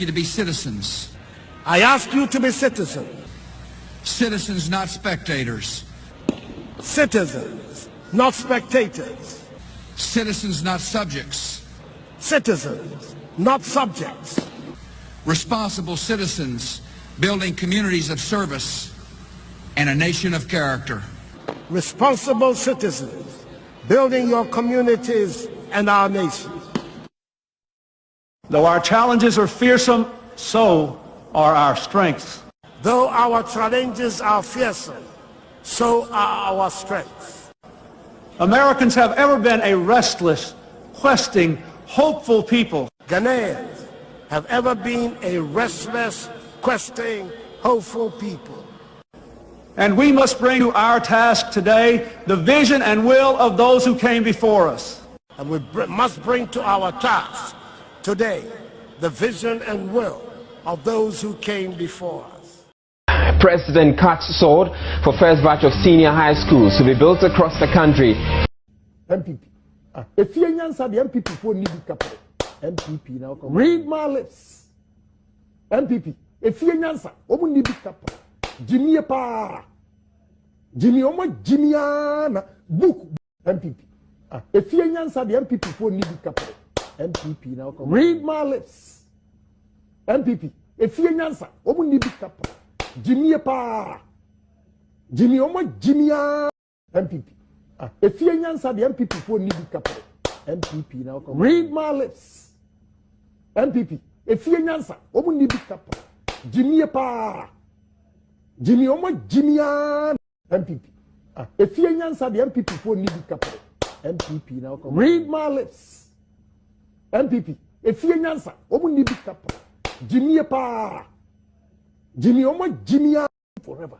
ask you to be citizens. I ask you to be citizens. Citizens, not spectators. Citizens, not spectators. Citizens, not subjects. Citizens, not subjects. Responsible citizens building communities of service and a nation of character. Responsible citizens building your communities and our nation. Though our challenges are fearsome, so are our strengths. Though our challenges are fearsome, so are our strengths. Americans have ever been a restless, questing, hopeful people. Ghanaians have ever been a restless, questing, hopeful people. And we must bring to our task today the vision and will of those who came before us. And we must bring to our task today the vision and will of those who came before us. President cuts sword for first batch of senior high schools to be built across the country. NPP. If you answer the NPP for need couple. NPP now come. Read my lips. NPP. If you answer, omu need couple. Jimmy pa. Jimmy omo Jimmy ana book. NPP. If you answer the NPP for need couple. NPP now come. Read my lips. NPP. If you answer, omu need couple. Jimmy pa. Jimmy omo Jimmy ana NPP. If you answer the NPP for need couple. NPP now come. Read my lips. NPP. If you answer, omu need couple. Jimmy pa. Jimmy omo Jimmy ana NPP. If you answer the NPP for need couple. NPP now come. Read my lips. NPP. If you answer, omu need couple. Jimmy pa. Jimmy omo Jimmy ana forever.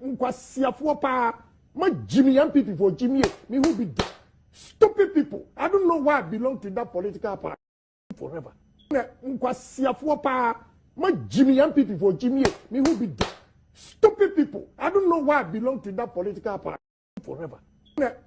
Nkwasiafo pa. My Jimmy NPP for Jimmy. Me who be dead. Stupid people. I don't know why I belong to that political party forever. Nkwasiafo pa. My Jimmy NPP for Jimmy. Me who be dead. Stupid people. I don't know why I belong to that political party forever.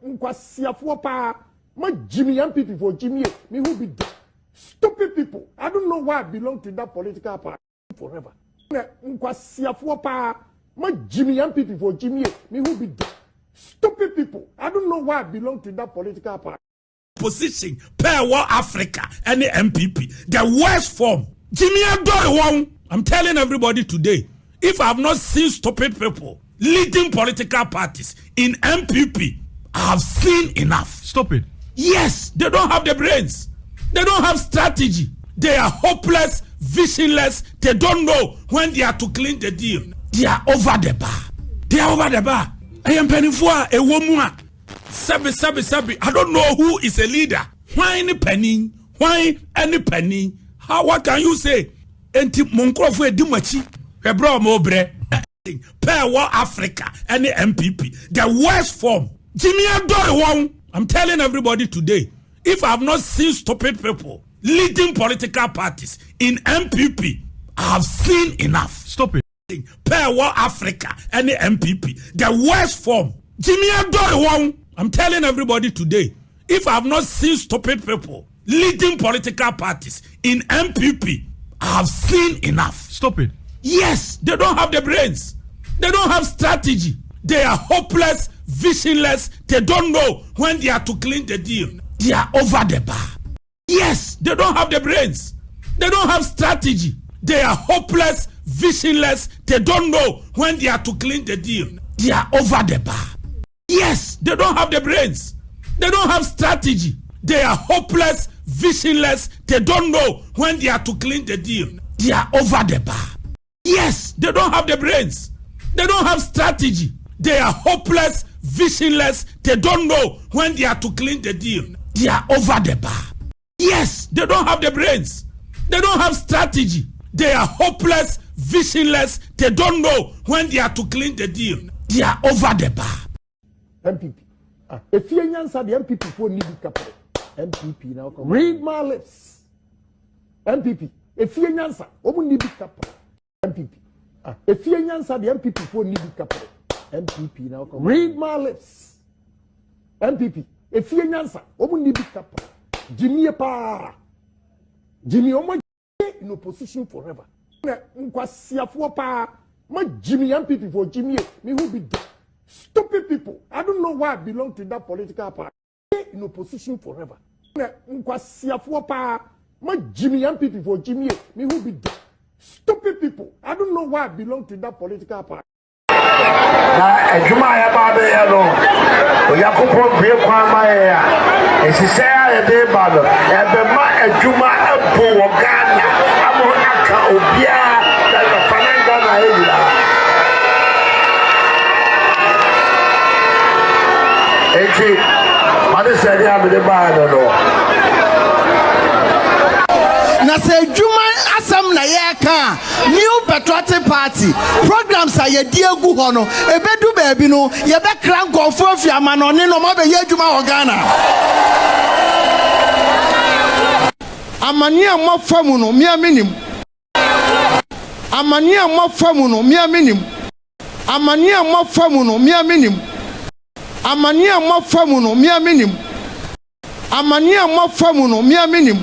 Nkwasiafo pa. My Jimmy NPP for Jimmy. Me who be dead. Stupid people. I don't know why I belong to that political party forever. Nkwasiafo pa. My Jimmy NPP for Jimmy. Me who be dead. Stupid people. I don't know why I belong to that political party. Position per war Africa and the NPP. The worst form. Jimmy Adore. I'm telling everybody today, if I have not seen stupid people leading political parties in NPP, I have seen enough. Stupid. Yes, they don't have the brains. They don't have strategy. They are hopeless, visionless. They don't know when they are to clean the deal. They are over the bar. They are over the bar. I am penny for a woman. Sabi. I don't know who is a leader. Why any penny? Why any penny? How? What can you say? Enti Monkrofo Edimachi. Hebro Mobre. Per war Africa and the NPP. The worst form. Jimmy Adore. I'm telling everybody today, if I have not seen stupid people leading political parties in NPP, I have seen enough. Stop it. Per war Africa and the NPP. The worst form. Jimmy Adore. I'm telling everybody today, if I have not seen stupid people leading political parties in NPP, I have seen enough. Stop it. Yes, they don't have the brains. They don't have strategy. They are hopeless, visionless. They don't know when they are to clean the deal. They are over the bar. Yes, they don't have the brains. They don't have strategy. They are hopeless, visionless. They don't know when they are to clean the deal. They are over the bar. Yes, they don't have the brains. They don't have strategy. They are hopeless, visionless. They don't know when they are to clean the deal. They are over the bar. Yes, they don't have the brains. They don't have strategy. They are hopeless, visionless. They don't know when they are to clean the deal. They are over the bar. Yes, they don't have the brains. They don't have strategy. They are hopeless, visionless. They don't know when they are to clean the deal. They are over the bar. NPP. If you answer the NPP for need couple. NPP now come. Read my lips. NPP. If you answer, omu need couple. NPP. If you answer the NPP for need couple. NPP now come. Read my lips. NPP. If you answer, omu need couple. Jimmy pa. Jimmy omo in opposition forever. My Jimmy NPP for Jimmy, me who be dead. Stupid people. I don't know why I belong to that political party. In opposition forever. My Jimmy NPP for Jimmy, me who be dead. Stupid people. I don't know why I belong to that political party. Juma ya babe ya no Oyakopo bie kwa ma ya esise ya de ba no e be ma adwuma ebo wo Ghana amo aka obia da fananga na eyira eki made se dia me de ba no na say Juma asam na ye ka new Patriotic party programs are ye diegu ho no ebedu baabi no ye be kran gofo afiama no ne no ma be ye Juma wo Ghana amani amafamu no mi aminim amani amafamu no mi aminim amani amafamu no mi aminim amani amafamu no mi aminim amani amafamu no mi aminim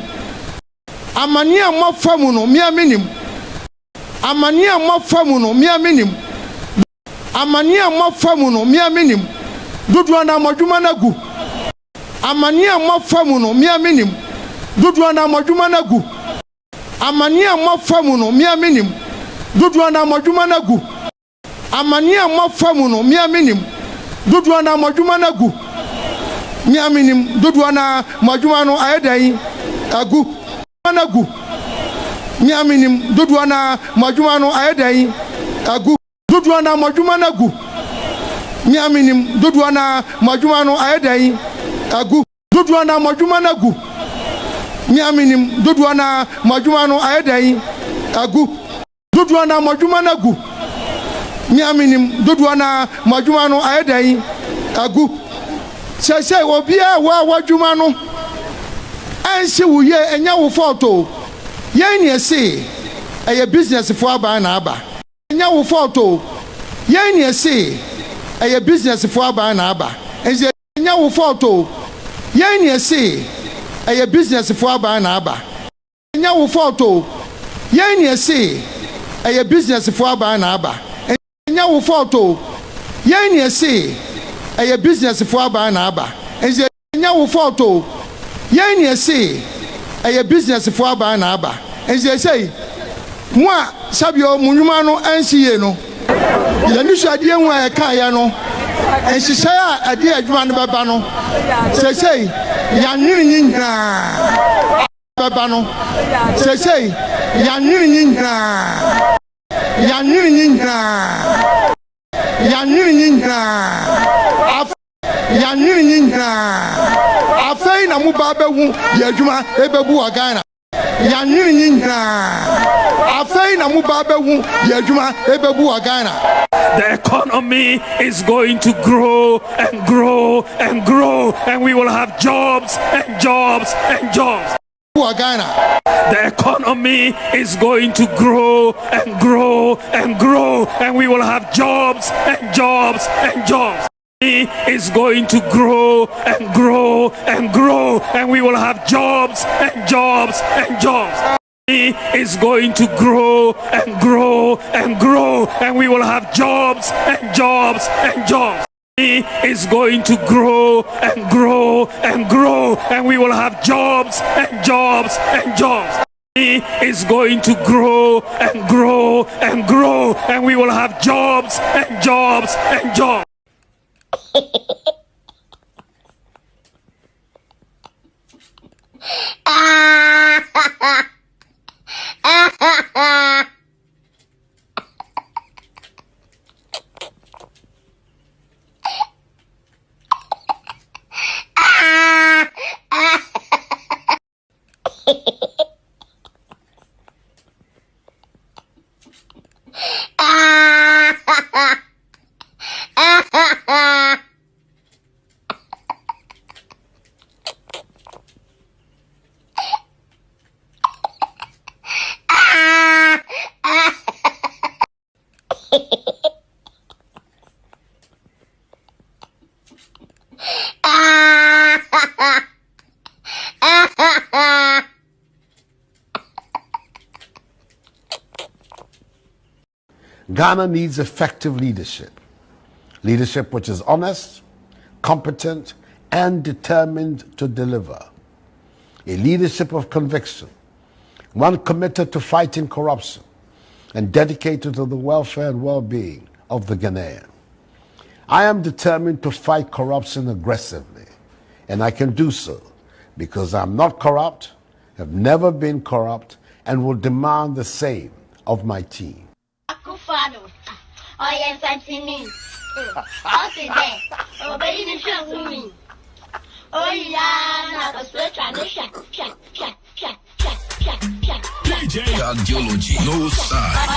amani amafamu no mi aminim amani amafamu no mi aminim amani amafamu no mi aminim dudu na madwuma nagu amani amafamu no mi aminim dudu na madwuma nagu amani amafamu no mi aminim dudu na madwuma nagu amani amafamu no mi aminim dudu na madwuma nagu mi aminim dudu na madwuma no ayedan agu nagu mi aminim dudu na madwuma no ayedan agu dudu na madwuma nagu mi aminim dudu na madwuma no ayedan agu dudu na madwuma nagu mi aminim dudu na madwuma no ayedan agu dudu na madwuma nagu mi aminim dudu na madwuma no ayedan agu sese obia wa wadwuma no ansi wuye enya wo photo yen ne se eye business fo aba na aba enya wo photo yen ne se eye business fo aba na aba enya wo photo yen ne se eye business fo aba na aba enya wo photo yen ne se eye business fo aba na aba enya wo photo yen ne se eye business fo aba na aba enya wo photo yen ne se eye business fo aba na aba say mo a sabio munwuma no ansiye no ya ni suade enwa e kan ya no enhihye a ade adwuma no baba no say ya nwiri nyina baba no say ya nwiri nyina ya nwiri nyina ya nwiri nyina ya nwiri nyina afei na mu baba hu ya adwuma ebebu wa Ghana ya nwiri nyina afei na mu baba hu ya adwuma ebebu wa Ghana. The economy is going to grow and grow and grow, and we will have jobs and jobs and jobs. The economy is going to grow and grow and grow, and we will have jobs and jobs and jobs. Is going to grow and grow and grow, and we will have jobs and jobs and jobs. Is going to grow and grow and grow, and we will have jobs and jobs and jobs. Is going to grow and grow and grow, and we will have jobs and jobs and jobs. Is going to grow and grow and grow, and we will have jobs and jobs and jobs. Ghana needs effective leadership. Leadership which is honest, competent, and determined to deliver. A leadership of conviction, one committed to fighting corruption and dedicated to the welfare and well-being of the Ghanaian. I am determined to fight corruption aggressively, and I can do so because I'm not corrupt, have never been corrupt, and will demand the same of my team. Ideology, no side.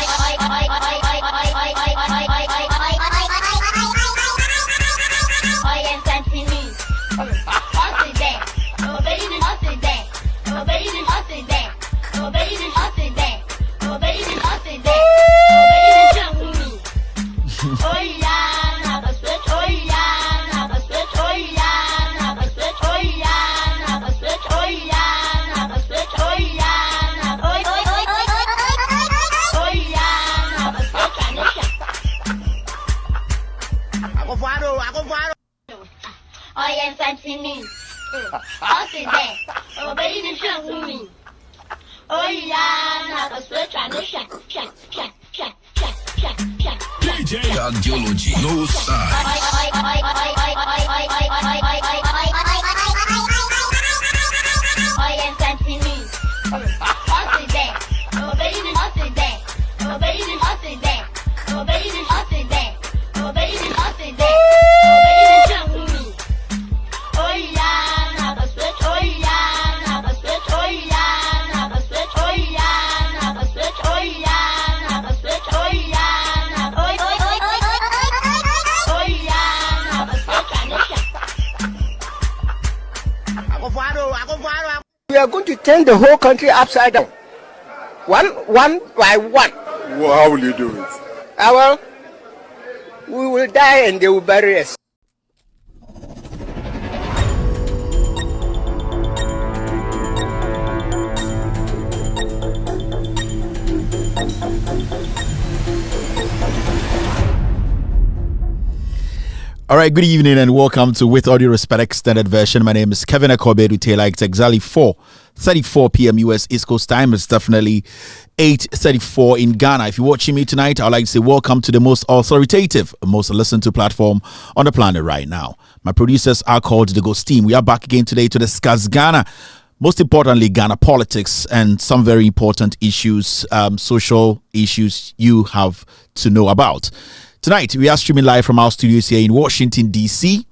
Ideology, no side. We are going to turn the whole country upside down, one by one. Well, how will you do it? Well, we will die and they will bury us. All right, good evening and welcome to With Audio Respect Extended Version. My name is Kevin Akobe Taylor. It's exactly 4:34 p.m. US East Coast time. It's definitely 8:34 in Ghana. If you're watching me tonight, I'd like to say welcome to the most authoritative, most listened to platform on the planet right now. My producers are called the Ghost Team. We are back again today to discuss Ghana. Most importantly, Ghana politics and some very important issues, social issues you have to know about. Tonight, we are streaming live from our studios here in Washington, D.C.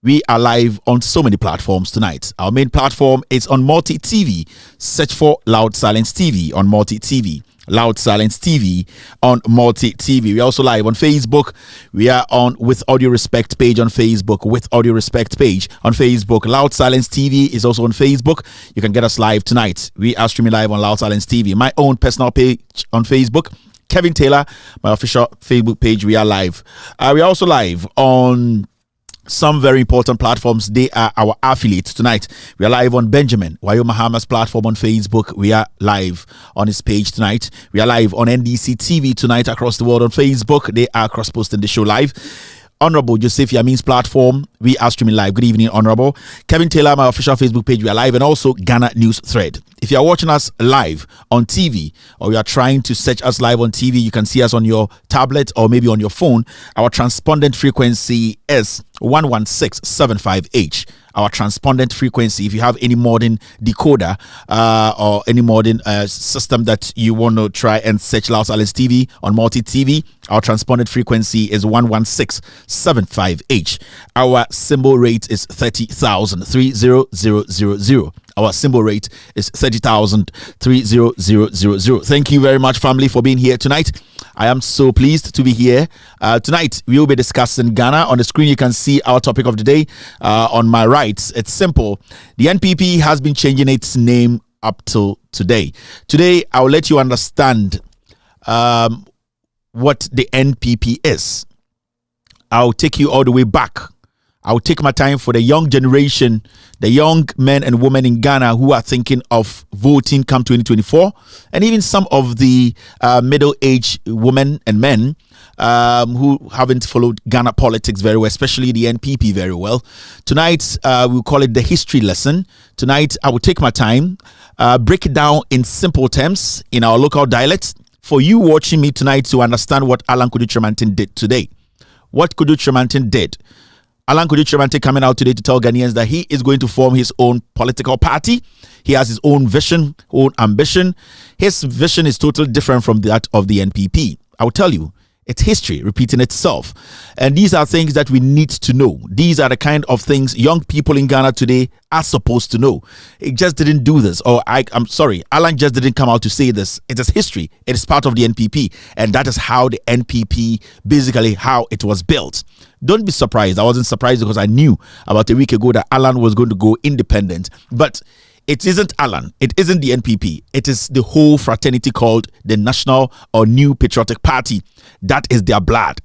We are live on so many platforms tonight. Our main platform is on Multi TV. Search for Loud Silence TV on Multi TV. Loud Silence TV on Multi TV. We're also live on Facebook. We are on With Audio Respect page on Facebook. With Audio Respect page on Facebook. Loud Silence TV is also on Facebook. You can get us live tonight. We are streaming live on Loud Silence TV. My own personal page on Facebook, Kevin Taylor, my official Facebook page. We are live. We are also live on some very important platforms. They are our affiliates tonight. We are live on Benjamin Mahama's platform on Facebook. We are live on his page tonight. We are live on NDC TV tonight across the world on Facebook. They are cross-posting the show live. Honorable Joseph Yamin's platform, we are streaming live. Good evening, Honorable. Kevin Taylor, my official Facebook page, we are live, and also Ghana News Thread. If you are watching us live on TV, or you are trying to search us live on TV, you can see us on your tablet or maybe on your phone. Our transpondent frequency is 11675H. Our transpondent frequency, if you have any modern decoder or any modern system that you want to try and search Loud Silence TV on Multi TV, our transpondent frequency is 11675H. Our symbol rate is 30,000, 30000. Our symbol rate is 30,000, 30000. Thank you very much, family, for being here tonight. I am so pleased to be here. Tonight, we will be discussing Ghana. On the screen, you can see our topic of the day. On my right, it's simple. The NPP has been changing its name up till today. Today, I will let you understand what the NPP is. I'll take you all the way back I will take my time for the young generation, the young men and women in Ghana who are thinking of voting come 2024, and even some of the middle-aged women and men who haven't followed Ghana politics very well, especially the NPP very well. Tonight, we'll call it the history lesson. Tonight, I will take my time, break it down in simple terms in our local dialect for you watching me tonight to understand what Alan Kyerematen did today. What Kyerematen did. Alan Kyerematen coming out today to tell Ghanaians that he is going to form his own political party. He has his own vision, own ambition. His vision is totally different from that of the NPP. I will tell you, it's history repeating itself. And these are things that we need to know. These are the kind of things young people in Ghana today are supposed to know. It just didn't do this. Or I'm sorry, Alan just didn't come out to say this. It is history. It is part of the NPP. And that is how the NPP, basically how it was built. Don't be surprised. I wasn't surprised because I knew about a week ago that Alan was going to go independent. But it isn't Alan. It isn't the NPP. It is the whole fraternity called the National or New Patriotic Party. That is their blood.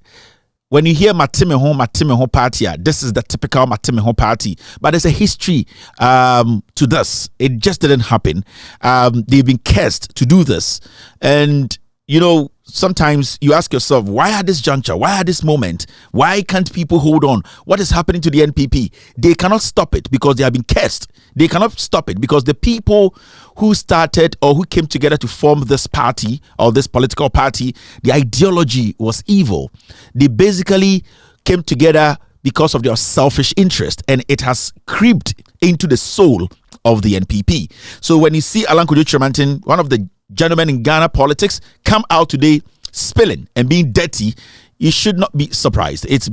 When you hear Matimeho Party, this is the typical Matimeho Party. But there's a history to this. It just didn't happen. They've been cursed to do this. And, you know, sometimes you ask yourself, why at this juncture? Why at this moment? Why can't people hold on? What is happening to the NPP? They cannot stop it because they have been cursed. They cannot stop it because the people who started or who came together to form this party or this political party, the ideology was evil. They basically came together because of their selfish interest, and it has creeped into the soul of the NPP. So when you see Alan Kyerematen, one of the gentlemen in Ghana politics, come out today spilling and being dirty, you should not be surprised. It's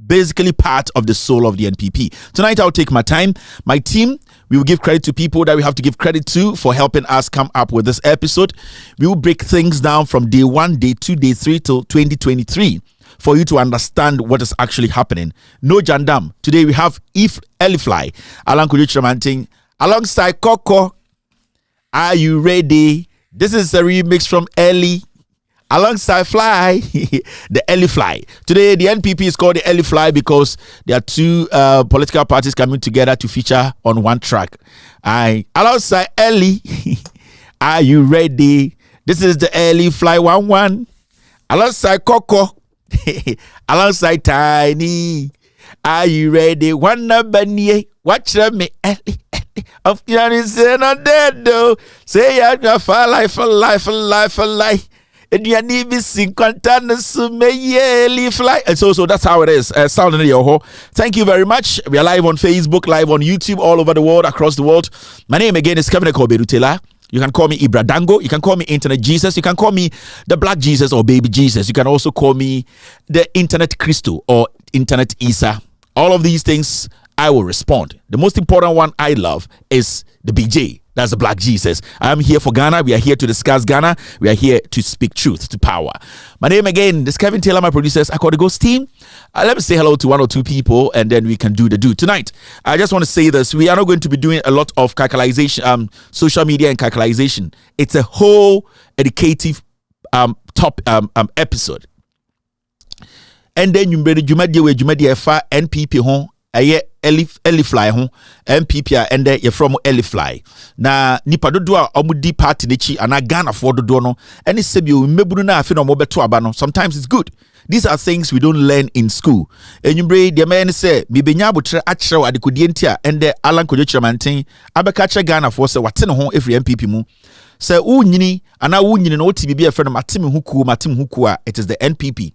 basically part of the soul of the NPP. Tonight, I'll take my time. My team, we will give credit to people that we have to give credit to for helping us come up with this episode. We will break things down from day 1, day 2, day 3 till 2023 for you to understand what is actually happening. No Jandam. Today, we have Elifly, Alan Kyerematen, alongside Coco. Are you ready? This is a remix from Ellie alongside Fly, the Elifly. Today, the NPP is called the Elifly because there are two political parties coming together to feature on one track. Alongside Ellie, are you ready? This is the Elifly 1-1. Alongside Coco, alongside Tiny, are you ready? Wanna bunny, watch me, Ellie. Of say not dead though. Say ya for life, for life, for life, for life. And you need be sing containers fly. And so that's how it is. Sound in your home. Thank you very much. We are live on Facebook, live on YouTube, all over the world, across the world. My name again is Kevin Ekoberutela. You can call me Ibra Dango. You can call me Internet Jesus. You can call me the Black Jesus or Baby Jesus. You can also call me the Internet Christo or Internet Isa. All of these things, I will respond. The most important one I love is the BJ. That's the Black Jesus. I'm here for Ghana. We are here to discuss Ghana. We are here to speak truth to power. My name again is Kevin Taylor, my producers. I call the Ghost team. Let me say hello to 1 or 2 people and then we can do the do. Tonight, I just want to say this. We are not going to be doing a lot of calculation, social media and calculation. It's a whole educative episode. And then you made NPP home. Elifly ho MPP and you're from Elifly na nipa dodo a omudi party nechi ana Ghana for dodo no any sebio mebunu na afi no mo beto aba no. Sometimes it's good. These are things we don't learn in school. Enyumbre the man say me benya abotre akere adekodie ntia and Alan Kyerematen abeka akere Ghana for say wate ne ho every MPP mu say unyini ana unyini no oti bibia fe no mateme huku a it is the NPP.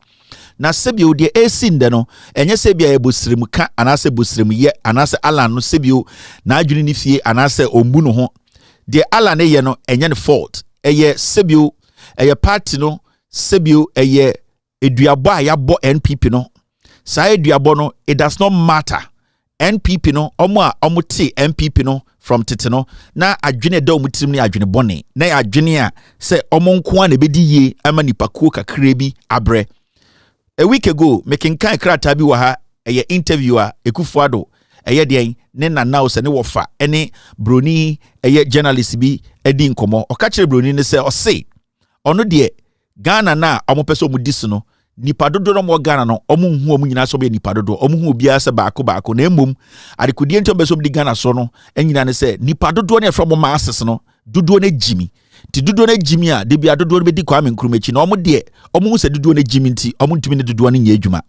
Na sebio de esinde no enye sebia ebosrem ka anase bosrem ye anase Alan no sebio na adwene ni fie anase ombu no ho de Alan ye no enye ne fault eye sebio eye party no sebio eye eduabo a yabo NPP no sa eduabo no it does not matter. NPP no omo te NPP no from tete no na adwene da omutirim ne adwene bone na adwene a se omo nko a na bedi ye ama nipakuo kakra bi abre. A week ago, making kind krata bi wa ha a interviewer Ekufuado a den ne na now se ne wofa ene broni a journalist bi edi nkomo o ka kire broni ne se o say ono de Ghana na omo peso mu disu no nipa dodo no mo Ghana no omo hu omo nyina so be nipa dodo omo hu obiara se baako na emom adekodie ntom be so bi Ghana so no enyina ne se nipa dodo ne from masses no dodo ne jimi ti dodo ne jimi a de bia dodo ne be di Kwame Nkrumah chi na omo de omo hu se dodo ne jimi nti omo ntumi ne dodo ne nya adwuma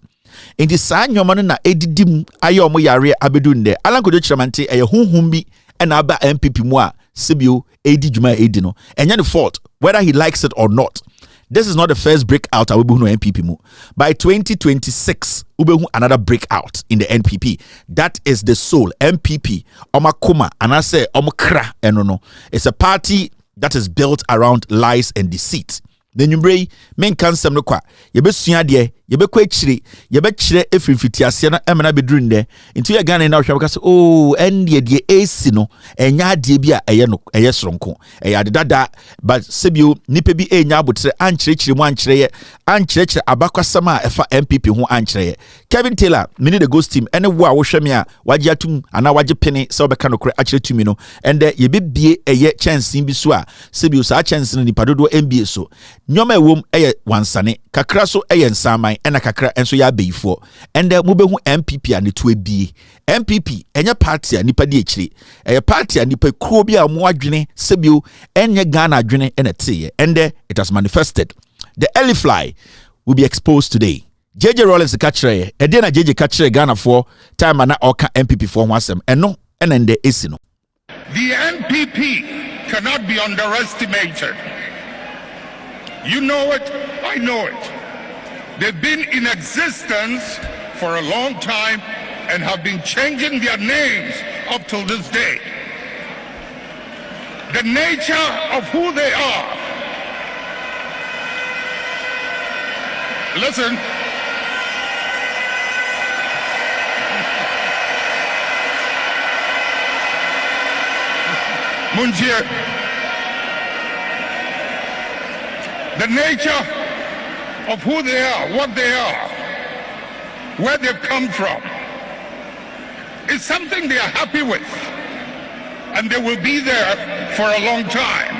enti saa nyoma no na edidim aye omo yare abedu nde alankodo chiramante eye hunhum bi na aba NPP mu a sebio edi dwuma edi no enya ne fault whether he likes it or not. This is not the first breakout I will be no NPP mu. By 2026, we will another breakout in the NPP. That is the soul NPP. Omakoma and I say omakra enono. It's a party that is built around lies and deceit. Then you bring men cancel no kwa. Yebe suade, yebe kwechire, yebe chire efrifitiase na emana bedrun de. Into ya Ghana na hwa because oh endie de AC no enya ade bi a eye no eye soronko. Eye ade dada but sebio nipa bi enya abotre anchirechire mu anchirechire abakwasama efa NPP ho anchireye. Kevin Taylor mini the ghost team ene wo a wo hweme a waje atum ana waje pene se obeka no kure achire tumi no ende yebe bie eye chance bi so a sebio sa chance no nipa dodo NBA so nyoma ewom eye wansane kakra so eye nsaman ena kakra enso ya beifo ende mubehu MPP a ne to ebie MPP enye party a nipa di ekire eye party a nipa kro bi a mo adwene sebio enye Ghana adwene ena teye ende it has manifested. The early fly will be exposed today. JJ Rollins kachre ede na JJ kachre Ghana for time na oka MPP for ho asem eno enende esi no. The NPP cannot be underestimated. You know it, I know it. They've been in existence for a long time and have been changing their names up till this day. The nature of who they are. Listen. Munjie. The nature of who they are, what they are, where they've come from, is something they are happy with, and they will be there for a long time.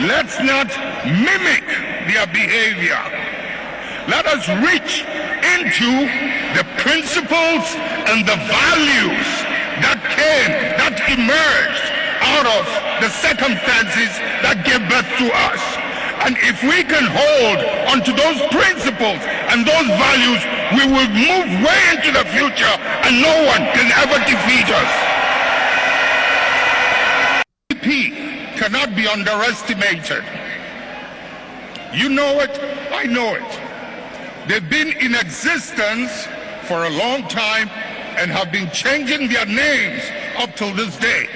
Let's not mimic their behavior. Let us reach into the principles and the values that emerged out of the circumstances that gave birth to us. And if we can hold onto those principles and those values, we will move way into the future and no one can ever defeat us. NPP cannot be underestimated. You know it, I know it. They've been in existence for a long time and have been changing their names up till this day.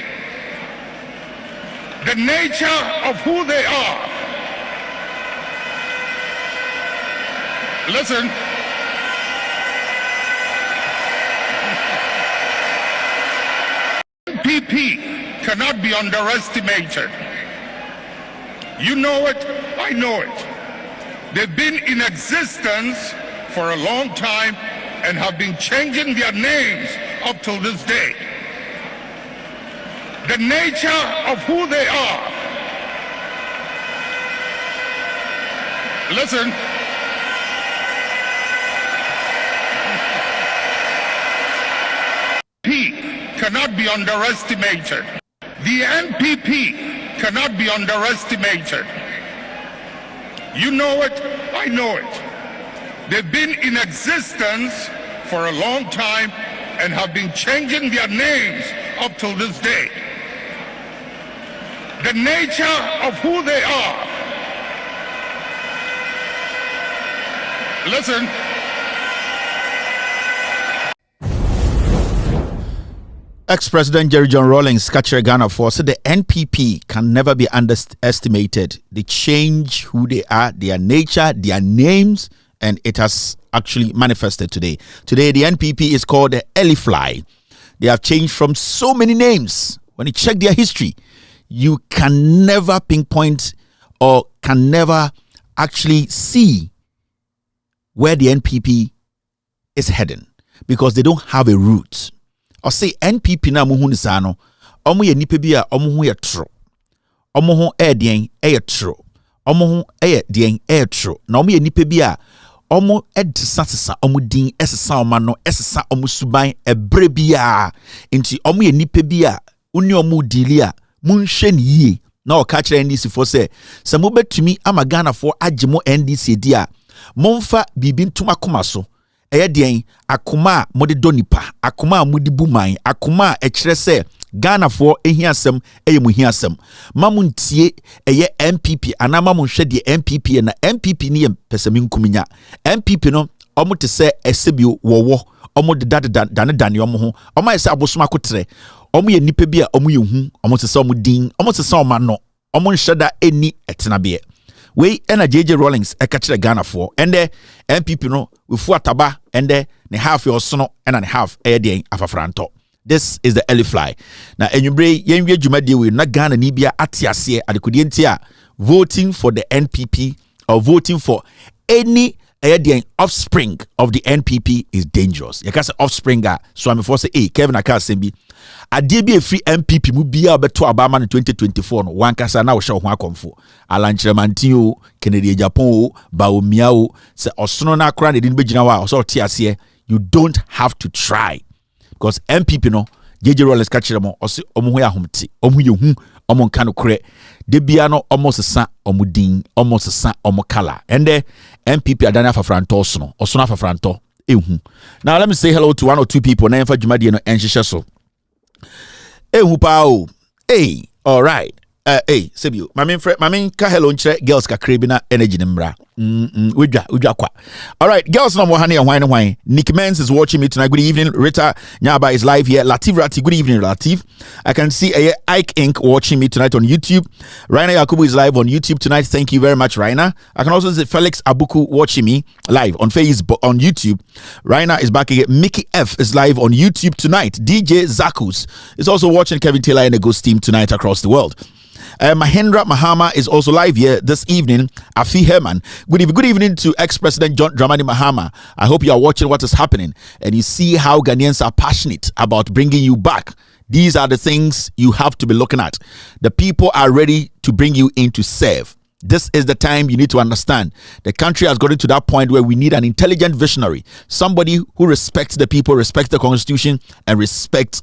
The nature of who they are. Listen. NPP cannot be underestimated. You know it, I know it. They've been in existence for a long time and have been changing their names up till this day. The nature of who they are. Listen. NPP cannot be underestimated. The NPP cannot be underestimated. You know it, I know it. They've been in existence for a long time and have been changing their names up till this day. The nature of who they are. Listen. Ex-President Jerry John Rawlings captured Ghana for said the NPP can never be underestimated. They change who they are, their nature, their names, and it has actually manifested today. Today, the NPP is called the Elifly. They have changed from so many names. When you check their history, you can never pinpoint or can never actually see where the NPP is heading because they don't have a root. Or say NPP na muhu nisano, omu ye nipe bi a omu hu ye tro. omo ho edien true omo ho edien true na omo ye nipa bi a omo edisasesa omo din esesa oma no esesa omo suban ebre bia nti omo ye nipa bi a uni omo dili a munhwe ne yie na o ka kire NDC fo se mo betumi ama Ghana fo agemo NDC di a momfa bibi ntuma koma so den akoma mode donipa akoma mudi buman akoma ekire se Ghana for ehiasem mu hiasem mamuntie NPP ana mamunhwe de NPP na NPP ni pesemi nkuminya NPP no omo te se esebio wowo omo de dane omo ho omo ese abosoma kotre omo ye nipa bi a omo ye hu omo te se omo din omo te se omo no omo nheda eni etenabe we ena JJ Rawlings ekachire Ghana for ende NPP no we fu ataba ende ne half your sono ena ne half den afafranto. This is the early fly. Now enyumbre yenwie dwumade we na Ghana ni bia atiase adekodi ntia voting for the NPP or voting for any offspring of the NPP is dangerous. You can say offspring so I'm for say Kevin Akasembi ade bi free NPP mu bia obeto abama in 2024 no wan kasa na wo hwe ho akomfo Kyerematen o Kennedy Japan o Baomia o se osono na akra ne din begina wa so tiase you don't have to try because NPP no JJ Rawlings ka kire mo osi omo ho ya homte omo ye hu omo nka no kre de bia no omo sesa omo din omo sesa omo kala ende NPP adana afafranto osono afafranto ehu. Now let me say hello to one or two people na emfa dwumade no enhihye so ehu pa o all right sebio mame ka hello nchire girls ka krebina energy nimra udwa kwa. All right, girls no more honey and wine. Nick Mens is watching me tonight. Good evening. Rita Nyaba is live here. Latif Rati, good evening, Latif. I can see Ike Inc. watching me tonight on YouTube. Raina Yakubu is live on YouTube tonight. Thank you very much, Raina. I can also see Felix Abuku watching me live on Facebook, on YouTube. Raina is back again. Mickey F is live on YouTube tonight. DJ Zakus is also watching Kevin Taylor and the Ghost team tonight across the world. Mahendra Mahama is also live here this evening. Afi Herman. Good evening to ex-President John Dramani Mahama. I hope you are watching what is happening and you see how Ghanaians are passionate about bringing you back. These are the things you have to be looking at. The people are ready to bring you in to serve. This is the time you need to understand. The country has gotten to that point where we need an intelligent visionary. Somebody who respects the people, respects the constitution, and respects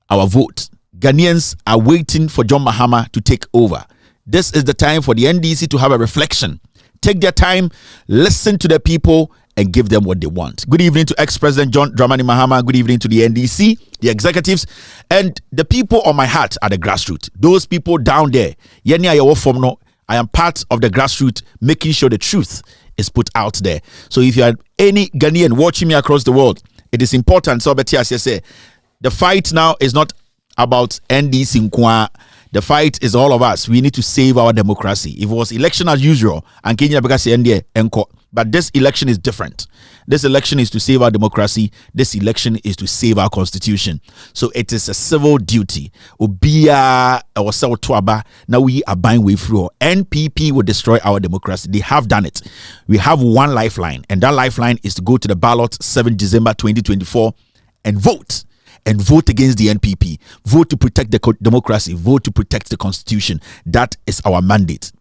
our vote. Ghanaians are waiting for John Mahama to take over. This is the time for the NDC to have a reflection. Take their time, listen to the people, and give them what they want. Good evening to ex-President John Dramani Mahama. Good evening to the NDC, the executives, and the people on my heart are the grassroots. Those people down there. I am part of the grassroots, making sure the truth is put out there. So if you are any Ghanaian watching me across the world, it is important. So the fight now is not about NDC Nkwa. The fight is all of us. We need to save our democracy. If it was election as usual, and Kenya but this election is different. This election is to save our democracy. This election is to save our constitution. So it is a civil duty. Obia or Tuaba. Now we are buying way through. NPP will destroy our democracy. They have done it. We have one lifeline, and that lifeline is to go to the ballot 7 December 2024 and vote. And vote against the NPP. Vote to protect the democracy. Vote to protect the constitution. That is our mandate.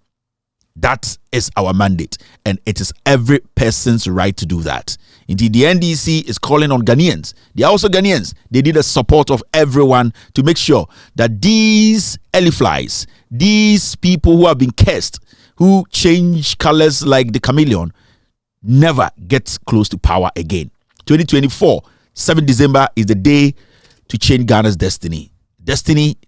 That is our mandate. And it is every person's right to do that. Indeed, the NDC is calling on Ghanaians. They are also Ghanaians. They need the support of everyone to make sure that these flies, these people who have been cursed, who change colors like the chameleon, never get close to power again. 2024, 7 December is the day to change Ghana's destiny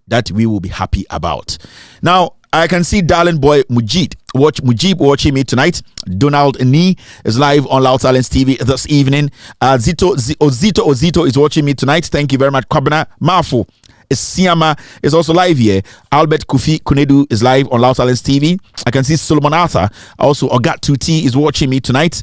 that we will be happy about. Now, I can see darling boy Mujib watching me tonight. Donald Nee is live on Loud Silence TV this evening. Ozito is watching me tonight. Thank you very much. Kwabena Mafu Siama is also live here. Albert Kofi Kunedu is live on Loud Silence TV. I can see Solomon Arthur. Also, Ogat 2T is watching me tonight.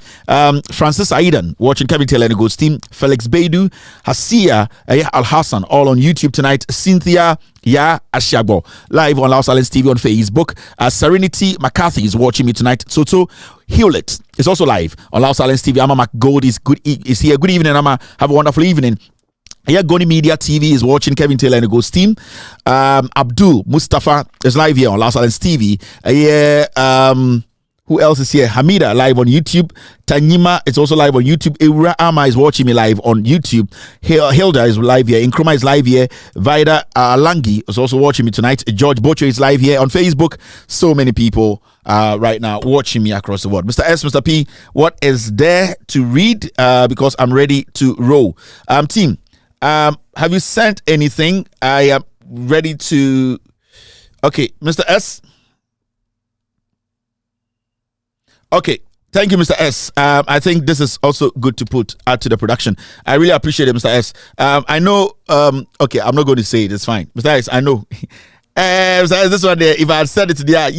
Francis Aidan watching Kevin Taylor and the Ghost team. Felix Beidu, Hasia Al Hassan, all on YouTube tonight. Cynthia Ashiagbo live on Loud Silence TV on Facebook. Serenity McCarthy is watching me tonight. Soto Hewlett is also live on Loud Silence TV. Amma McGold is here. Good evening, Amma. Have a wonderful evening. Here, Goni Media TV is watching Kevin Taylor and the Ghost team. Abdul Mustafa is live here on Last Islands TV. Who else is here? Hamida live on YouTube. Tanyima is also live on YouTube. Eura Ama is watching me live on YouTube. Hilda is live here. Nkrumah is live here. Vida Langi is also watching me tonight. George Bocho is live here on Facebook. So many people right now watching me across the world. Mr. S, Mr. P, what is there to read? Because I'm ready to roll. Team, have you sent anything? I am ready to... Okay, Mr. S. Okay, thank you, Mr. S. I think this is also good to add to the production. I really appreciate it, Mr. S. I know, okay, I'm not going to say it, it's fine. Mr. S, I know. Mr. S, this one there, if I had said it there,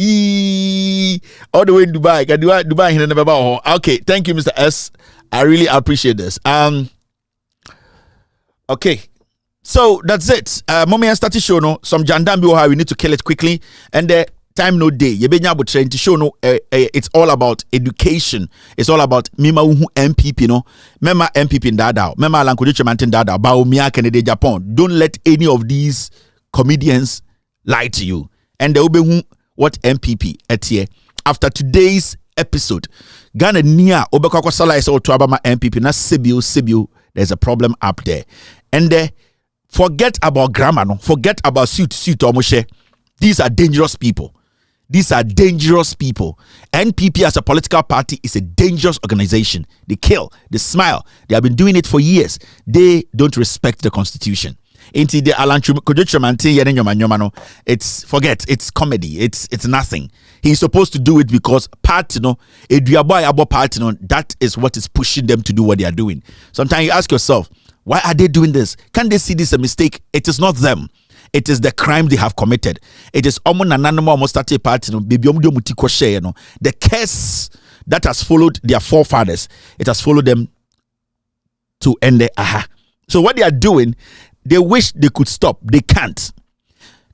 all the way in Dubai, okay, thank you, Mr. S. I really appreciate this. Okay, so that's it. Mommy and started show no, some jandambi how we need to kill it quickly, and time no day. Yebenya bo train to show no. It's all about education. It's all about mema uhu NPP no. Mema NPP ndada. Mema Kyerematen ndada. Ba umia Kennedy Japan. Don't let any of these comedians lie to you. And they will what NPP etie. After today's episode, Ghana niya obekwa kwa sala isa otu abama NPP na Sibiu. There's a problem up there. And forget about grammar no. Forget about suit omoshe. These are dangerous people. These are dangerous people. NPP as a political party is a dangerous organization. They kill, they smile. They have been doing it for years. They don't respect the constitution. It's forget, it's comedy. It's nothing. He's supposed to do it because party that is what is pushing them to do what they are doing. Sometimes you ask yourself, why are they doing this? Can they see this a mistake? It is not them. It is the crime they have committed. It is almost party the curse that has followed their forefathers. It has followed them to end the aha. So what they are doing, they wish they could stop. They can't.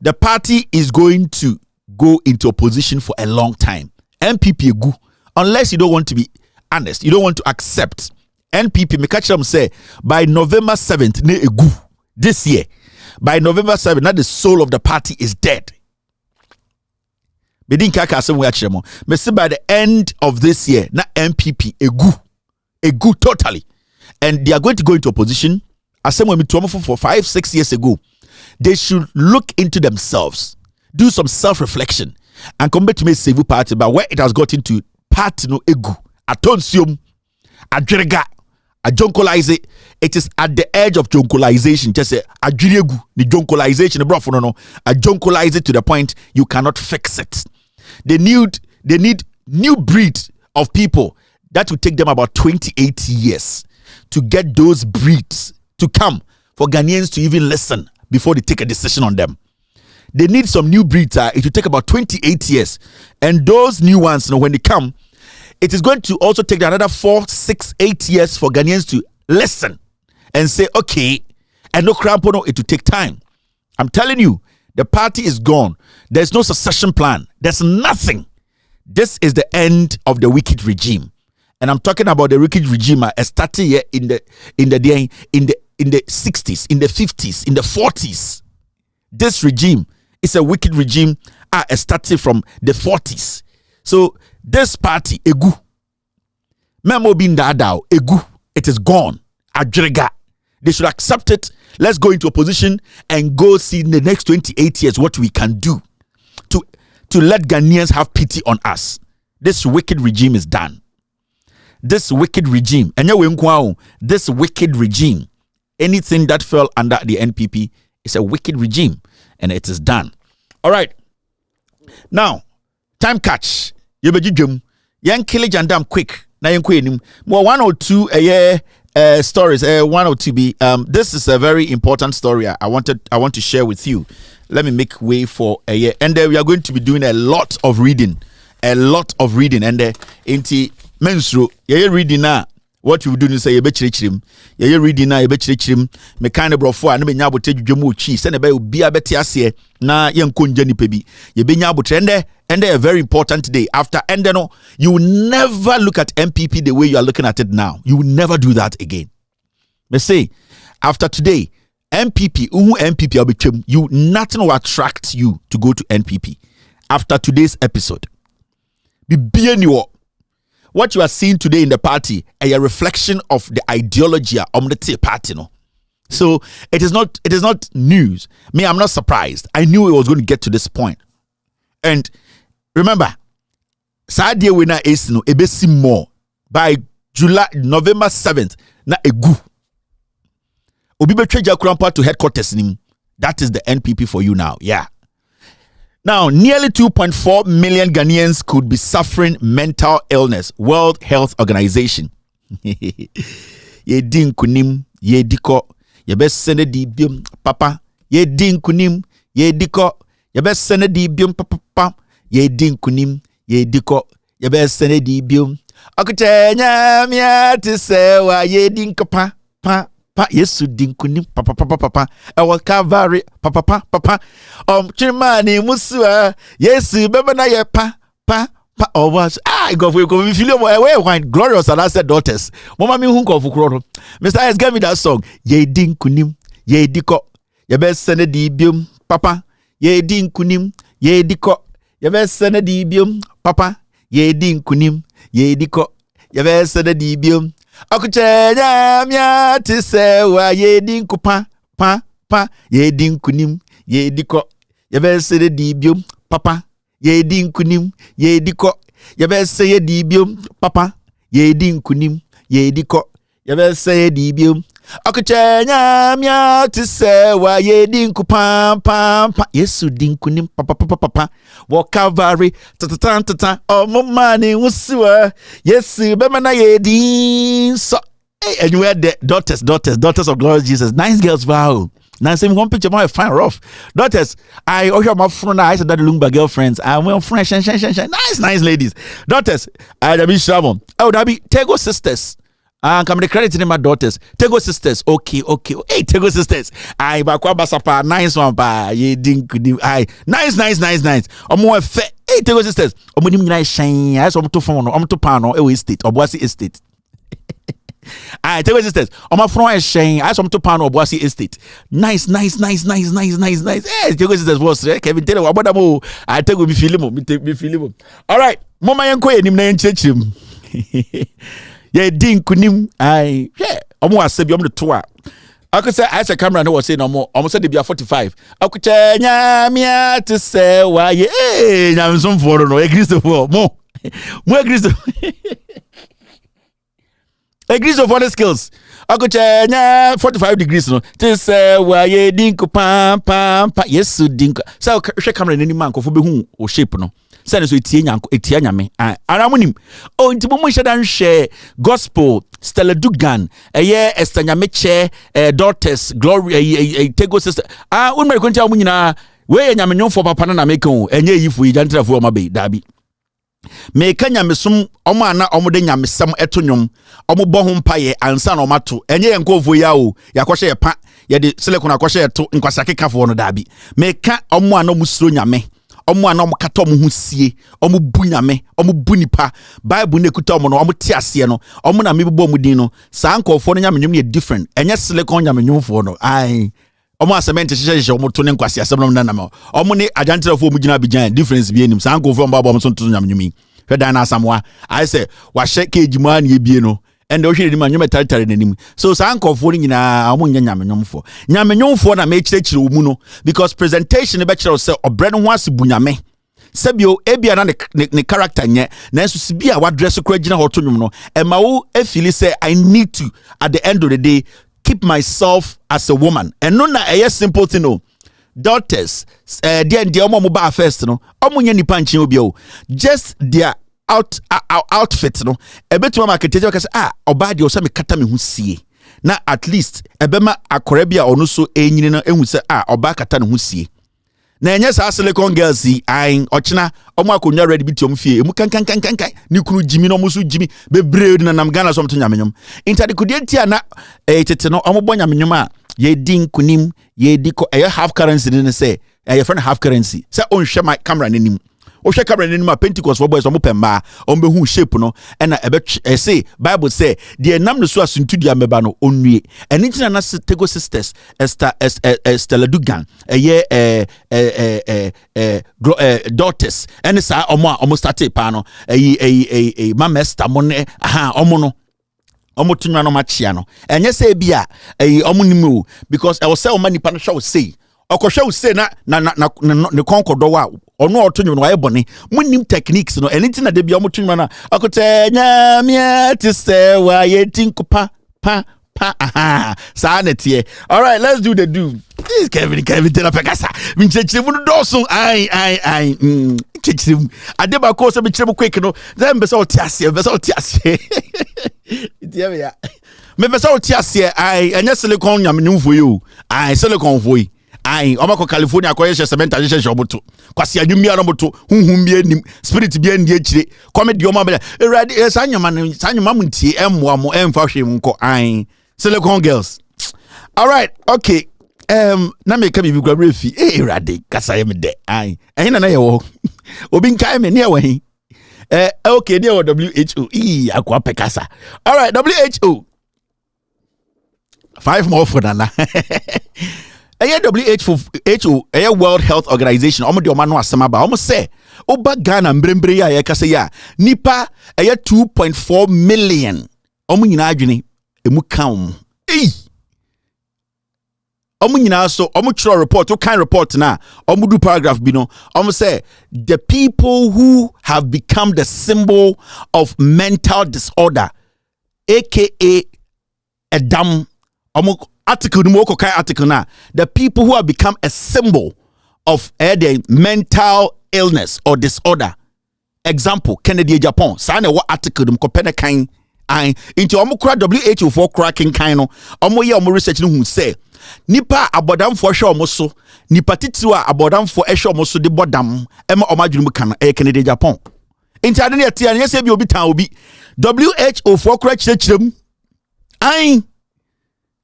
The party is going to go into opposition for a long time. NPP egu, unless you don't want to be honest, you don't want to accept. NPP, me catch them say by November 7th, ne egu this year. By November 7th, now the soul of the party is dead. By the end of this year, now NPP egu totally, and they are going to go into opposition. As someone for 5-6 years ago, they should look into themselves, do some self-reflection, and come back to me save party. But where it has got into party no egu, atonsium, adrega. A jonkolize it. It is at the edge of jonkolization. Just say a jiriegu, the jonkolization, a jonkolize it to the point you cannot fix it. They need new breed of people that will take them about 28 years to get those breeds to come for Ghanaians to even listen before they take a decision on them. They need some new breeds. It will take about 28 years, and those new ones, when they come, it is going to also take another 4, 6, 8 years for Ghanaians to listen and say, okay, and no crampono, it will take time. I'm telling you, the party is gone. There's no succession plan. There's nothing. This is the end of the wicked regime. And I'm talking about the wicked regime started here in the 60s, in the 50s, in the 40s. This regime is a wicked regime started from the 40s. So this party, egu, memo bin dadao, egu, it is gone. Adrega. They should accept it. Let's go into opposition and go see in the next 28 years what we can do to let Ghanaians have pity on us. This wicked regime is done. This wicked regime, this wicked regime, anything that fell under the NPP is a wicked regime, and it is done. All right. Now, time catch. Yan kill jandam quick. Na yen more 1 or 2 stories. 1 or 2 be. This is a very important story. I want to share with you. Let me make way for a year, and we are going to be doing a lot of reading, and inti mensro. Ye reading now. What you do is say ye reading now me kind of brofo and me nyabo tedwemu chi se ne be obi abeti ase na ye nkonja ni pebi ye be nyabo trende and a very important day after and no you will never look at NPP the way you are looking at it now. You will never do that again. Me say after today NPP, NPP, you nothing will attract you to go to NPP after today's episode. What you are seeing today in the party is a reflection of the ideology of the party. No? So it is not news. Me, I'm not surprised. I knew it was going to get to this point. And remember, Saturday winner is no ebesi more by November 7th. Na egu. Obi betwe Jakrampa to headquarters nim. That is the NPP for you now. Yeah. Now, nearly 2.4 million Ghanaians could be suffering mental illness. World Health Organization. Ye din kunim, ye diko, ye best send di bium papa. Ye din kunim, ye diko, ye best send di bium papa. Ye din kunim, ye diko, ye best send di bium. Akuchenya mia tisewa ye din kapa pa. Pa yesu dinkunim papa I was Calvary papa chimani musua yesu beba na ye pa was go for you feel why glorious and I said daughters mama mi hunko fukuro Mr. S give me that song ye dinkunim ye diko ye be send di biom papa ye dinkunim ye diko ye be send di biom papa ye dinkunim ye diko ye be send di biom Akuchenya mia tisewa ye dinku pa ye dinkunim ye diko ye be se di biom papa ye dinkunim ye diko ye be se ye di biom papa ye dinkunim ye diko ye be se ye di biom Akuchenya mia tisewa ye dinku pa yesu dinkunim papa wo Calvary ta oh mama ni usua yesu be mana ye din so anywhere the daughters of glorious Jesus, nice girls. Wow. Now say one picture more fine rough daughters. I my friend I said that Lumba girlfriends and well friends nice ladies daughters. I be Shamon oh that be Tego sisters. Come the credit in my daughters. Tego sisters. Okay. Hey, Tego sisters. I bakwa basapa nice one pa. Ye dinku I nice. Omo fe. Hey, Tego sisters. Omo nim nice shine. I so to phone. Omo to pan no estate. Obuasi estate. I Tego sisters. Omo front shine. I so to pan no Obuasi estate. Nice. Hey, Tego sisters was Kevin tell you about mo. I Tego me film. All right. Mama yanko enim na yenchechim. Yeah, dinkunim I yeah omo asebi omo to a akose I say camera no was say no more omo say dey be 45 akucha nya mia to say why eh nyam some for no Christopher mo Christopher Christopher for the skills akucha nya 45 degrees no to say why dinku pa yesu dinku so hwe camera nani man ko fo be hu o shape no send so etie nyame aramunim o ntibo mo hyedan hwe gospel Stella Dugan Esther Nyameche daughters glory Tego sister un me kontia mo nyina we nyame nyomfo papa na make o enye yifu yijantrafo o mabe dabi me kanya mesum omo ana omo de nyamesam eto nyom omo bo ho mpaye ansa na omato enye yenkofo ya o yakohye pa ye de silicon akohye eto nkwasake kafo no dabi me ka omo ana musuro nyame omo ana omo kata omo ho sie omo bunyame omo bunipa bible na ekuta omo no omo ti ase no omo na mebebo omo din no sa nkofo no nyame nyum ye different enye silicon nyame nyumfo no ai omo asement hyehyehye omo to ne nkwase asem no na ma omo ne ajantrafo omo gina bijan difference bi enim sa nkofo omo babo omo so to nyame nyumi hweda na asamwa I say wa hye kejima na ebie no and ohwe ni ma nyum tare nanim so sa nkofo ni nyina omo nya nyame nyumfo na me kyerɛkyerɛ omu no because presentation be kyerɛ say obre no ho asebunyame sabio ebia na ne character nye na enso sibia wa dress ko agina hoto nyum no ema wo afili say I need to at the end of the day keep myself as a woman and no na a simple thing no daughters the omo ba first no omo nya nipa nche obi o just their outfit no ebetu market je ka say oba de o say me kata me hu sie na at least ebema akora bia ono so enyini no ehu say oba kata ne hu sie na enye sa silicon girls ai ochina omo akonya ready bitiom fie emu kan ni kunu jimi no musu jimi bebre na nam Ghana so mto nyamenyom intade kudientia na tete no omo bo nyamenyom a ye din kunim ye diko half currency ne say ye friend half currency say on hwe my camera nanim Osha Cameron in my Pentecost for boys on Mupemba, on Behu shape no, and I say, Bible say, the nam no swas into the Amebano only, and international Tego sisters, Estella Dugan, a year, daughters, and it's almost at a panel, a mamesta money, aha, omono. Omotunwa no machiano. And yes, bia, omunimu, because I was say many panisha say. Okosha say na concord wa or no to no ebony munim techniques no anything that they be omutunwa na akote nyamia to say why you think pa aha sanity. All right, let's do the do. This Kevin tell pekasa minchechi mu doso ai chechi adeba ko so be chire quick no then be so tiase Itia me be so tiase ai enya silicon nyam nimfo you ai silicon foi ai omako California ko yeshe cement aje shoboto kwase adwumia no boto hunhum bi anim spirit bi andi akire comedy oma be erade sanyama muntie emmoa mo emfa hwem nko ai silicon girls. All right, okay. Na me ka bi gwa refi erade kasa yem de ai ehina na ye wo obi nkai me ne ye wo hin okay there WHO akwa pekasa. All right, WHO 5 more for nana. WHO World Health Organization omo de omano asema ba omo say oba Ghana mbrembre ya kasa ya nipa 2.4 million omo nyina adwene emu kan omo nyina so omo chiro report o kind report na omo do paragraph bi no omo say the people who have become the symbol of mental disorder aka edam omo article no mo kai article na the people who have become a symbol of the mental illness or disorder. Example Kennedy Japan sana what article dum ko pene kan an into omo kura WHO for cracking kind no omo ye omo research no hu say nipa abodamfo hwe omo so nipa titiwa abodamfo hwe omo so de bodam ema omo adwunu kan Kennedy Japan into ade ne tie an say bi obi tan obi WHO for crack chirechirem an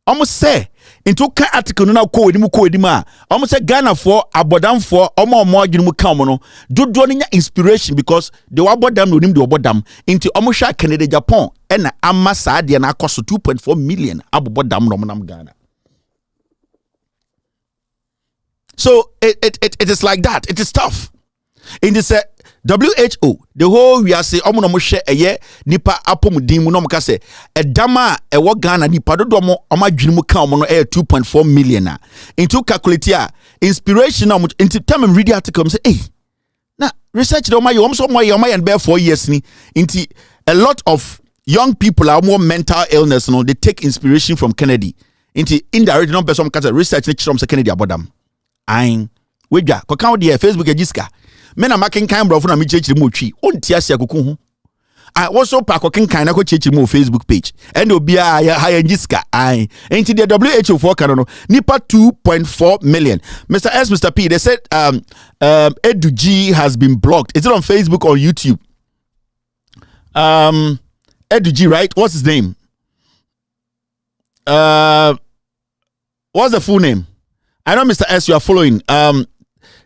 omo say into ka article no na ko edim a omo say Ghana for abodamfo omo adwunu kan omo no dodo nya inspiration because they were bodam no nim de obodam into omo hwa Kennedy Japan ena amma saade na akoso 2.4 million abodam no nam Ghana. So it is like that. It is tough. In this WHO, the whole we are say omo no mo hwe eye nipa apomudin mu no mo ka say edama e wo Ghana nipa dodo mo amadwene mu ka omo no 2.4 million na into calculate here inspiration no into time read the article say hey na research do my omo so mo and bear 4 years ni into a lot of young people are more mental illness no they take inspiration from Kennedy into indirect no person ka say research ni from Kennedy abodam ain wedwa ko kan de Facebook agiska me na making kind bro na me chechiri mo twi onti ase akoko hu I also pack ken kind na ko chechiri mo Facebook page and obi a high agiska ain into the WHO for kan no nipa 2.4 million. Mr. S, Mr. P, they said Ugcc has been blocked. Is it on Facebook or YouTube? Ugcc, right? What's his name? What's the full name? I know, Mr. S, you are following.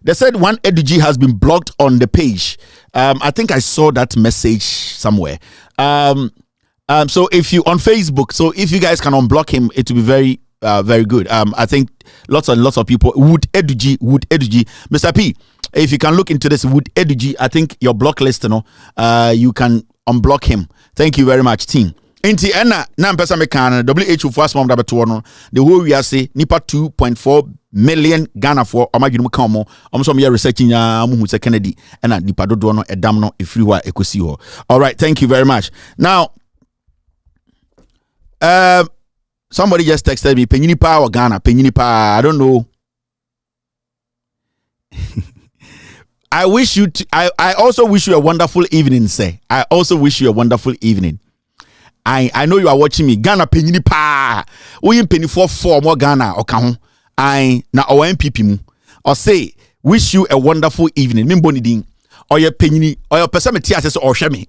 They said one Ugcc has been blocked on the page. I think I saw that message somewhere. So if you on Facebook, so if you guys can unblock him, it will be very, very good. I think lots of people would Ugcc, Mr. P. If you can look into this, would Ugcc, I think your block list, you can unblock him. Thank you very much, team. Inti ena na mpesa mekana WHO for asmam da beto no the whole we are say nipa 2.4 million Ghana for amadwene mu kan mo omso me research nya mu hu se Kennedy ena nipa dodo no edam no efiri ho ekosi ho. All right, thank you very much. Now somebody just texted me penyini pa or Ghana penyini pa I don't know. I also wish you a wonderful evening, say. I also wish you a wonderful evening. I know you are watching me. Ghana penyini pa. We penny for 4 more Ghana or kahon. I na our NPP mu. Or say wish you a wonderful evening. Mimboni ding. Or your penyini or your person says or shame.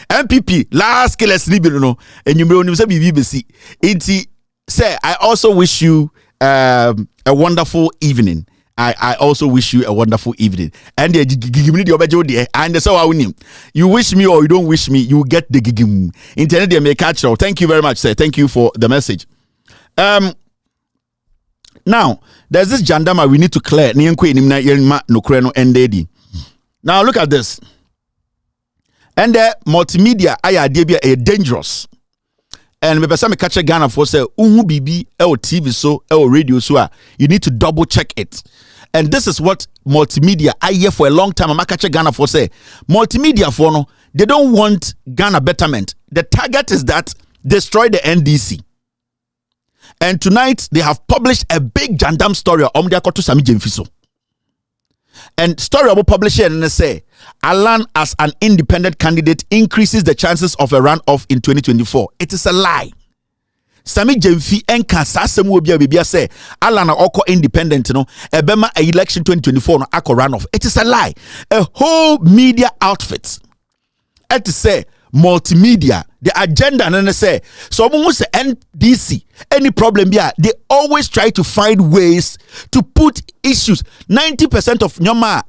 NPP last killers libi no. And you may say BBC. Inti say I also wish you a wonderful evening. I also wish you a wonderful evening. And the gigim and so you wish me or you don't wish me, you get the gigim. Internet they may catch you. Thank you very much, sir. Thank you for the message. Now there's this jandama we need to clear. Now look at this. And the multimedia are dangerous. And me person me catch Ghana for say uhu bibi or TV so or radio so you need to double check it. And this is what multimedia I hear for a long time. I'm catch Ghana for say multimedia for no they don't want Ghana betterment. The target is that destroy the NDC. And tonight they have published a big jandam story on their koto Sami Jemfiso. And story about publisher and they say Alan as an independent candidate increases the chances of a runoff in 2024. It is a lie. Sami Jemfi enka sasem wo bia bibia say Alan oko independent no ebema election 2024 no akọ runoff. It is a lie. A whole media outfit. It is say multimedia the agenda and say so say NDC any problem here they always try to find ways to put issues. 90% of nyoma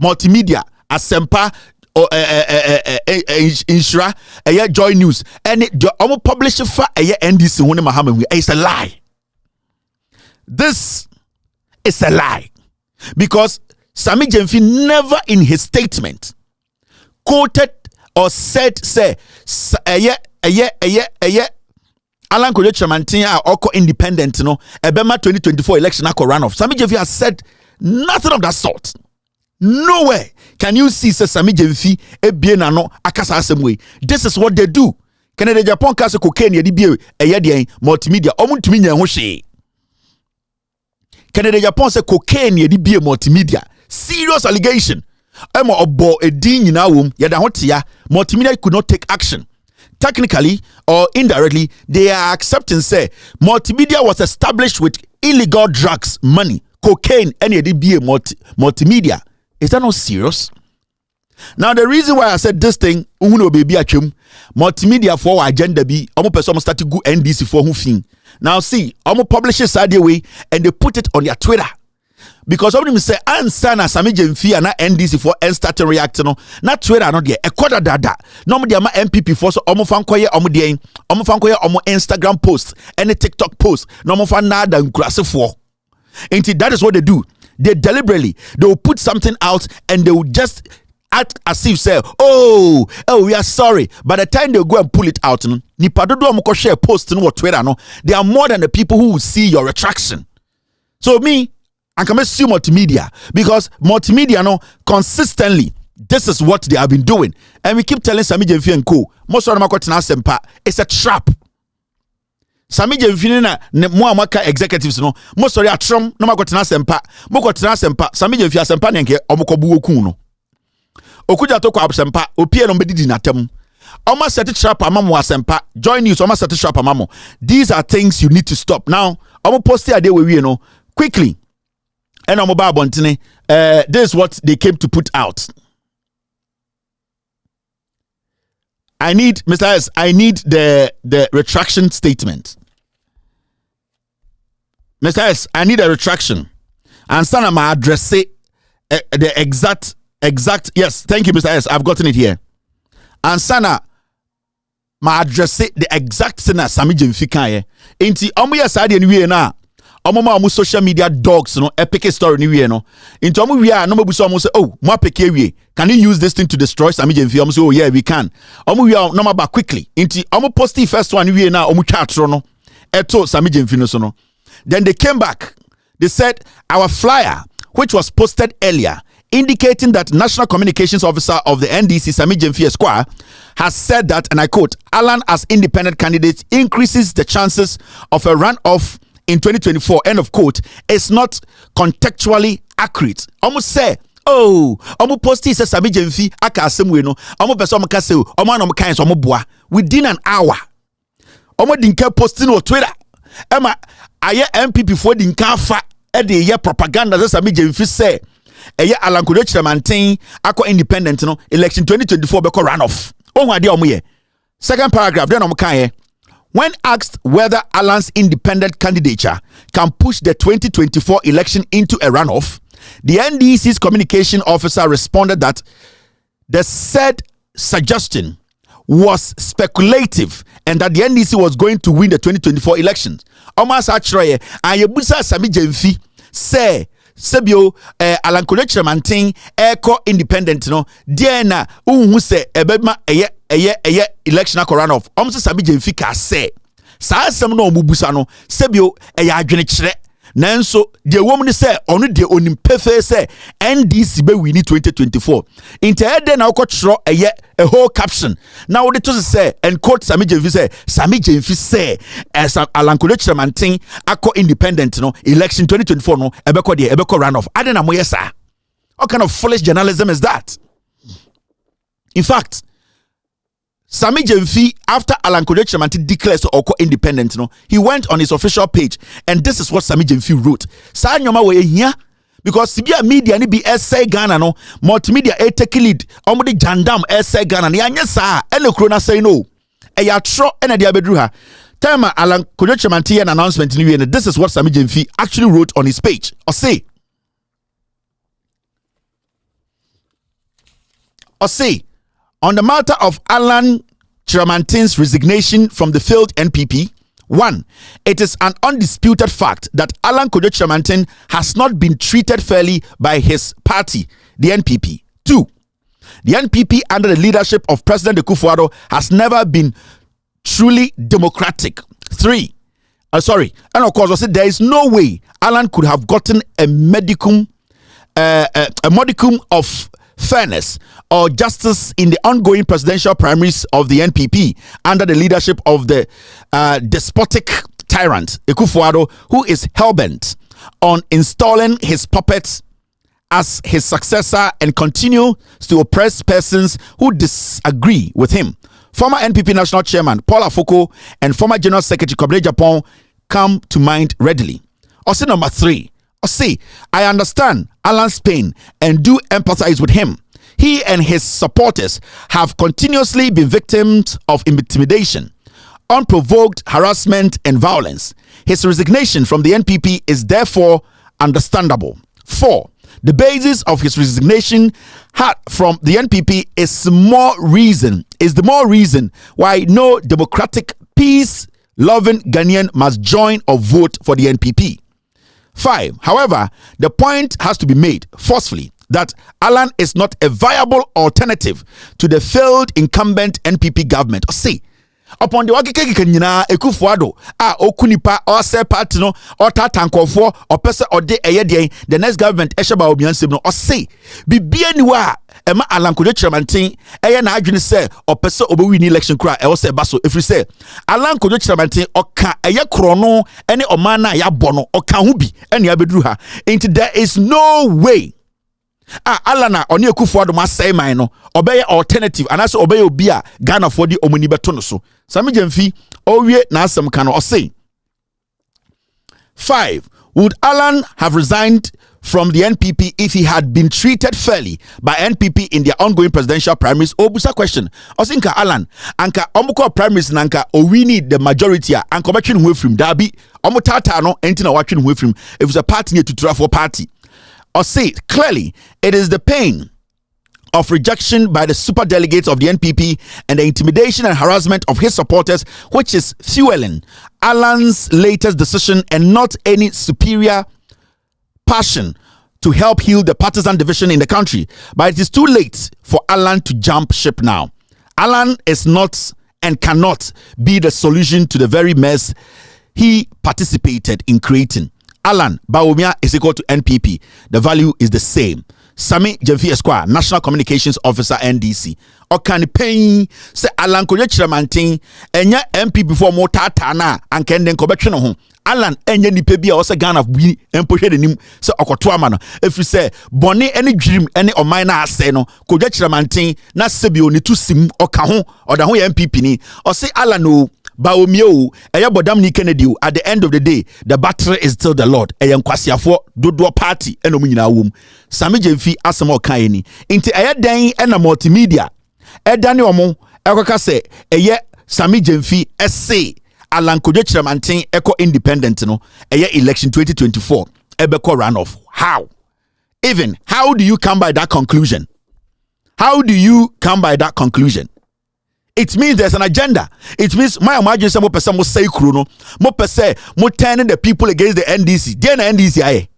multimedia asempa or insura Joy News and almost publish for NDC when Mahama it's a lie. This is a lie because Sami Jemfi never in his statement quoted or said say Alan Kyerematen are oko independent no ebema 2024 election akọ runoff. Sami Jemfi has said nothing of that sort. Nowhere can you see say Sami Jemfi ebie na no akasa asem way. This is what they do. Canada Japan case cocaine yedi bie eye multimedia omuntumi nya ho hwe. Canada Japan say cocaine yedi bie multimedia. Serious allegation. Emo obo edin nyina wom yeda hotia multimedia could not take action. Technically or indirectly they are accepting say multimedia was established with illegal drugs, money, cocaine and be multimedia. Is that not serious? Now the reason why I said this thing uno baby achum multimedia for agenda be almost person start to go NDC for who thing. Now see almost publish it side way and they put it on their Twitter. Because of them say answer na Sami Jemfi na NDC for and start to react no na Twitter no there e koda dada no mo dia ma NPP for so omo fan koye omo Instagram post and TikTok post no mo fan na da nkurasefo. Indeed that is what they do. They deliberately they will put something out and they will just act as if say oh we are sorry. By the time they go and pull it out no nipa dodo omo ko share post no Twitter no they are more than the people who will see your retraction. So me I can assume multimedia because multimedia no consistently this is what they have been doing and we keep telling Sami Jemfi and co most of them are sempa it's a trap. Sami Jemfi na mo amaka executives no most of them are trom no makotena sempa mokotena sempa Sami Jemfi asempa nenke omokobu oku no okuja to kwa sempa opie no bedidi natem almost set trap amamo asempa Joy News almost set trap amamo. These are things you need to stop. Now omo post here we no quickly. And on mobile bontine, this is what they came to put out. I need Mr. S. I need the retraction statement. Mr. S. I need a retraction. And son my address say the exact. Yes, thank you, Mr. S. I've gotten it here. And sana my address say the exact thing as Sami Jemfi kan. Inti omo ya side anyway na. Omo social media dogs no epic story ni we no into omo we no mabuso omo say oh mo apeke we can you use this thing to destroy Sami Jemfi omo say oh yeah we can omo we no maba quickly into omo post the first one we na omo twa atro no eto Sami Jemfi no so no then they came back they said our flyer which was posted earlier indicating that National Communications Officer of the NDC Sami Jemfi Esquire has said that and I quote Alan as independent candidate increases the chances of a runoff in 2024, end of quote, is not contextually accurate. Almost say, oh, almost post says Sami Jemfi aka asemwe no. Almost person omo kase o, omo na omo kan so omo boa within an hour. Omo dinka posting on Twitter. Emma aye NPP for dinka fa e de ye propaganda say Sami Jemfi say eye Alan Kyerematen akọ independent no election 2024 be run off. Oh ade omo ye. Second paragraph then omo kan ye. When asked whether Alan's independent candidature can push the 2024 election into a runoff, the NDC's communication officer responded that the said suggestion was speculative and that the NDC was going to win the 2024 elections. Almost actually, Ayebusa Sami Jemfi say Sebio Alan Kyerematen Eko independent no Diana who say ebema eye election runoff. Almost Sami Jemfi ka say sa asem no omubusa no Sebio adwene kire nanso the woman say onu de onim pefe say NDC be win 2024 into eden na okotro a whole caption now they to say and quote Sami Jemfi say as Alan Kyerematen akọ independent no election 2024 no ebeko runoff adena moye sa. What kind of foolish journalism is that? In fact, Sami Jemfi, after Alan Kyerematen declares to Oko independent, he went on his official page, and this is what Sami Jemfi wrote. Sa nyoma we here because Sibia media ni bi essay Ghana no multimedia take lead. Omudi jandam essay Ghana ni anya sa ene krona say no. E ya tro ene dia bedru ha. Time Alan Kyerematen an announcement ni we, and this is what Sami Jemfi actually wrote on his page. Or say on the matter of Alan Kyerematen's resignation from the failed NPP, 1. It is an undisputed fact that Alan Kyerematen has not been treated fairly by his party, the NPP. 2. The NPP under the leadership of President Akufo-Addo has never been truly democratic. 3. And of course, there is no way Alan could have gotten a modicum of fairness or justice in the ongoing presidential primaries of the NPP under the leadership of the despotic tyrant Akufo-Addo, who is hellbent on installing his puppets as his successor and continues to oppress persons who disagree with him. Former NPP National Chairman Paul Afoko and former General Secretary Kwabena Japan come to mind readily. Also, number 3. I understand Alan's pain and do empathize with him. He and his supporters have continuously been victims of intimidation, unprovoked harassment, and violence. His resignation from the NPP is therefore understandable. 4. The basis of his resignation from the NPP is the more reason why no democratic, peace-loving Ghanaian must join or vote for the NPP. 5. However, the point has to be made forcefully that Alan is not a viable alternative to the failed incumbent NPP government. Upon the wakeke nyina Akufo-Addo okunipa or se party no or tatankofo or person or de eyedien the next government eshaba obiansem no bibia niwa ema Alan Kyerematen na adwene se or person obewi ni election kra e wo se baso efri se Alan Kyerematen oka eye kro no ene oman na ya bono oka hu bi ene abeduru ha into there is no way Alana oni Akufo-Addo ma say man no obey alternative and also obey obi a Ghana for the omuni beto no so Sami Jemfi owie na asem kan o say. 5. Would Alan have resigned from the NPP if he had been treated fairly by NPP in their ongoing presidential primaries? Obusa question. Osinka Alan anka omuko primaries nanka owini the majority anka between who from Dabi omutata no entina watching who from if it was a party to Tura for party. Or say clearly it is the pain of rejection by the super delegates of the NPP and the intimidation and harassment of his supporters which is fueling Alan's latest decision and not any superior passion to help heal the partisan division in the country. But it is too late for Alan to jump ship now. Alan is not and cannot be the solution to the very mess he participated in creating. Alan Bawumia is equal to NPP. The value is the same. Sami Jemfi Esquire, National Communications Officer, NDC. Okani pain say Alan Kyerematen enya MP before more tatana and kenden kobetwe ho. Alan enya nipa bia o se Ghana bi empohwe denim se okoto ama no. If you say bone any dream any oman na ase no Kyerematen na sebi oni to sim oka ho oda ho MPP ni. O say Alan o Baomio, Eyabodam ni Kennedy. At the end of the day, the battle is still the Lord. Eyam kwasiafo dodo party eno munyina wom. Sami Jemfi asemo kaini. Inti eyadan ena multimedia. Edani omo ekaka se eye Sami Jemfi essay Alan Kyerematen echo independent no election 2024 ebeko runoff. How? Even how do you come by that conclusion? How do you come by that conclusion? It means there's an agenda. It means my imagine some person will say kruno, mo pese mo turning the people against the NDC. Dear NDC aye.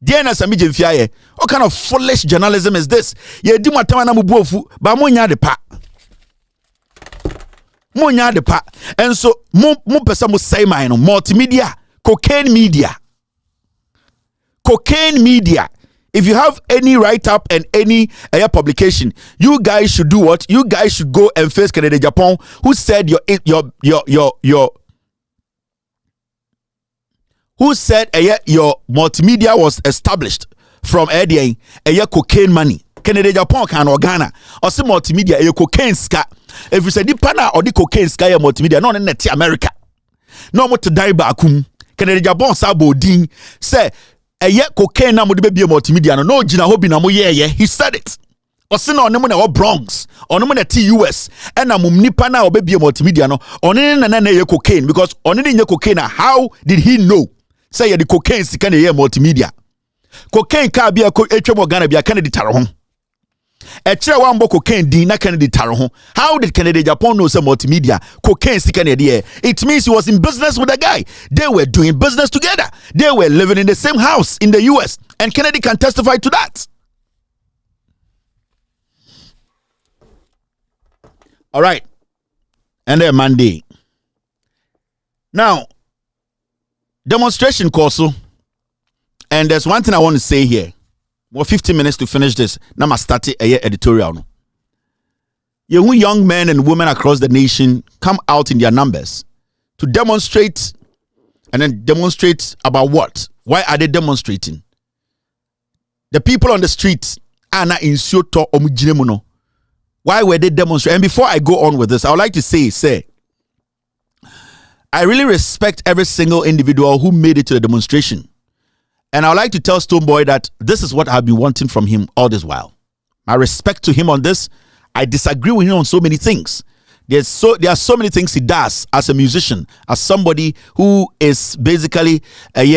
Dear na sami jemfiaye. What kind of foolish journalism is this? Ye di matama na mubuofu, ba mo nya de pa. Mo nya de pa. And so mo pese mo say my no multimedia, cocaine media. Cocaine media. If you have any write-up and any publication, you guys should do what? You guys should go and face Canada Japan, who said who said your multimedia was established from a cocaine money. Canada Japan can Ghana or some multimedia a cocaine ska. If you say the pana or the cocaine ska multimedia, no net America. No more to die bakum. Canada Japan sabo ding say. Cocaine na mode be multimedia no gina hobi na mo ye he said it ose na onemo na wo Bronx onemo na TUS and na mum nipa na obe be multimedia no onene na ye cocaine because onene nye cocaine. How did he know say the cocaine sika na ye multimedia cocaine ka bia ko etwem Ghana bia Kennedy taro ho kire wan bo cocaine din na Kennedy taro ho. How did Canada Japan know say multimedia cocaine sika na there? It means he was in business with the guy. They were doing business together. They were living in the same house in the US, and Kennedy can testify to that. All right. And then Monday. Now, demonstration course. And there's one thing I want to say here. Well, 15 minutes to finish this. Now I start a editorial. Young men and women across the nation come out in their numbers to demonstrate, and then demonstrate about what? Why are they demonstrating? The people on the streets are not in Soto or Mujinemuno. Why were they demonstrating? And before I go on with this, I would like to say, I really respect every single individual who made it to the demonstration. And I would like to tell Stoneboy that this is what I've been wanting from him all this while. My respect to him on this. I disagree with him on so many things. There are so many things he does as a musician, as somebody who is basically I'm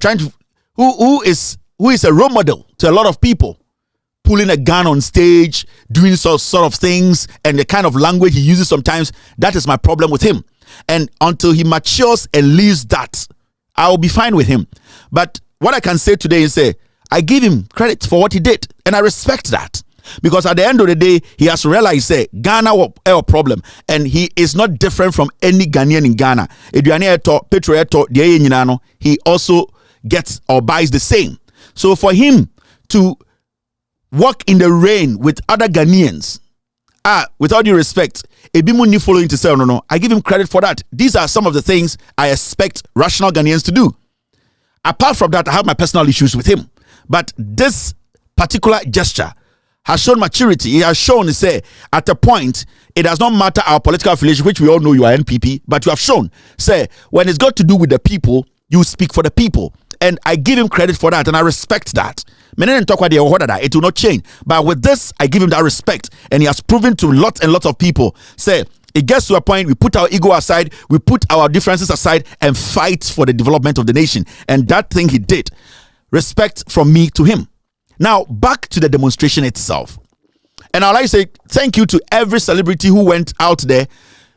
trying to who is a role model to a lot of people. Pulling a gun on stage, doing sort of things, and the kind of language he uses sometimes, that is my problem with him. And until he matures and leaves that, I will be fine with him. But what I can say today is I give him credit for what he did, and I respect that. Because at the end of the day, he has realized Ghana was a problem, and he is not different from any Ghanaian in Ghana. Patriotic, he also gets or buys the same. So for him to walk in the rain with other Ghanaians, with all due respect, Ebimuni following to say no, I give him credit for that. These are some of the things I expect rational Ghanaians to do. Apart from that, I have my personal issues with him. But this particular gesture has shown maturity. He has shown, at a point, it does not matter our political affiliation, which we all know you are NPP, but you have shown, when it's got to do with the people, you speak for the people. And I give him credit for that, and I respect that. It will not change. But with this, I give him that respect. And he has proven to lots and lots of people, it gets to a point, we put our ego aside, we put our differences aside, and fight for the development of the nation. And that thing he did. Respect from me to him. Now, back to the demonstration itself. And I'd like to say thank you to every celebrity who went out there.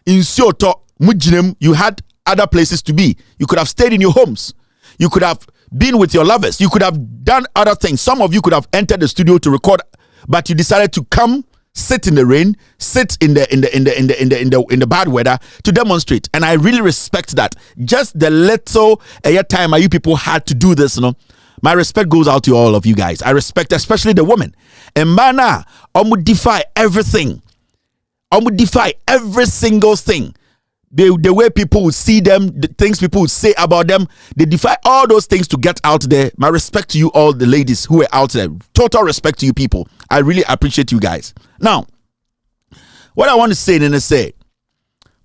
In Soto, Mujinem, you had other places to be. You could have stayed in your homes. You could have been with your lovers. You could have done other things. Some of you could have entered the studio to record, but you decided to come, sit in the rain, sit in the bad weather to demonstrate. And I really respect that. Just the little time you people had to do this, my respect goes out to all of you guys. I respect especially the women. And mana, I would defy everything. I would defy every single thing. The way people would see them, the things people would say about them, they defy all those things to get out there. My respect to you all, the ladies who are out there. Total respect to you people. I really appreciate you guys. Now, what I want to say then is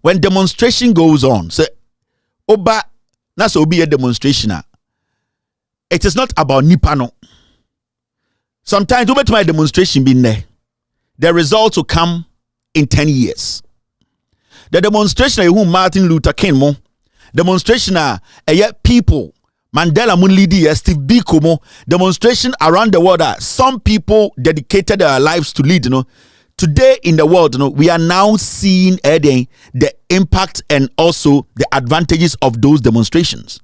when demonstration goes on, oba that's obi a demonstration. It is not about Nipano. Sometimes over to my demonstration being there. the results will come in 10 years. The demonstration who Martin Luther King mo, demonstration people, Mandela mun lead Steve Biko mo, demonstration around the world some people dedicated their lives to lead, Today in the world, we are now seeing the impact and also the advantages of those demonstrations.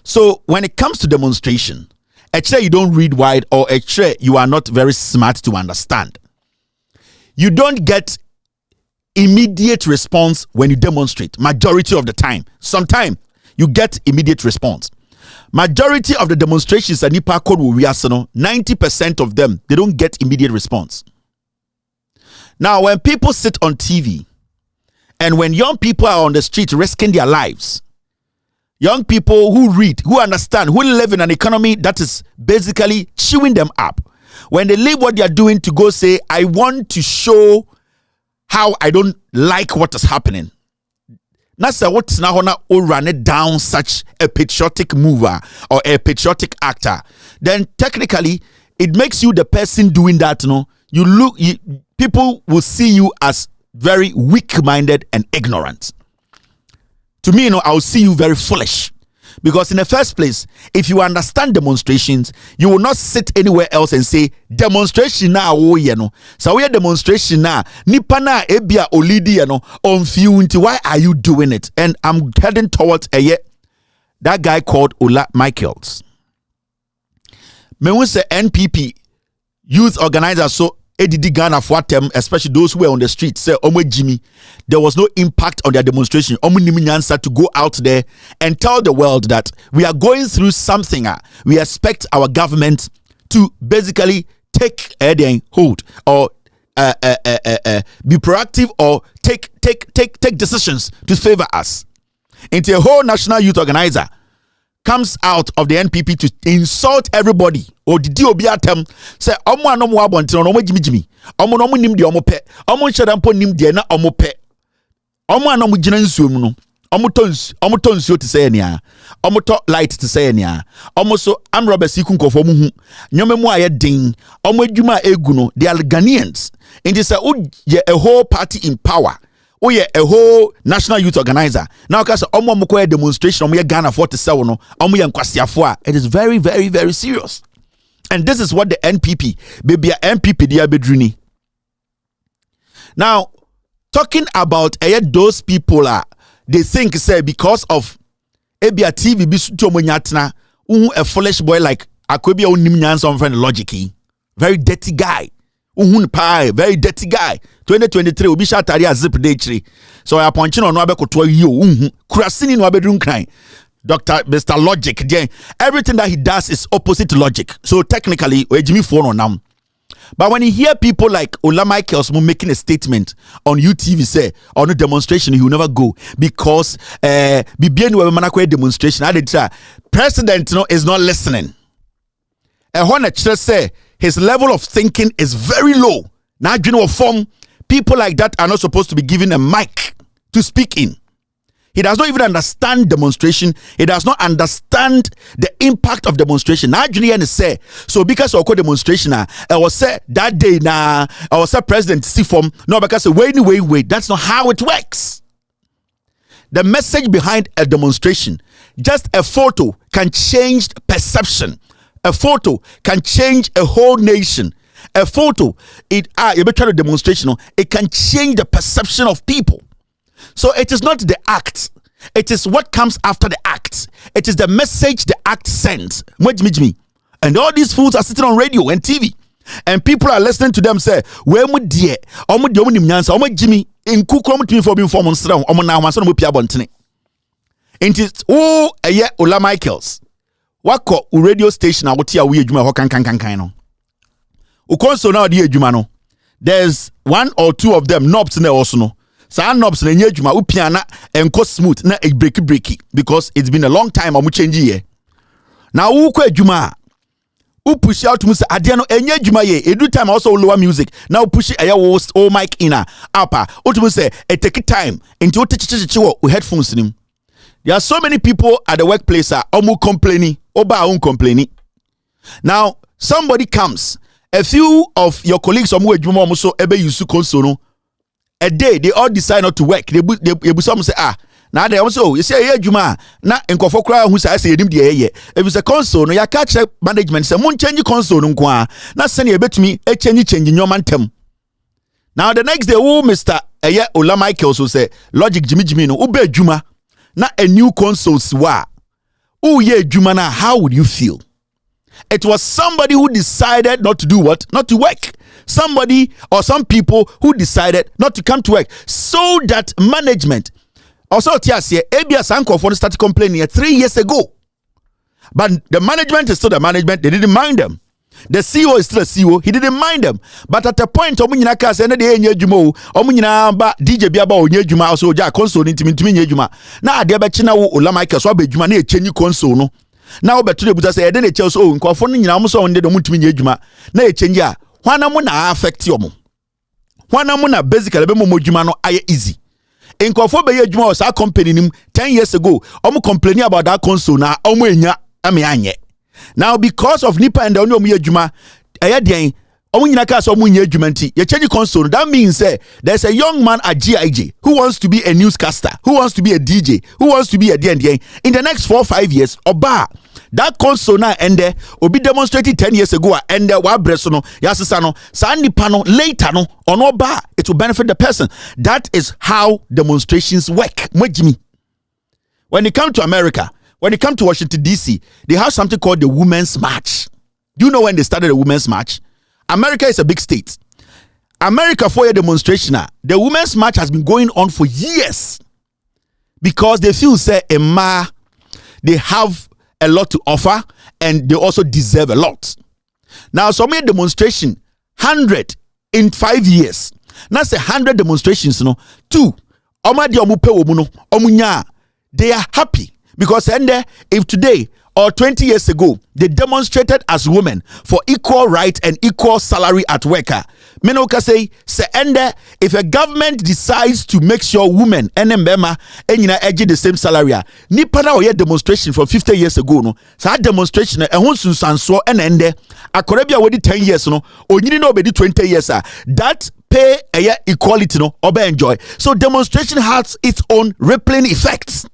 So when it comes to demonstration, actually you don't read wide, or actually you are not very smart to understand. You don't get immediate response when you demonstrate. Majority of the time. Sometimes you get immediate response. Majority of the demonstrations at Nipa Code 90% of them, they don't get immediate response. Now, when people sit on TV and when young people are on the street risking their lives, young people who read, who understand, who live in an economy that is basically chewing them up, when they leave what they are doing to go say, I want to show how I don't like what is happening. That's what's now run it down such a patriotic mover or a patriotic actor. Then technically, it makes you the person doing that. People will see you as very weak-minded and ignorant. To me, I will see you very foolish. Because in the first place, if you understand demonstrations, you will not sit anywhere else and say, demonstration now, so we are demonstration now, nipana ebia olidi on few. Why are you doing it? And I'm heading towards that guy called Ola Michaels. Me who say NPP youth organizer, so ADD Ghana for them, especially those who were on the street, say Jimmy, there was no impact on their demonstration. Nyansa to go out there and tell the world that we are going through something. We expect our government to basically take hold or be proactive or take decisions to favor us. Into a whole national youth organizer comes out of the NPP to insult everybody or the DOB say omo anomo abontin omo jimi omo nim de omo pe omo nhedampo nim de na omo pe omo anomo gina nsuom no omo to nsuo te say nia omo to light te say nia omo so am robbers iku nkofo mu hu nyome mu aye din omo adwuma egu no they are Ghanaians and they say a whole party in power. Oh yeah, a whole national youth organizer. Now, because demonstration, Ghana 47 no, it is very, very, very serious. And this is what the NPP, baby, NPP, they are bedrini. Now, talking about those people they think say because of Abia TV bisuto a foolish boy like Akwebia unimnyan some friend logic, very dirty guy. Very dirty guy. 2023 obi shatari azip day. So I punch on no abekoto you krasini no abedrun crying. Dr. Mr. Logic. Everything that he does is opposite logic. So technically, Jimmy phone on. But when you hear people like Ola Michaels making a statement on UTV say on a demonstration, he will never go because demonstration. President is not listening. Say his level of thinking is very low. Now, people like that are not supposed to be given a mic to speak in. He does not even understand demonstration. He does not understand the impact of demonstration. Now, say so because of demonstration, I was say that day I was say President Sifom. No, because wait. That's not how it works. The message behind a demonstration, just a photo can change perception. A photo can change a whole nation. A photo, you better demonstration, it can change the perception of people. So it is not the act. It is what comes after the act. It is the message the act sends. And all these fools are sitting on radio and TV. And people are listening to them say, where would dear, Jimmy, in Kukom for being formed on now, my son will be abontine. It is Ola Michaels. Wako radio station awoti awe adwuma ho kankan no. Ukonso na odi adwuma no. There's one or two of them knobs na also no. Sa knobs na nya adwuma upia na enko smooth na e breaky because it's been a long time amu change here. Na uko adwuma push out to say ade no enya adwuma ye edu time also lower music. Now push o mic in upper. Otumu say it take time until techichichi wo headphones nim. There are so many people at the workplace complaining. Oba complaining. Now, somebody comes a few of your colleagues some way juma so ebe use console no a day they all decide not to work they some say now they also you say yeah juma na nkofo kra hu say edim de ye if it's a console no ya catch management say mun change console no kwa na sene e betumi e change nyoma ntem. Now the next day Mr. Ola Michael so say logic Jimmy no ube juma na a new consoles wa ye juma na how would you feel? It was somebody who decided not to do what? Not to work. Somebody or some people who decided not to come to work so that management also ABS Sanko started complaining 3 years ago. But the management is still the management, they didn't mind them. The CEO is still a CEO, he didn't mind them. But at a point, Omunyina ka say na de enye dwuma o, Omunyina ba DJ bia ba onye dwuma also ja console ntimi nye dwuma. Na ade be china wo Ola Michael so ba dwuma na e change console no. Na obeto de buta say e de na che so nkofo no nyina mo so onde de mo ntimi nye dwuma na e change a hwana mo na affect yo mo. Hwana mo na basically be mo dwuma no aye easy. Nkofo be ye dwuma o sa company nim 10 years ago, omo complaining about that console na omo enya ame anye. Now because of Nipa and the only omu yejuma ayedian omu nyina ka so omu nya edwuma nti ye change console. That means there's a young man at GIG who wants to be a newscaster, who wants to be a DJ, who wants to be a DND in the next 4 or 5 years oba that console na ende obi demonstrated 10 years ago and wa breso no yasesa no sa nipa no later no ono ba it will benefit the person. That is how demonstrations work. When it comes to America, when it comes to Washington, D.C., they have something called the Women's March. Do you know when they started the Women's March? America is a big state. America for a demonstration, the Women's March has been going on for years because they feel, say, they have a lot to offer and they also deserve a lot. Now, some demonstration, 100 in 5 years. Now, say 100 demonstrations, 2. They are happy. Because if today or 20 years ago they demonstrated as women for equal right and equal salary at work, Menoka say if a government decides to make sure women and mbema edge the same salary, nipa na oye demonstration from 50 years ago no. So demonstration sunsanso ende akorebia wedi 10 years no onyini no obedi 20 years that pay equality no obe enjoy. So demonstration has its own rippling effects.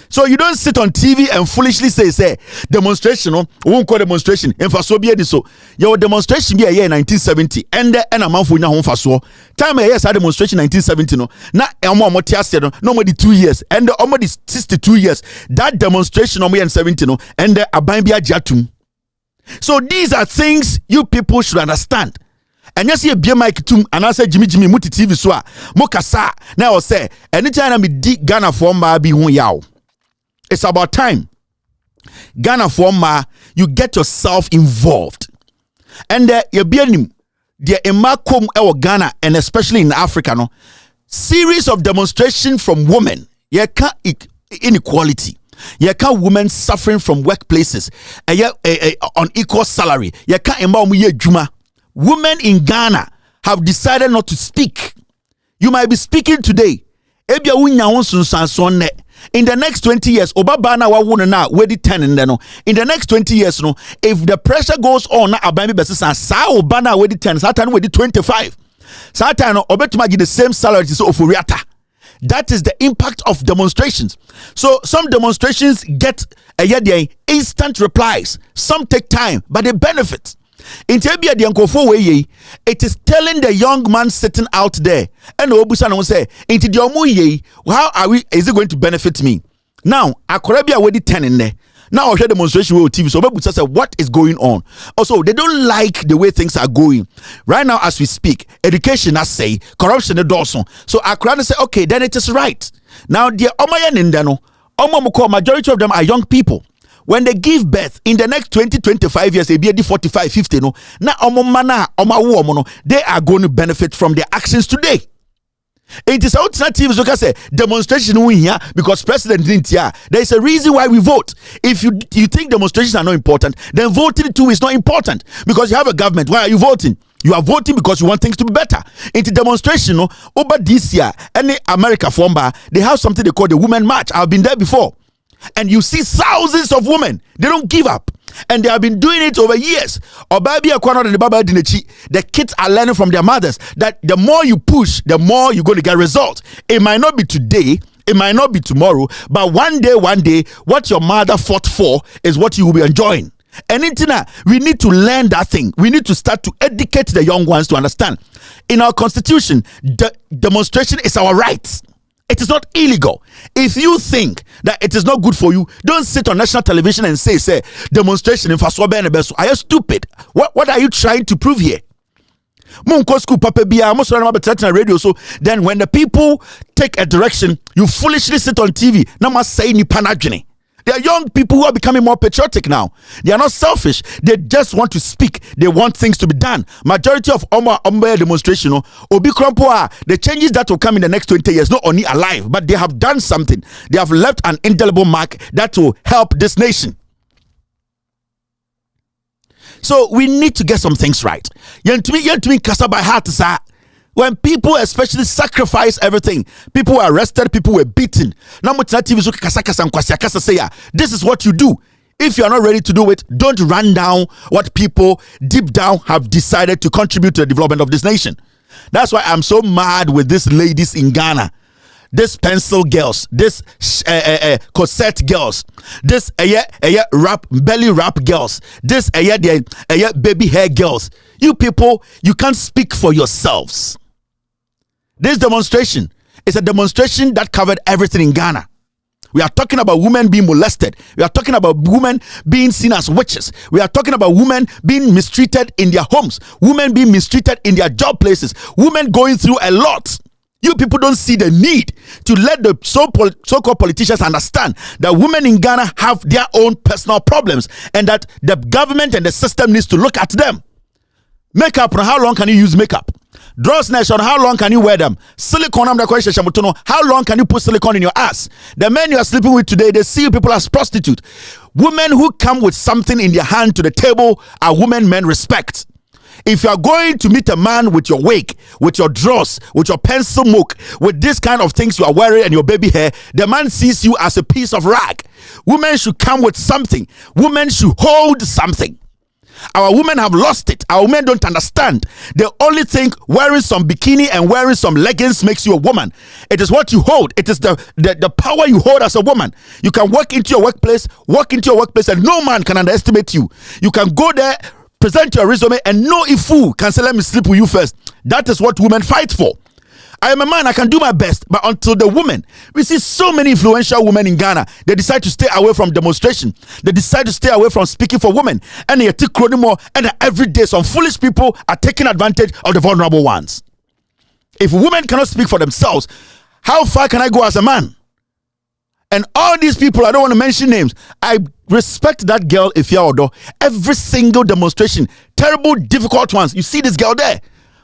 So you don't sit on TV and foolishly say demonstration no won't call demonstration in faso be so your demonstration be a year 1970 and a month for nya faso time a year demonstration 1970 no na emo motiase no more 2 years and almost 62 years that demonstration no more 70 no and aban bia jatum. So these are things you people should understand. And yes, you be Mike tum and I say Jimmy muti TV so mokasa na o say anytime me di Ghana for ma bi hu yaw. It's about time. Ghana forma, you get yourself involved. And you be the emakom ewo Ghana and especially in Africa no series of demonstration from women. You can't inequality. You can't women suffering from workplaces. On equal salary. You can't juma. Women in Ghana have decided not to speak. You might be speaking today. In the next 20 years, Obabana wa wuna na wedi 10 in no. In the next 20 years, no, if the pressure goes on, na abami besisa sa Obana wedi 10, Satan wedi 25. Satan obetuma give the same salary to Ofuriata. That is the impact of demonstrations. So some demonstrations get instant replies. Some take time, but they benefit. It is telling the young man sitting out there and Obusan say, how is it going to benefit me? Now, Akorebia already 10 in there. Now I hear demonstration with TV. So Obusan say, what is going on? Also, they don't like the way things are going. Right now, as we speak, education has say, corruption is also. So Akorana say, okay, then it is right. Now, the Omayan Indano, majority of them are young people. When they give birth in the next 20-25 years, they be 45-50 no. Now they are going to benefit from their actions today. It is alternative so say demonstration we here because president didn't here. There is a reason why we vote. If you think demonstrations are not important, then voting too is not important because you have a government. Why are you voting? You are voting because you want things to be better. Into demonstration, no, over this year, any America former, they have something they call the Women March. I've been there before. And you see thousands of women. They don't give up. And they have been doing it over years. The kids are learning from their mothers that the more you push, the more you're going to get results. It might not be today, it might not be tomorrow, but one day, what your mother fought for is what you will be enjoying. And we need to learn that thing. We need to start to educate the young ones to understand. In our constitution, the demonstration is our right. It is not illegal. If you think that it is not good for you, don't sit on national television and say demonstration in Fasobe. Are you stupid? What are you trying to prove here? Radio. So then when the people take a direction, you foolishly sit on TV. Now must say ni panajini. There are young people who are becoming more patriotic now. They are not selfish. They just want to speak. They want things to be done. Majority of Omba demonstration, Obi Krompoa, the changes that will come in the next 20 years, not only alive, but they have done something. They have left an indelible mark that will help this nation. So we need to get some things right. Yentumi kasa by heart, sir. When people especially sacrifice everything, people were arrested, people were beaten. Now, this is what you do. If you are not ready to do it, don't run down what people deep down have decided to contribute to the development of this nation. That's why I'm so mad with these ladies in Ghana. This pencil girls, this corset girls, this belly wrap girls, this baby hair girls. You people, you can't speak for yourselves. This demonstration is a demonstration that covered everything in Ghana. We are talking about women being molested. We are talking about women being seen as witches. We are talking about women being mistreated in their homes, women being mistreated in their job places, women going through a lot. You people don't see the need to let the so-called politicians understand that women in Ghana have their own personal problems and that the government and the system needs to look at them. Makeup, how long can you use makeup? Draws nation, how long can you wear them? Silicone, how long can you put silicone in your ass? The men you are sleeping with today, they see you people as prostitutes. Women who come with something in their hand to the table are women men respect. If you are going to meet a man with your wig, with your drawers, with your pencil mook, with this kind of things you are wearing and your baby hair, the man sees you as a piece of rag. Women should come with something. Women should hold something. Our women have lost it. Our women don't understand. They only think wearing some bikini and wearing some leggings makes you a woman. It is what you hold. It is the power you hold as a woman. You can walk into your workplace, and no man can underestimate you. You can go there, present your resume, and no ifu can say, let me sleep with you first. That is what women fight for. I am a man, I can do my best, but until the women, we see so many influential women in Ghana, they decide to stay away from demonstration. They decide to stay away from speaking for women. And they take more, and every day some foolish people are taking advantage of the vulnerable ones. If women cannot speak for themselves, how far can I go as a man? And all these people, I don't want to mention names, I respect that girl, Ifya Odo. Every single demonstration, terrible, difficult ones. You see this girl there.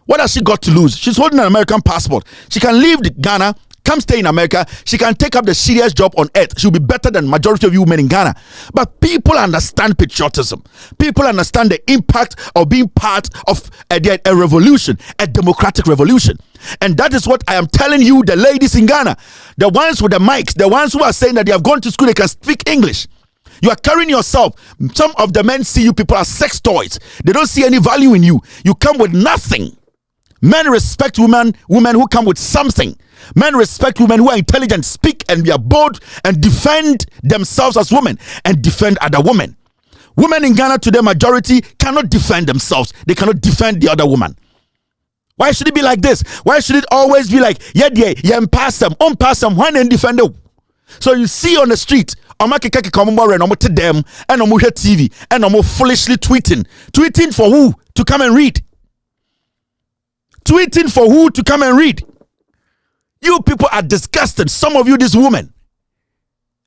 What has she got to lose? She's holding an American passport. She can leave Ghana, come stay in America. She can take up the shittiest job on earth. She'll be better than majority of you women in Ghana. But people understand patriotism. People understand the impact of being part of a revolution, a democratic revolution. And that is what I am telling you, the ladies in Ghana, the ones with the mics, the ones who are saying that they have gone to school, they can speak English. You are carrying yourself. Some of the men see you people as sex toys. They don't see any value in you. You come with nothing. Men respect women who come with something. Men respect women who are intelligent, speak and be bold and defend themselves as women and defend other women. Women in Ghana today, majority cannot defend themselves. They cannot defend the other woman. Why should it be like this? Why should it always be like, pass them, when and defend them? So you see on the street, them and TV and foolishly tweeting for who to come and read. Tweeting for who to come and read. You people are disgusted. Some of you, this woman.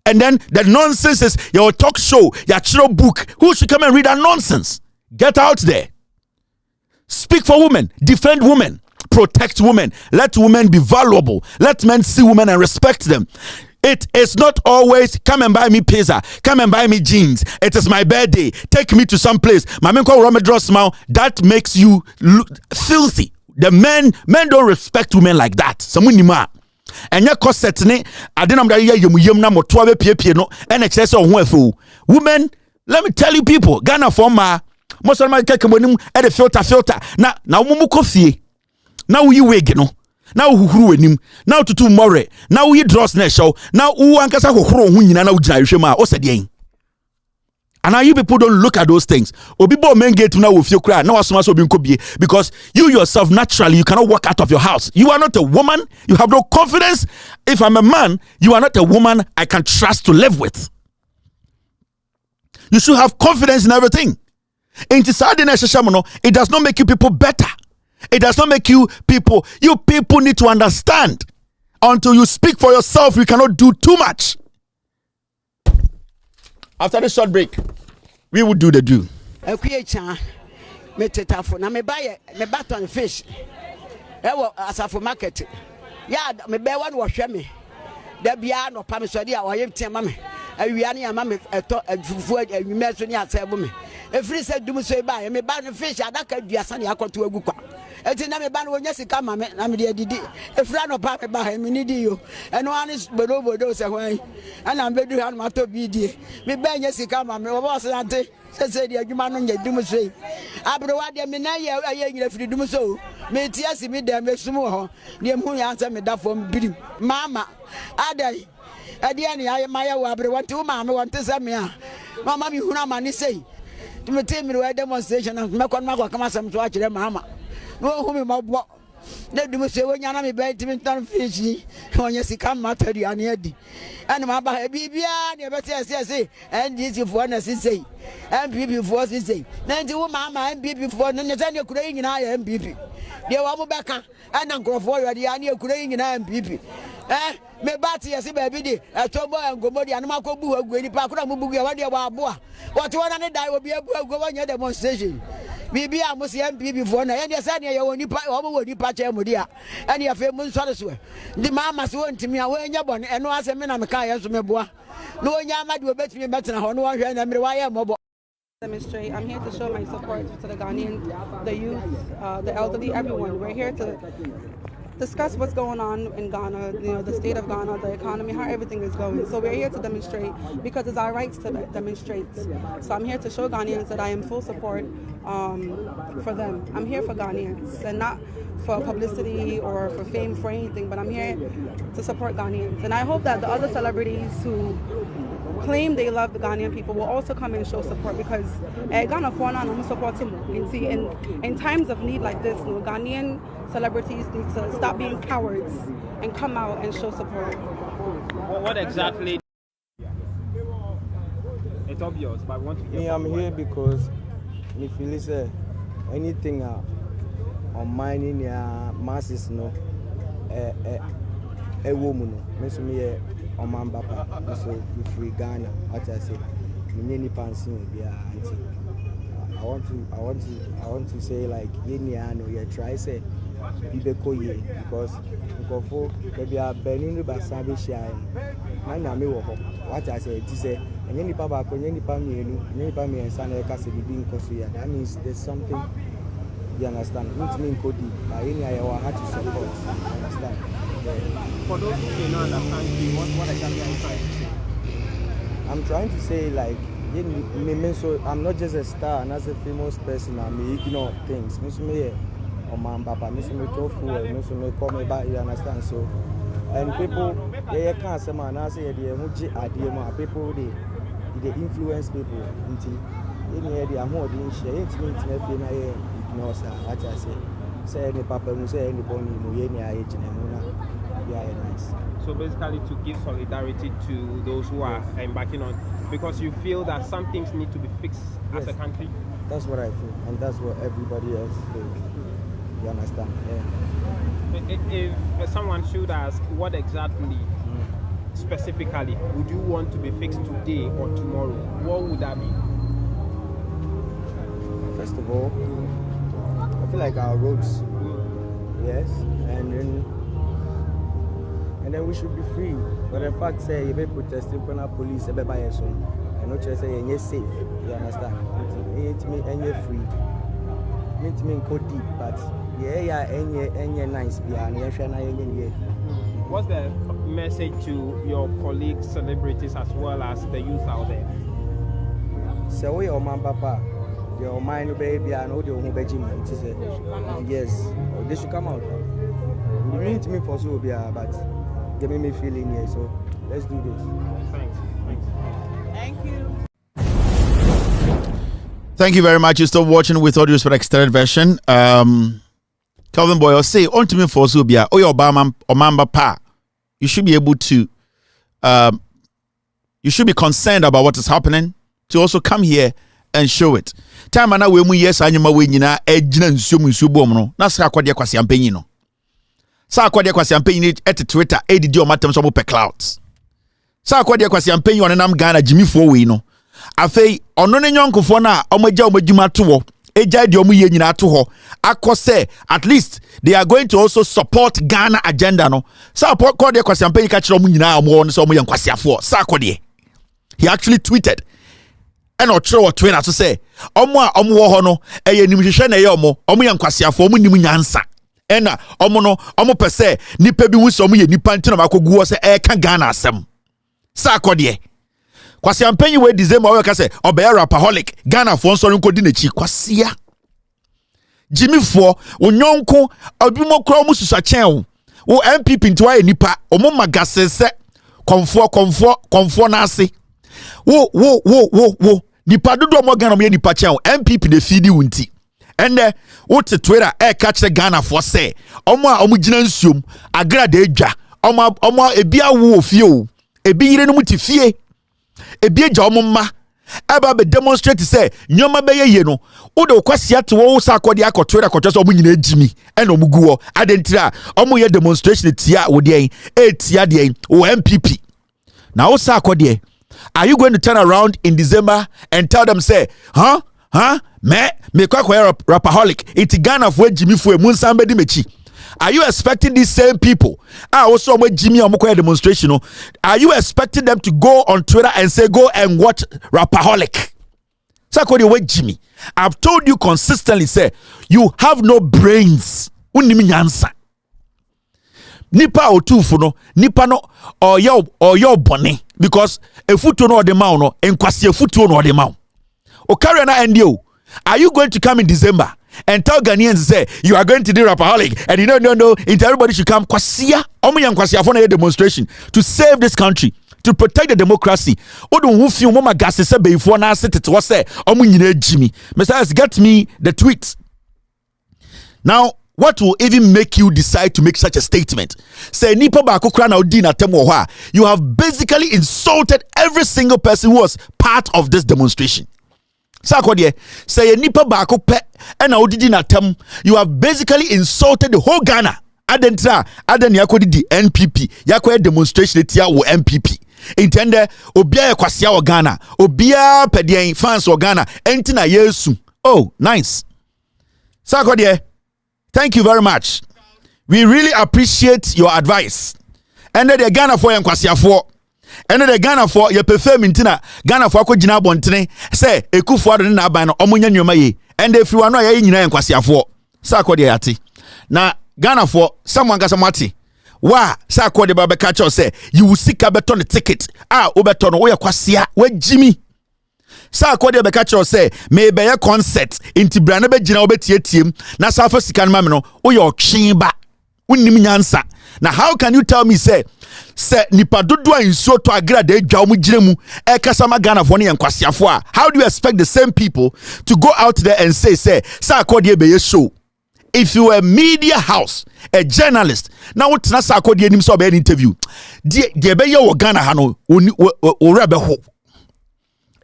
And then the nonsense is your talk show, your chiro book. Who should come and read that nonsense? Get out there. Speak for women. Defend women. Protect women. Let women be valuable. Let men see women and respect them. It is not always come and buy me pizza, come and buy me jeans. It is my birthday. Take me to some place. That makes you look filthy. The men don't respect women like that. And your corset ne adenam da ye yem na moto abe pie no and excess on women Let me tell you people, Ghana for ma most of my kekemonim e the filter na umumu coffee now you wig no now who enim now to more now you dross na show now who ankasa hohoro hu nyina na ugina hwem a o sedien. And now you people don't look at those things. Obibo men get now with your cry. Now because you yourself naturally you cannot walk out of your house. You are not a woman. You have no confidence. If I'm a man, you are not a woman I can trust to live with. You should have confidence in everything. It does not make you people better. It does not make you people. You people need to understand. Until you speak for yourself, you cannot do too much. After this short break, we will do the do. Me baton fish. Asafo market. Yeah, me be one wash me. There be no pamisodi a oyem tia mame. Awia ne ama me eto afufu awime so ne asebo me. Efiri se dum so ba me ba no fish adaka duasa ne akoto agu kwa. Eti na me ba no onya sika mame na me de adidi. Efira no pa me ba me ni di yo. Eno anis bodo se hwan. Ana me bedu han mato bi die. Me ba nya sika mame wo bo se ante. Se di adwuma no nya dum so. Abro wa de me na ye nyira firi dum so. Me tia si me dem mesumu ho. Ne mu ya ansa me da fom birim. Mama adai adiani aye maya wa abre wanti wo ma me wanti se me a. Mama mi huna mani sei. Me tell me we demonstration na me kon ma kama sam so a kire Mahama no hu me mabo na dum se wonya na me be timi tan fishi wonya sika matari ane adi ane ma ba bibia ne be se NDC fo na sisei NPP fo sisei na nti wo Mahama NPP fo no ne se ne kura nyina ya NPP de wa mo beka ana nkrofo yo de ane kura nyina NPP me bati yesi baby di etobo ngomo di anuma ko bu agu ni pa kura mu bugu ya wade wa aboa what wana ne dai obi abu agu wanya demonstration bibi a musi MPP fo na ye say ne ye woni pa wo woni pa che mu dia ene ya fe mu nsore so di Mahama se wontimi a wanya bone eno ase me na me ka ye so me boa no wonya amadi obetimi betena ho no hwe na mere wa ye mobo. Demonstrate. I'm here to show my support to the Ghanaians, the youth, the elderly, everyone. We're here to discuss what's going on in Ghana, the state of Ghana, the economy, how everything is going. So we're here to demonstrate because it's our rights to demonstrate. So I'm here to show Ghanaians that I am full support for them. I'm here for Ghanaians and not for publicity or for fame, for anything, but I'm here to support Ghanaians. And I hope that the other celebrities who claim they love the Ghanaian people will also come and show support because Ghana for now I'm supporting and see in times of need like this, Ghanaian celebrities need to stop being cowards and come out and show support. What exactly? It's obvious, but I want to hear. I'm here because me feel say anything on mining masses a woman me on Mambapa, so we free Ghana. What I say, many pansin I want to say like you try say because maybe a Benin Basabi shine. What I say, and any papa, any pami and Sana Cassie being considered. That means there's something you understand. Which means Cody, by any I had to support. You understand? For those who may not understand, what exactly are you trying to say? I'm trying to say like I'm not just a star and as a famous person I may ignore things. On my papa, me tofu, me call me back, you understand? So and people they can't say man, I say people they influence people into any idea more than share it means ignore what I say any papa mu say any boni mu ye ni age na yeah nice. So basically to give solidarity to those who are embarking on, because you feel that some things need to be fixed as a country. That's what I feel and that's what everybody else feels. You understand? Yeah. If someone should ask what exactly specifically would you want to be fixed today or tomorrow, what would that be? First of all, I feel like our roads, yes, and then we should be free. But the fact say you be protesting for police, you be by your son, and not just say you're safe. You understand? It means and you're free. It means go deep, but yeah, and you're nice. What's the message to your colleagues, celebrities, as well as the youth out there? say we o man papa your mind baby and all the who be jim say yes they should come out. You need me for so but give me feeling here, so let's do this. Thank you. Thank you very much. You're still watching with Audio Respect Extended Version. Calvin Boyle say on to me for Zubia or your Obama or Mamba Pa. You should be able to you should be concerned about what is happening to also come here and show it. Time and we yes anyama we nyina ejina nsumu nsubo no. Na Sarkodie kwasiampanyi no. Sarkodie kwasiampanyi at Twitter edidi o matem so pe clouds. Sarkodie kwasiampanyi onenam Ghana jimifo we no. Afei ono ne nyonkofo na omagya omadwuma to wo eja de omu ye nyina to ho akose at least they are going to also support Ghana agenda no. Sarkodie kwasiampanyi ka kire omu nyina omo no so omo ye nkwasiafo. Sarkodie he actually tweeted and or Twitter to say omo wo ho no eye nimhwehwe na ye omo ye nkwasiafo omo nim nyansa ena omo no omo pese nipa bi hu so omo ye nipa ntino makogu wo se ka Ghana asem. Sarkodie kwasiampanyi we December we ka say obey rapaholic Ghana fo nso nko di nachi kwasia Jimmy fo onyonko abimo kra omo susa chen wo NPP ntiwa ye nipa omo magasese konfo na ase wo nipa dodo mo Ghana mo ye nipa chen NPP de feedi wunti ende wo te Twitter catch the Ghana for say omo gina nsuom agrada edwa omo ebi awo ofie o ebi yire no muti fie ebi eja omumma aba be demonstrate say nyoma be ye no wo de kwasia te wo Sarkodie akotwere akotwe so nyina ejimi ena omuguo adentira omo ye demonstration tia wo de tia de wo NPP now wo Sarkodie are you going to turn around in December and tell them say me kwa rapaholic it Ghana for Jimmy for munsambe di mechi? Are you expecting these same people also Jimmy omukwa demonstration? Are you expecting them to go on Twitter and say go and watch rapaholic? Sarkodie we Jimmy, I've told you consistently say you have no brains. Unimi nyansa. Nipa otufu no nipa no or your bonny because a foot no the mount no and kwasi a foot no the mount. O carry na NDO. Are you going to come in December and tell Ghanaians say you are going to do rapaholic and you know into everybody should come kwasia omo kwasia for na demonstration to save this country, to protect the democracy? Odo hu fi mo magase se beifo na asete to say omo nyina Jimmy. Mr. Get me the tweet. Now what will even make you decide to make such a statement? Say nipa ba kokra na odi na tem wo ho a, you have basically insulted every single person who was part of this demonstration. Sarkodie say nipa ba ko pe na odidi na tem, you have basically insulted the whole Ghana. Adentra adeni akodidi NPP yakwa demonstration tia wo NPP intende obia kwasia wo Ghana obia pedien fans wo Ghana enti na yesu. Oh nice Sarkodie, thank you very much. We really appreciate your advice. And the Ghana for yankwasiafo. And the Ghana for your perform intina Ghana for akogina bontene say ekufo ado na aban no omunya nyoma ye. And if you are not ye nyina yankwasiafo. Sarkodie yati. Na Ghana for someone ga samati. Wa Sarkodie ba be catch us say you will seek a beton ticket. Obeton wo yakwasia we Jimmy. Sarkodie be catch us say me be ye concert inti brana be gina obetietiem na safa sika no no wo ye otweba unnim nyansa. Now how can you tell me say nipa dodo insuo to agrada edwa omu gina mu e kasama Ghana for ne yankwasiafo a? How do you expect the same people to go out there and say Sarkodie be ye show? If you were a media house, a journalist, now what na Sarkodie nim so be an interview de be ye wo Ghana ha no o rebe ho.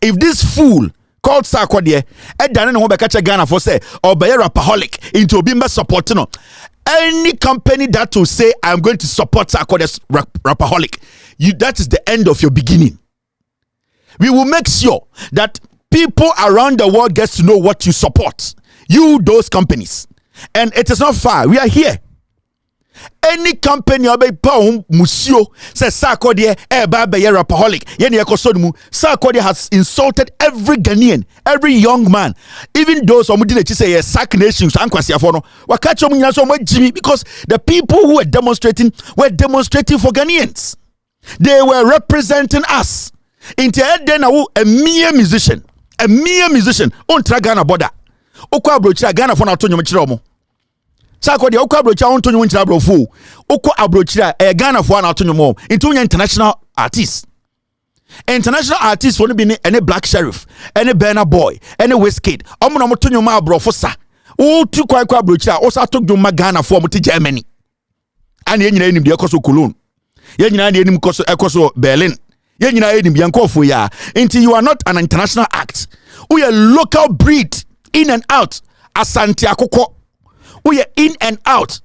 If this fool called Sarkodie edane ne ho be catch Ghana for say obey rapaholic into bimba support no, any company that will say I'm going to support Sarkodie's rapaholic, that is the end of your beginning. We will make sure that people around the world gets to know what you support. You, those companies. And it is not far. We are here. Any company obey pound musio says Sarkodie be rapaholic. Sarkodie has insulted every Ghanaian, every young man, even those who didn't say sack nations and Jimmy, because the people who were demonstrating for Ghanaians. They were representing us. Into then a mere musician, a mere musician on Ghana border. Okwa abrochira Ghana for na to nyom kire omo. Sarkodie okwa abrochira on to nyom kire abrofo. Okwa abrochira Ghana for na to nyom into international artists. International artists for no be any Black Sheriff, any Burna Boy, any Wizkid. Omo na mo to nyom abrofo sa. O tu kwa abrochira o sa to nyom Ghana for mo to Germany. And ye nyina enim de ekoso Cologne. Ye nyina de enim ekoso Berlin. Ye nyina enim de nkofo ya. Until you are not an international act. We a local breed in and out. Asante Akoko. We are in and out.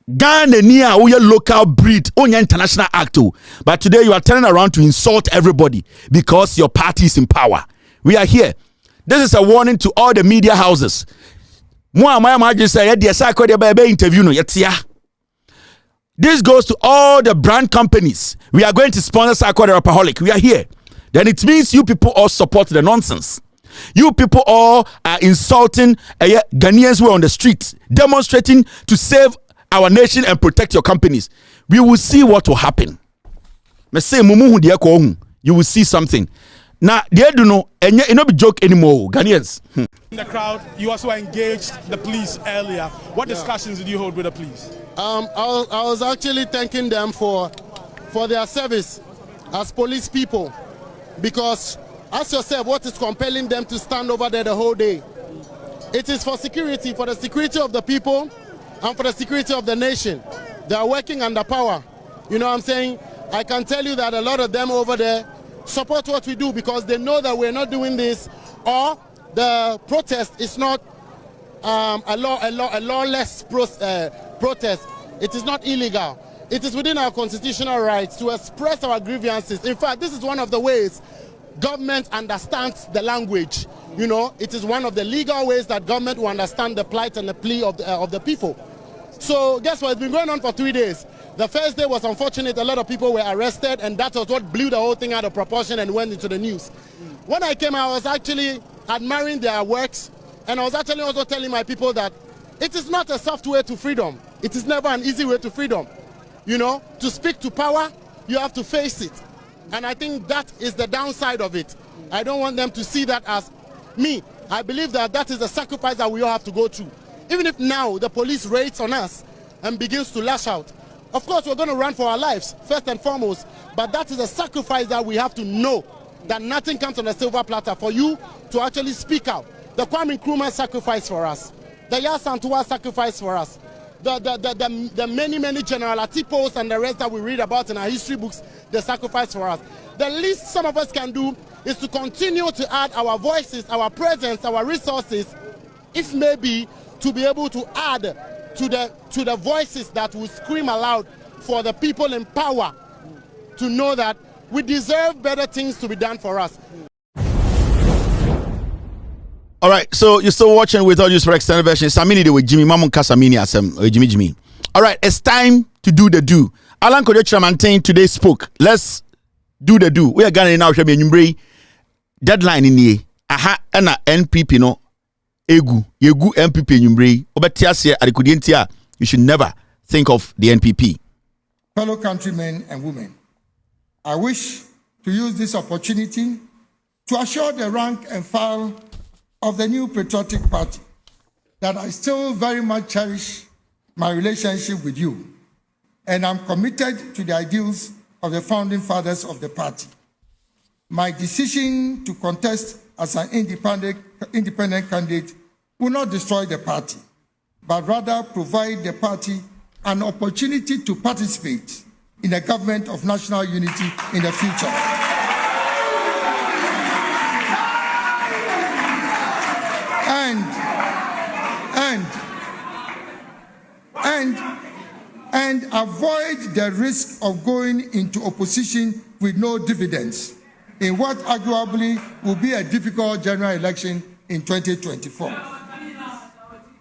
Ghanaian, we are local breed. Only international act. But today you are turning around to insult everybody because your party is in power. We are here. This is a warning to all the media houses. This goes to all the brand companies. We are going to sponsor Sarkodie Rapaholic. We are here. Then it means you people all support the nonsense. You people all are insulting Ghanaians who are on the streets, demonstrating to save our nation and protect your companies. We will see what will happen. You will see something. Now, they do know, and it not be joke anymore, Ghanaians. In the crowd, you also engaged the police earlier. What discussions did you hold with the police? I was actually thanking them for their service as police people, because ask yourself what is compelling them to stand over there the whole day. It is for security, for the security of the people and for the security of the nation. They are working under power. You know what I'm saying? I can tell you that a lot of them over there support what we do because they know that we're not doing this, or the protest is not a lawless protest. It is not illegal. It is within our constitutional rights to express our grievances. In fact, this is one of the ways government understands the language. You know, it is one of the legal ways that government will understand the plight and the plea of the people. So guess what? It's been going on for 3 days. The first day was unfortunate. A lot of people were arrested, and that was what blew the whole thing out of proportion and went into the news. When I came, I was actually admiring their works, and I was actually also telling my people that it is not a soft way to freedom. It is never an easy way to freedom. You know, to speak to power, you have to face it. And I think that is the downside of it. I don't want them to see that as me. I believe that that is the sacrifice that we all have to go through. Even if now the police raids on us and begins to lash out, of course we're going to run for our lives, first and foremost. But that is a sacrifice that we have to know, that nothing comes on a silver platter for you to actually speak out. The Kwame Nkrumah sacrifice for us. The Yasantua sacrifice for us. The many General Atipos and the rest that we read about in our history books, the sacrifice for us. The least some of us can do is to continue to add our voices, our presence, our resources, if maybe to be able to add to the voices that will scream aloud for the people in power to know that we deserve better things to be done for us. All right, so you're still watching with all for extended version. Samini de with Jimmy Mamun Kasamini asem Jimmy. All right, it's time to do the do. Alan Kyerematen today spoke. Let's do the do. We are going now to deadline in the aha and NPP no yegu NPP nyumbre obetiase adekudientia. You should never think of the NPP. Fellow countrymen and women, I wish to use this opportunity to assure the rank and file of the new Patriotic Party that I still very much cherish my relationship with you, and I'm committed to the ideals of the founding fathers of the party. My decision to contest as an independent candidate will not destroy the party, but rather provide the party an opportunity to participate in a government of national unity in the future. And avoid the risk of going into opposition with no dividends in what arguably will be a difficult general election in 2024.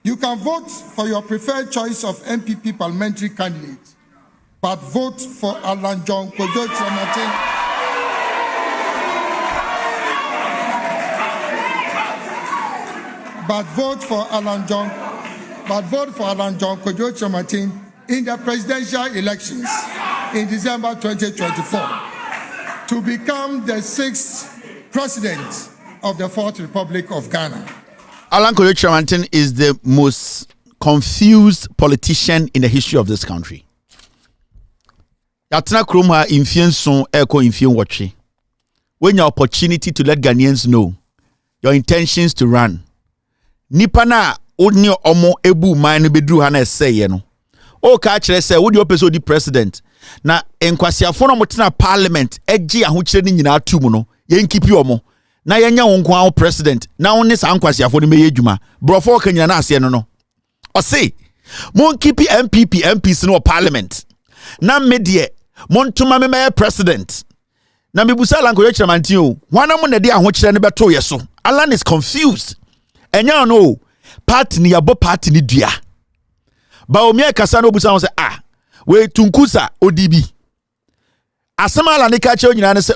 You can vote for your preferred choice of NPP parliamentary candidate, but vote for Alan John Kojo Kyerematen. But vote for Alan John Kojo Kyerematen in the presidential elections in December 2024 to become the 6th president of the Fourth Republic of Ghana. Alan Kyerematen is the most confused politician in the history of this country. Yatna Krumha influence echo influence watching. When your opportunity to let Ghanaians know your intentions to run. Nipana odni omo ebu mine bedru hana say no. O ka kire say wo di opeso di president na enkwasiafo no motena parliament eji ahokyere ni nyina atum no yenkipi omo na yenya wo nko president na wo ne sa nkwasiafo no meye dwuma brofo ka nyina na ase no no o say mon kipi MPs no parliament na medie mon tuma me meye president na mebusa Alan Kyerematen o wana mo na de ahokyere ne beto ye so. Alan is confused enya no party ni yabo party ni dua ba omi akasa no busa won say we tunkusa odibi asema Alan ne ka che nyina ne say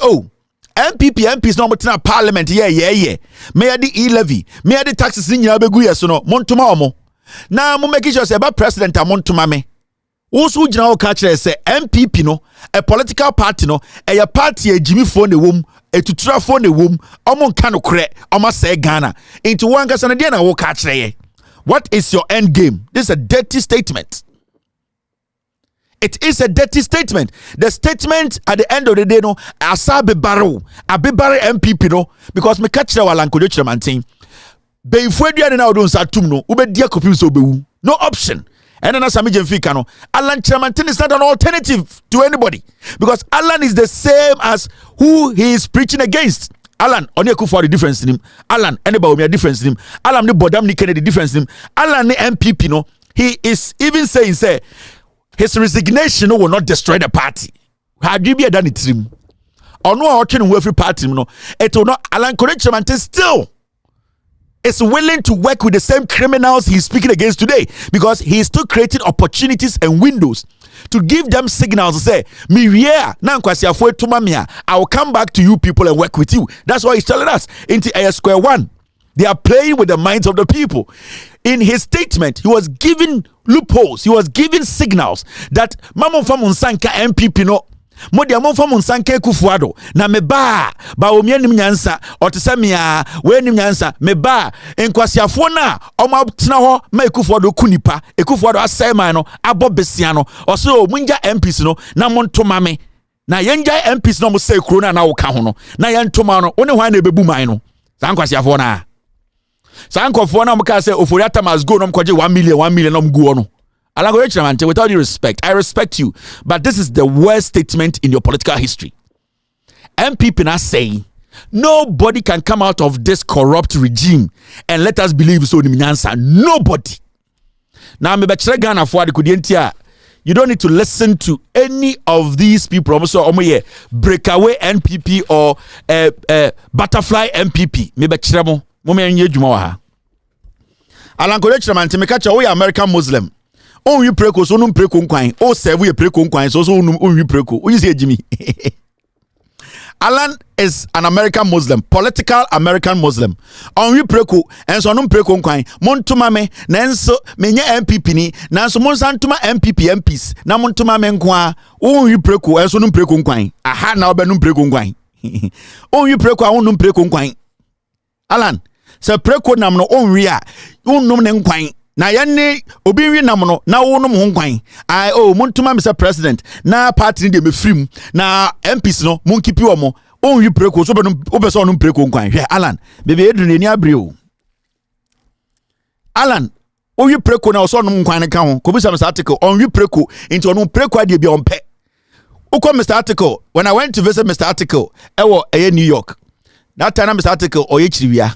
MPs no motena parliament ye me ya di e-levy me ya di taxes ni nyina begu ye so no montoma omo na mo make sure say ba president amontoma me Usu general catcher say MPP no a political party no a party a Jimmy phone the womb a tutura phone the womb omon kano kre oma say Ghana into one gasana na wo catcher. What is your end game? This is a dirty statement. It is a dirty statement. The statement at the end of the day no asabe baro abibare MPP no because me catch Alan Kyerematen be ifwe na odon satum no ube dia kopi so bewu no option. And then Alan Kyerematen is not an alternative to anybody because Alan is the same as who he is preaching against. Alan only for the difference in him. Alan anybody difference in him. Alan the bodam ni Kennedy difference in him. Alan the MPP no he is even saying say his resignation will not destroy the party. Had you be done it him? Or no option every party no. It will not. Alan Kyerematen still is willing to work with the same criminals he's speaking against today because he is still creating opportunities and windows to give them signals to say, I will come back to you people and work with you. That's why he's telling us into a square one. They are playing with the minds of the people. In his statement, he was giving loopholes. He was giving signals that Mama Famunsanka MPP no modi amonfa monsanke kufuado na meba ba omianim nyansa otesamia wenim nyansa meba enkwasiafo na omabtena ho ma ekufuado kunipa ekufuado asema no abobesia no oso munja MPs no na montoma me na yenja MPs no mo say kuro na wo ka ho no na yentoma no one hwan na bebu man no sankwasiafo na sankofo na mo ka say oforiata must go no mkoje 1 million no mguo no. Alan Kyerematen, with all due respect, I respect you, but this is the worst statement in your political history. MPP now saying nobody can come out of this corrupt regime and let us believe so. Nobody. Now, Ghana for the you don't need to listen to any of these people. Also, breakaway NPP or butterfly MPP. Alan Kyerematen, me catch we American Muslim. Oh, you preko so num preko nkwan. Oh, serve you preko nkwan so num you preko. Oh, you say Jimmy. Alan is an American Muslim, political American Muslim. On you preko and so num preko nkwan. Montuma me nanso menye MPP ni nanso monsantuma MPP MPs. Na montuma me nkwa. Oh, you preko and so num preko nkwan. Aha na obe num preko nkwan. Oh, you preko a num preko nkwan. Alan, se preko nam no onwi a num ne nkwan. Na yanne obi wi nam no na wo nom ho nkwan ai montuma Mr President na party ni de me frim na MPs no monkipi wo mo onwi preko so be no obeso no preko nkwan hwe Alan bebe edru ni abre o Alan onwi preko na so no nkwan ka ho ko bisa Mr Article onwi preko into no preko ade bia ompe uko Mr Article when I went to visit Mr Article ewo New York that time Mr Article oyechiriwia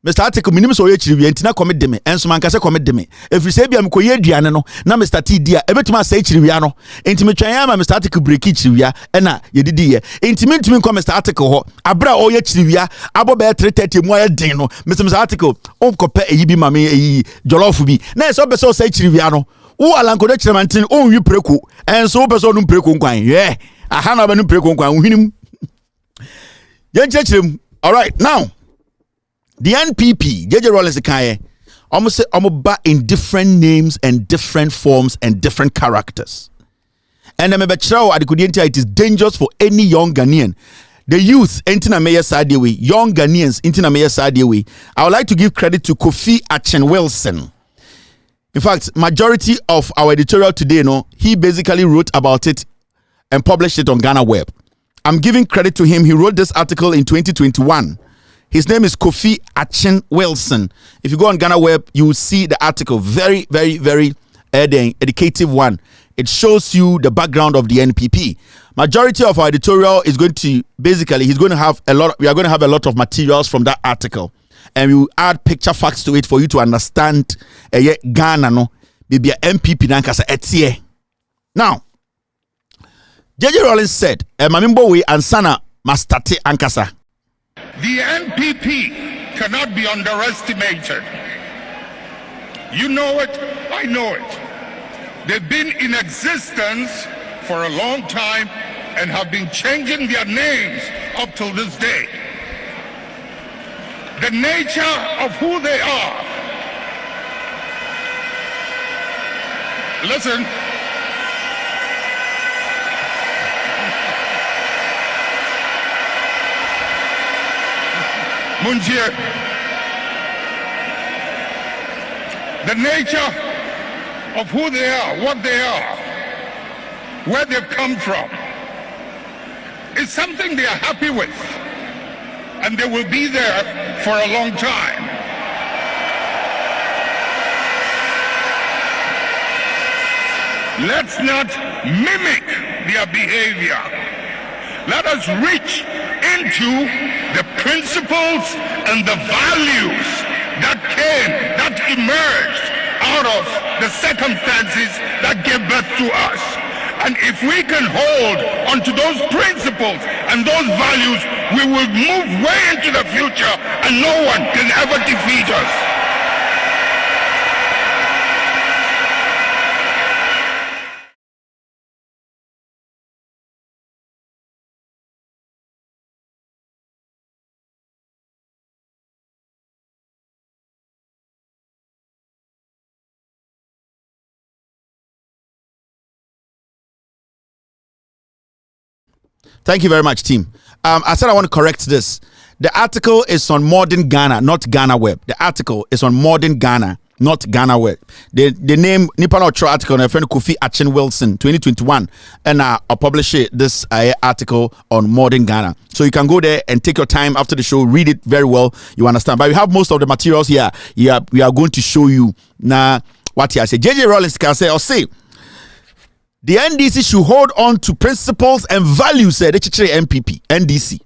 Mr Article minimum so yechiriwia ntina commit dem enso man kase commit dem every say bia mkoye aduane no na Mr T dia ebetuma say chiriwia no ntimi twan ya ma Mr Article break chiriwia na yedidi ye ntimi ko Mr Article ho abra o ye chiriwia abo be 330 mu aye din no Mr Article on kope eyi bi mame eyi jollof bi na so be so say chiriwia no wo Alan Kyerematen on wi preko enso be so no preko nkwan ye aha na be no preko nkwan hwinim yen chechirem. All right, now the NPP, JJ Rollins Kaye, almost say ba in different names and different forms and different characters. And it is dangerous for any young Ghanaian the youth Entina Mayor Sadewe, young Ghanaians Entina Mayor Sadewe, I would like to give credit to Kofi Achin-Wilson. In fact, majority of our editorial today, he basically wrote about it and published it on Ghana Web. I'm giving credit to him. He wrote this article in 2021. His name is Kofi Achin-Wilson. If you go on Ghana Web, you will see the article. Very, very, very educative one. It shows you the background of the NPP. Majority of our editorial is going to basically we are going to have a lot of materials from that article, and we will add picture facts to it for you to understand Ghana no maybe NPP nankasa etie. Now, JJ Rawlings said, "Mamimbo we ansana mastati ankasa." The NPP cannot be underestimated. You know it, I know it. They've been in existence for a long time and have been changing their names up till this day. The nature of who they are. Listen. Munjie. The nature of who they are, what they are, where they've come from, is something they are happy with, and they will be there for a long time. Let's not mimic their behavior. Let us reach into the principles and the values that emerged out of the circumstances that gave birth to us. And if we can hold onto those principles and those values, we will move way into the future and no one can ever defeat us. Thank you very much, team. I said I want to correct this. The article is on Modern Ghana, not Ghana Web. The article is on Modern Ghana, not Ghana Web. The name Nippon Ultra article on a friend Kofi Achin-Wilson 2021, and I'll publish this article on Modern Ghana. So you can go there and take your time after the show, read it very well. You understand? But we have most of the materials here. Yeah, we are going to show you now what I say. JJ Rawlings can say or say. The NDC should hold on to principles and values, said NPP, NDC.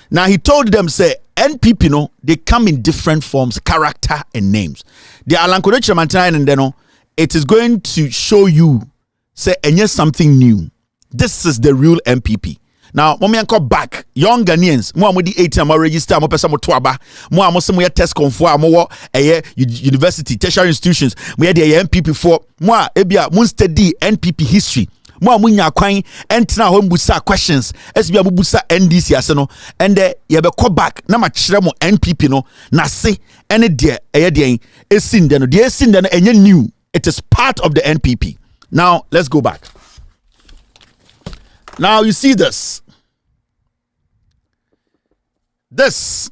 Now he told them, say, NPP, no, they come in different forms, character and names. The Kyerematen and then it is going to show you, say, and yes, something new. This is the real NPP. Now, when we come back, young Ghanaians, more with the 18 more register, more person more tuaba, more some test conform, more university, tertiary institutions, we had the NPP for more ebia steady NPP history. More munya kwan entina home busa questions. SBA busa NDC aseno, and ye be come back. Na ma kire mo NPP no na se ene de esin de no de esin de no enye new. It is part of the NPP. Now let's go back. Now you see this. This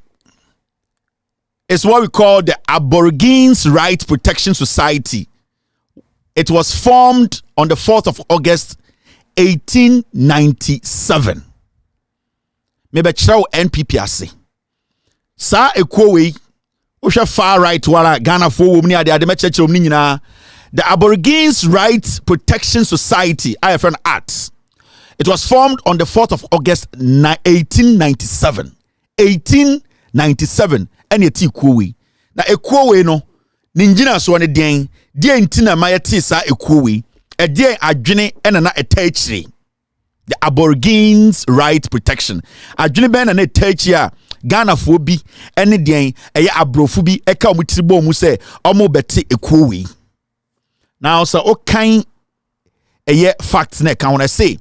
is what we call the Aborigines Rights Protection Society. It was formed on the 4th of August, 1897. Maybe chiraw NPP ase. Sa ekowe usha far right wala Ghana fo wo ni ade mecheche ni nyina. The Aborigines Rights Protection Society, IFN Arts. It was formed on the 4th of August 1897. 1897 and yeti kuwi. Na ekuwe no ninjina so ne den die ntina mayete sa ekuwe e die adwene ena na etachiri. The Aborigines Rights Protection. Adwene ben na etachiri a Ghana fo bi ene den eye abrofo bi eka omutiribo mu se omo bete ekuwe. Now so okan eye facts na kan wanna say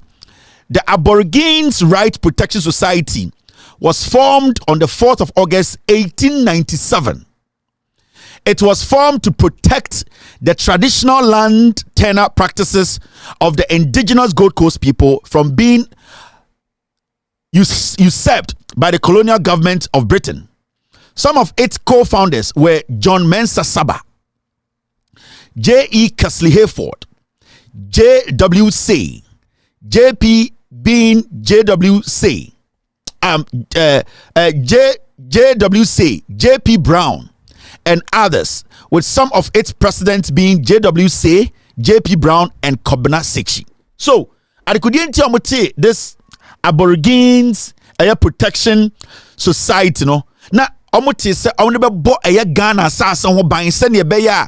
the Aborigines Rights Protection Society was formed on the 4th of August 1897. It was formed to protect the traditional land tenure practices of the indigenous Gold Coast people from being usurped by the colonial government of Britain. Some of its co-founders were John Mensah Saba, J.E. Casley Hayford, J.W.C., J.P. Bean J.W.C., J.W.C., J.P. Brown, and others, with some of its presidents being J.W.C., J.P. Brown, and Kobna Sekyi. So, I could tell this Aborigines Protection Society, no. Now, omote se only be bo Ghana assassin ho ban se ne be ya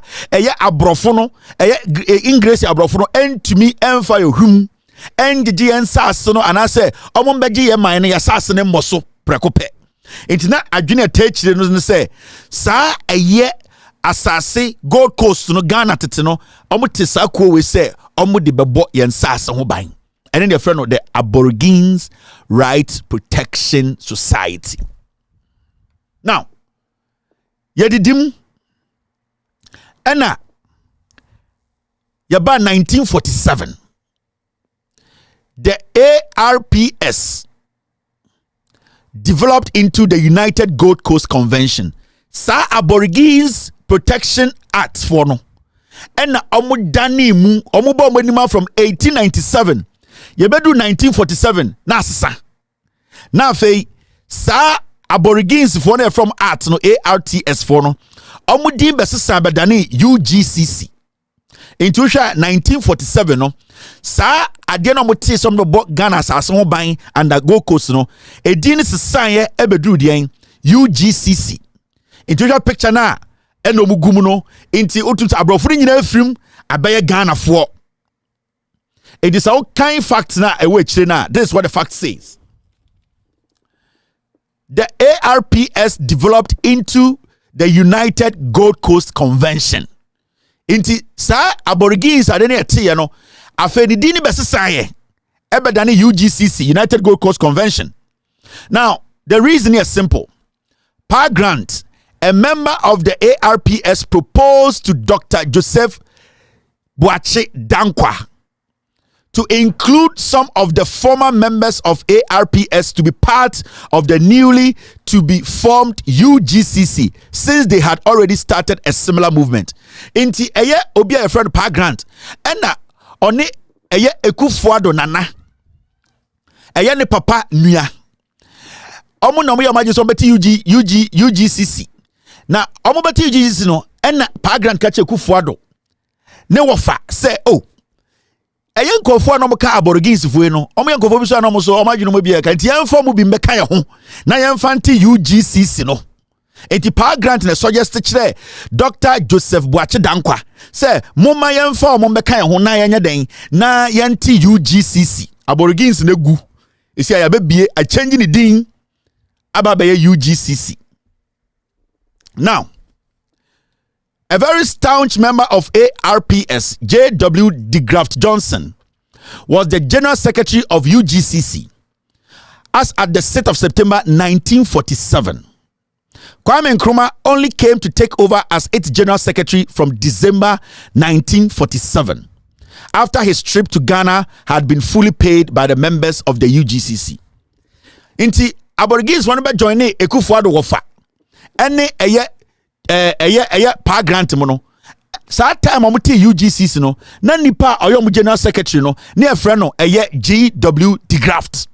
abrofo no English abrofo no entumi emfa yohum engigi ensase no anase omombeje ye man ne yasase ne mmoso prekope entina adwene atachire no se sa asase Gold Coast no Ghana tete no omote sa ko we se omode bebo ye ensase ho ban and then the friend of the Aborigines Rights Protection Society. Now, yedidim ena yaba 1947 the ARPS developed into the United Gold Coast Convention. Sa Aborigines Protection Act for no ena omudani mu omubo monima from 1897 yebedu 1947 na asesa na fei sa Aborigines for no from art no ARTS for no omudin besesa bedani UGCC into 1947 no sa ade no mote some no Ghana asase ho ban and Gold Coast no edin sesan ye ebedu dian UGCC into picture na eno mugum no inti otutu abrofo nyina afrim abaye Ghana for. It is all kind facts now. This is what the fact says. The ARPS developed into the United Gold Coast Convention. Inti sa Aborigines are any tea, no. Afeni dini besesaye. Ebedani UGCC, United Gold Coast Convention. Now, the reason is simple. Pa Grant, a member of the ARPS, proposed to Dr. Joseph Boache Dankwa to include some of the former members of ARPS to be part of the newly to be formed UGCC, since they had already started a similar movement. Inti eye obi a friend Pa Grant ena oni eye Ekufuado nana eye ne papa nua omo na omo ya maji so beti UGCC na omo beti UGCC no ena Pa Grant ka che Ekufuado ne wofa say oh eyen kofo no ka Aborigines fue no omo yen kofo bi so na mo so omo adwunu mo bi e ka nti yen fa mo bi mbeka ye ho na yen fa nti UGCC no enti Pa Grant na suggest kire Dr. Joseph Boache Dankwa say moma yen fa mo mbeka ye ho na yen den na yen ti UGCC Aborigines na gu esi ya bebie a change ni din aba be UGCC. Now, a very staunch member of ARPS, J.W. DeGraft Johnson, was the General Secretary of UGCC as at the 6th of September 1947. Kwame Nkrumah only came to take over as its General Secretary from December 1947, after his trip to Ghana had been fully paid by the members of the UGCC. Inti Aborigines want to join Ekufuado wofa. Ene eye Pa Grant mo no sa time mo te UGCC no na nipa oyo General Secretary no ne efre no G.W. DeGraft.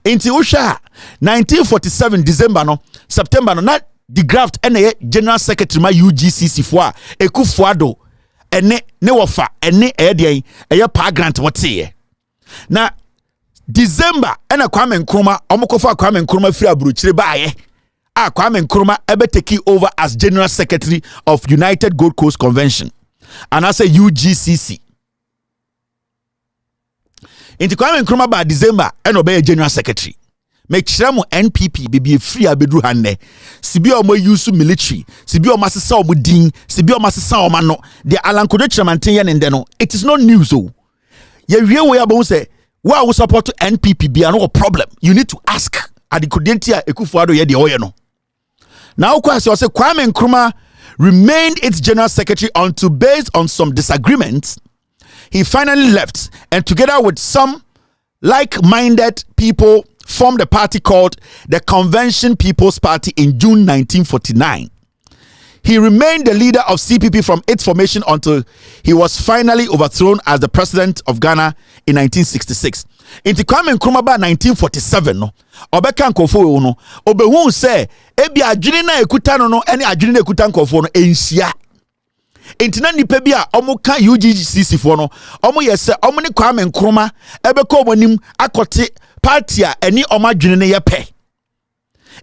Inti usha 1947 December no September no na DeGraft ene General Secretary ma UGCC fo a Ekufuado ene ne wofa ene de Pa Grant mo te na December ene Kwame Nkrumah omokofa Kwame Nkrumah firi aburuchire baaye Kwame Nkrumah ebe take over as General Secretary of United Gold Coast Convention, and I say UGCC. Inti Kwame Nkrumah by December and obey General Secretary. Make sure NPP be free abedru hande. Sibi omo use military, sibi omo asesa omo din, sibi omo asesa omo no. The Alankodo Kyerematen yen ende no. It is not news oh. Ye wie we abo say, why we support to NPP be no problem. You need to ask. Adikudentia Ekufuado ye de oye no. Now, Kwame Nkrumah remained its General Secretary until, based on some disagreements, he finally left, and together with some like-minded people formed a party called the Convention People's Party in June 1949. He remained the leader of CPP from its formation until he was finally overthrown as the president of Ghana in 1966. Inti Kwame Nkrumah ba 1947 no obeka nkofo no obehu se ebi adwene na ekuta no ene adwene na ekuta nkofo no enhia. Inti na nipa bi a omuka UGCC fo no omu yese omu ne Kwame Nkrumah ebeka omonim akote party a eni omadwene ne yepe.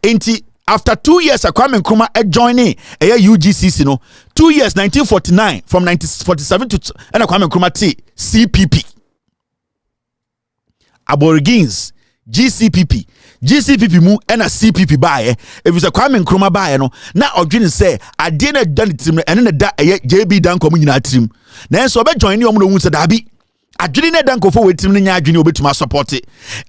Inti after 2 years, Kwame Nkrumah joining a UGCC, no 2 years, 1949, from 1947 to and Kwame Nkrumah T CPP. Aborigines, GCPP mu and a CPP buy. If it's a Kwame Nkrumah buy, no now Odwin say I didn't done it and then that JB Dan communal team. Then so be join you on the dabi. Adwene na dan kofo wetim nya adwene obetuma support e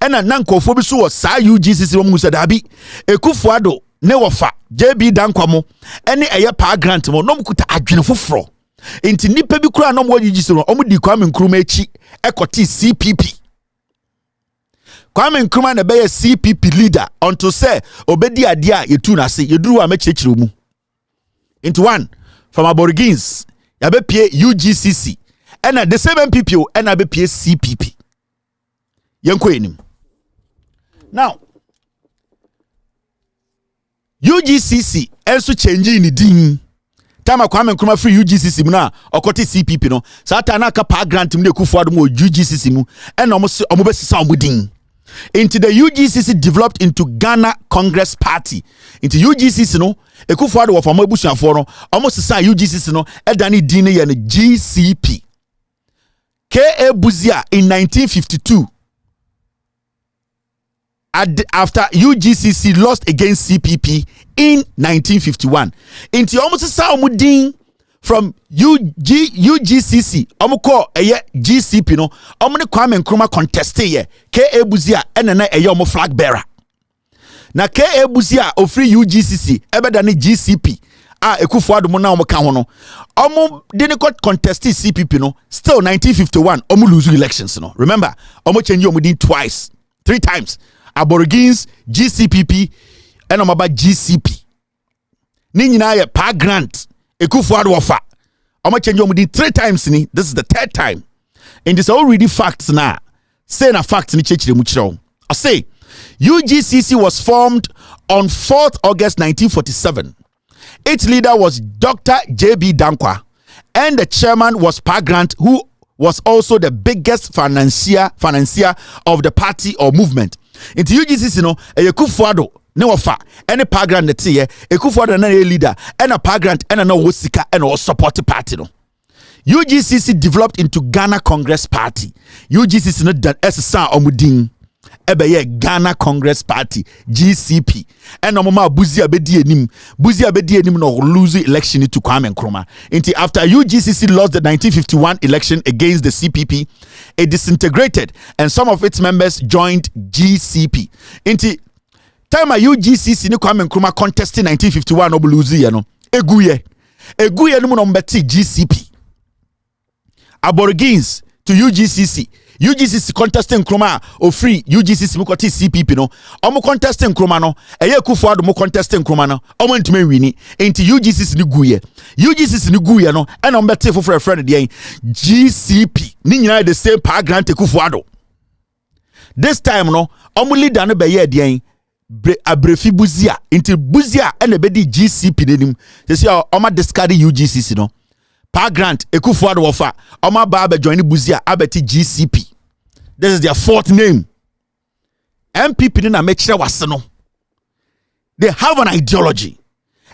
na nan kofo bi so wo sa UGCC wo mu sadabi Ekufuado ne wofa JB dan kwamo ene eye pa grant mo no mkuta adwene foforo enti nipa bi kura no mo UGCC no omu di Kwame Nkrumah echi ekoti CPP. Kwame Nkrumah na be ye CPP leader until say obedi ade a yetu na se yeduru a mechechire mu. Into one from Aborigines ya be pie UGCC and the same NPP and a BPS CPP. Yanko. Now, UGCC also changing the ding. Tama Kwame Nkrumah free UGCC na okoti CPP no. Satana ka pa grant mu Ekufuado mu UGCC mu and almost omobesisa omudin. Into the UGCC developed into Ghana Congress Party. Into UGCC no Ekufuado of amobusuafo no almost sa UGCC no edani din ye no GCP. K.A. Buzia in 1952 after UGCC lost against CPP in 1951. Inti almost sa omudin from UGCC omuko eye GCP no omune Kwame Nkrumah contested ye K.A. Buzia enena eye omo flag bearer. Na K.A. Buzia ofri UGCC ebeda ne GCP Ekufuado mo na omo ka ho no omo didn't contest CPP no still 1951 omo lose elections no. Remember omo change omo din twice 3 times Aborigines GCPP and omo ba GCP ni nyina ye pa grant Ekufuado ofa omo change omo din 3 times ni. This is the 3rd time and this already facts na say na facts ni chechire mu chiro. I say UGCC was formed on 4th August 1947. Its leader was Dr. J.B. Dankwa, and the chairman was Pa Grant, who was also the biggest financier of the party or movement. Into UGCC, no, Ekufuado ne wafa, any Pa Grant that say, Ekufuado na leader, and a Pa Grant, and a no wosika, and all support the party. No. UGCC developed into Ghana Congress Party. UGCC no done SSA omudin. Ebeye Ghana Congress Party GCP and Mama Buzia bedi enim no lose election to Kwame Nkrumah. Until after UGCC lost the 1951 election against the CPP, it disintegrated and some of its members joined GCP. Until time a UGCC ni Kwame Nkrumah contested 1951 no lose ya no eguye no mo mbeti GCP. Aborigines to UGCC contesting Nkrumah or free UGCC mukoti CPP no omo contesting Nkrumah no eye Ekufuado mo contesting Nkrumah no omo ntime wini enti UGCC ni guye no and on bete for friend dey GCP ni nyina the same Pa Grant Ekufuado. This time no omo leader no be ye dey abrefi Buzia enti Buzia and ebedi GCP denim they say omo discard UGCC no Pa Grant Ekufuado wofa Oma Baba join Buzia abeti GCP. This is their 4th name. NPP na mechira waseno. They have an ideology.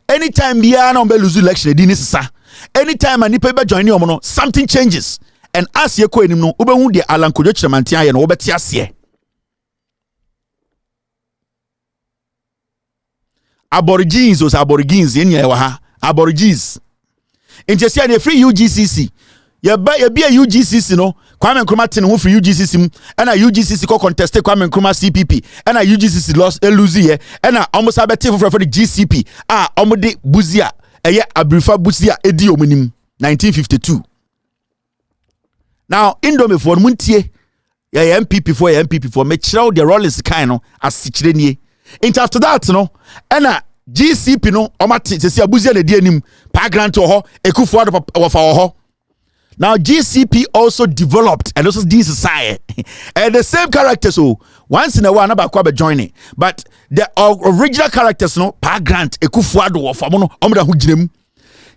Anytime biya na lose election di nisisa. Anytime anipa be join omo no something changes. And as ye ko enim no obehu de alankojo Kyerematen aye no obeti ase. Aborigines yenye wa ha. Aborigines Inchesia ne free UGCC. Ye be a UGCC no. Kwame Nkrumah tin who free UGCC and a UGCC ko contest Kwame Nkrumah CPP and a UGCC lost lose here and a almost abeti for the GCP. Omode Buzia eye abrifa Buzia edi omunim 1952. Now Indome for muntie Yeah, NPP for me chiro the role is kind no asichire nie. Into after that no, and GCP no omati se abuzi na di anim pa grant ho Ekufu Addo wafa ho. Now GCP also developed and also this society and the same characters so once in a while na ba joining, but the original characters no pa grant Ekufu Addo wafa mo no omda ho ginam.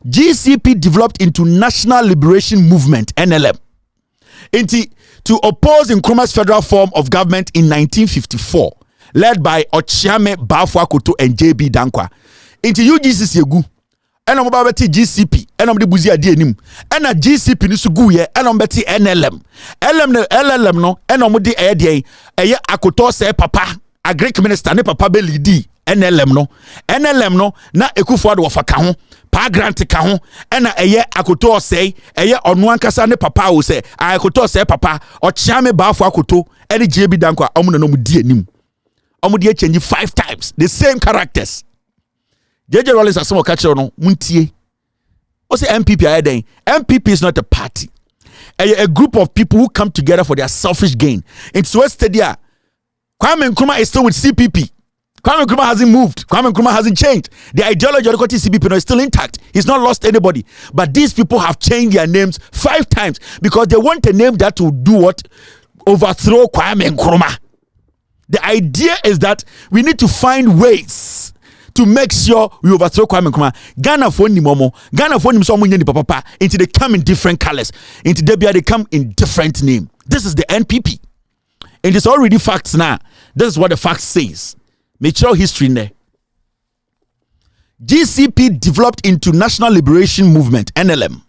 GCP developed into National Liberation Movement NLM to oppose Nkrumah's federal form of government in 1954, led by Ochiame Bafwa Koto and JB Dankwa. Into UGCC egu, and I'm about GCP, and I'm the buzi adi enim, and a GCP ni sugu ye, and I'm beti NLM, LLM no, and I'm the adi eye akoto se papa, a Greek minister ne papa be lidi NLM no, na Ekufu Addo wafa ka ho. Pa grant ka ho ena eye akoto osei eye onu ankasa ne papa wo se akoto osei papa Ochiame Bafo akoto ene JB Dankwa omu no mu di anim omu di change 5 times the same characters. JJ Rollins asomo ka kire no muntie o say NPP ayeden. NPP is not a party, a group of people who come together for their selfish gain. It's West Stadia. Kwame Nkrumah is still with CPP. Kwame Nkrumah hasn't moved. Kwame Nkrumah hasn't changed. The ideological CPP is still intact. He's not lost anybody. But these people have changed their names 5 times because they want a name that will do what? Overthrow Kwame Nkrumah. The idea is that we need to find ways to make sure we overthrow Kwame Nkrumah. Ghana for ni momo. Ghana for ni someone ni papa. Into they come in different colors. Into Debia they come in different name. This is the NPP. And it's already facts now. This is what the facts says. Mature history in there. GCP developed into National Liberation Movement NLM.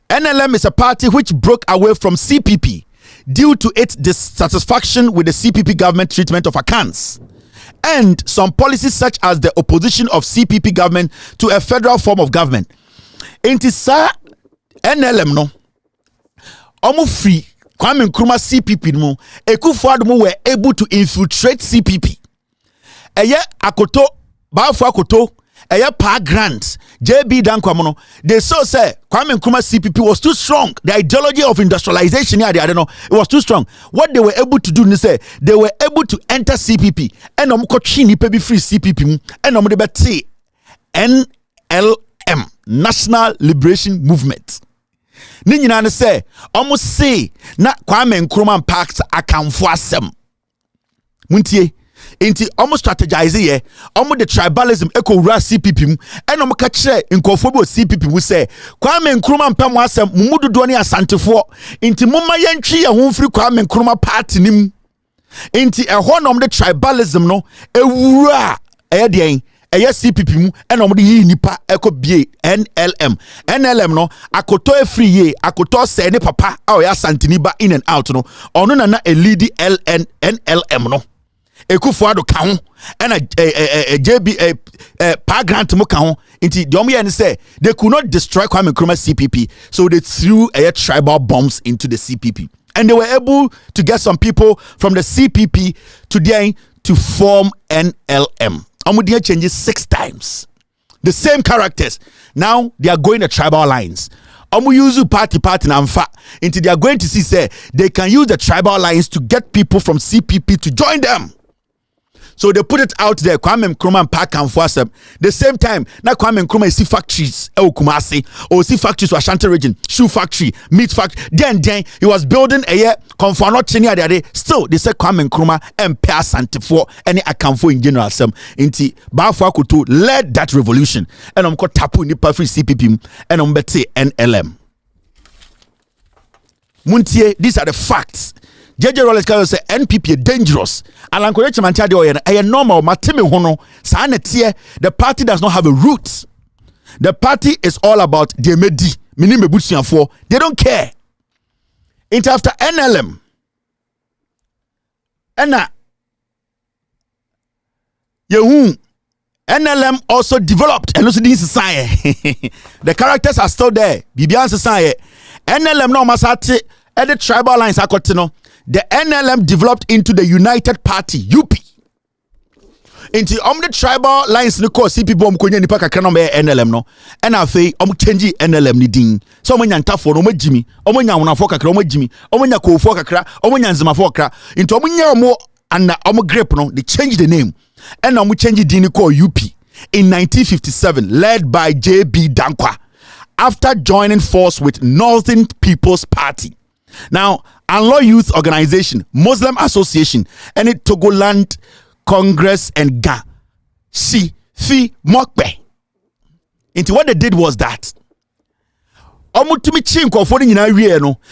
NLM is a party which broke away from CPP due to its dissatisfaction with the CPP government treatment of Akans and some policies such as the opposition of CPP government to a federal form of government. Intisa NLM no omu free Kwame Nkrumah CPP no Ekufu Addo were able to infiltrate CPP. Eye akoto Bafo akoto eye pa grant JB Dankwa mono they saw say Kwame Nkrumah CPP was too strong. The ideology of industrialization here I don't know, it was too strong. What they were able to do is say they were able to enter CPP and omko nipa bi free CPP and omde beti NLM National Liberation Movement. Ni nyina ne say omo say na Kwame Nkrumah pact akamfo asem muntie inti almost strategize here almost the tribalism echo ra CPP mu and no ka kire nkofo bi o CPP mu say Kwame Nkrumah mpam asem mumudodo ne asantefo inti mumma yentwi ye ho mfiri Kwame Nkrumah party nim inti ehɔ nom the tribalism no ewura eyedien eye CPP mu and no yi nipa echo bie NLM no akoto efri ye akoto se ne papa a oya santini ba in and out no ono na a lead NLM no Ekufu Addo ka ho and a JB pa grant mo ka ho inti the omo say they could not destroy Kwame Nkrumah CPP, so they threw tribal bombs into the CPP and they were able to get some people from the CPP to form NLM. Omo dey changes 6 times. The same characters. Now they are going the tribal lines. Omo use party namfa until they are going to see say they can use the tribal lines to get people from CPP to join them. So they put it out there. Kwame Nkrumah pack and force the same time. Now Kwame Nkrumah see factories, Kumasi, or see factories to Ashanti region, shoe factory, meat factory. Then he was building a year. Still, they said Kwame Nkrumah and Asante for any account in general. Inti Bafo Akoto led that revolution, and I'm called Tapu Nipa free CPP, and I'm beti NLM. Muntie, these are the facts. JJ Rollins can say NPP dangerous. Alan Korechi Manchade oye na normal mateme hono sa na tie. The party does not have a root. The party is all about the medi mini mebusianfo. They don't care. Into after NLM ena yehu NLM also developed and also this society. The characters are still there. Bibian society. NLM no masati at the tribal lines akotino. The NLM developed into the United Party, UP. Into the tribal lines no cause see people konya nipa kakra no be NLM no and afei change NLM ni din so omonya ntafo no omagimi omonya wonafo kakra omagimi omonya kofo kakra omonya nzemafo kakra into omonya omo and grip no they change the name and change din called UP in 1957 led by JB Dankwa after joining force with Northern People's Party. Now Anlo Youth Organization, Muslim Association and it Togoland Congress and Ga Si Fi Mokbe. Into what they did was that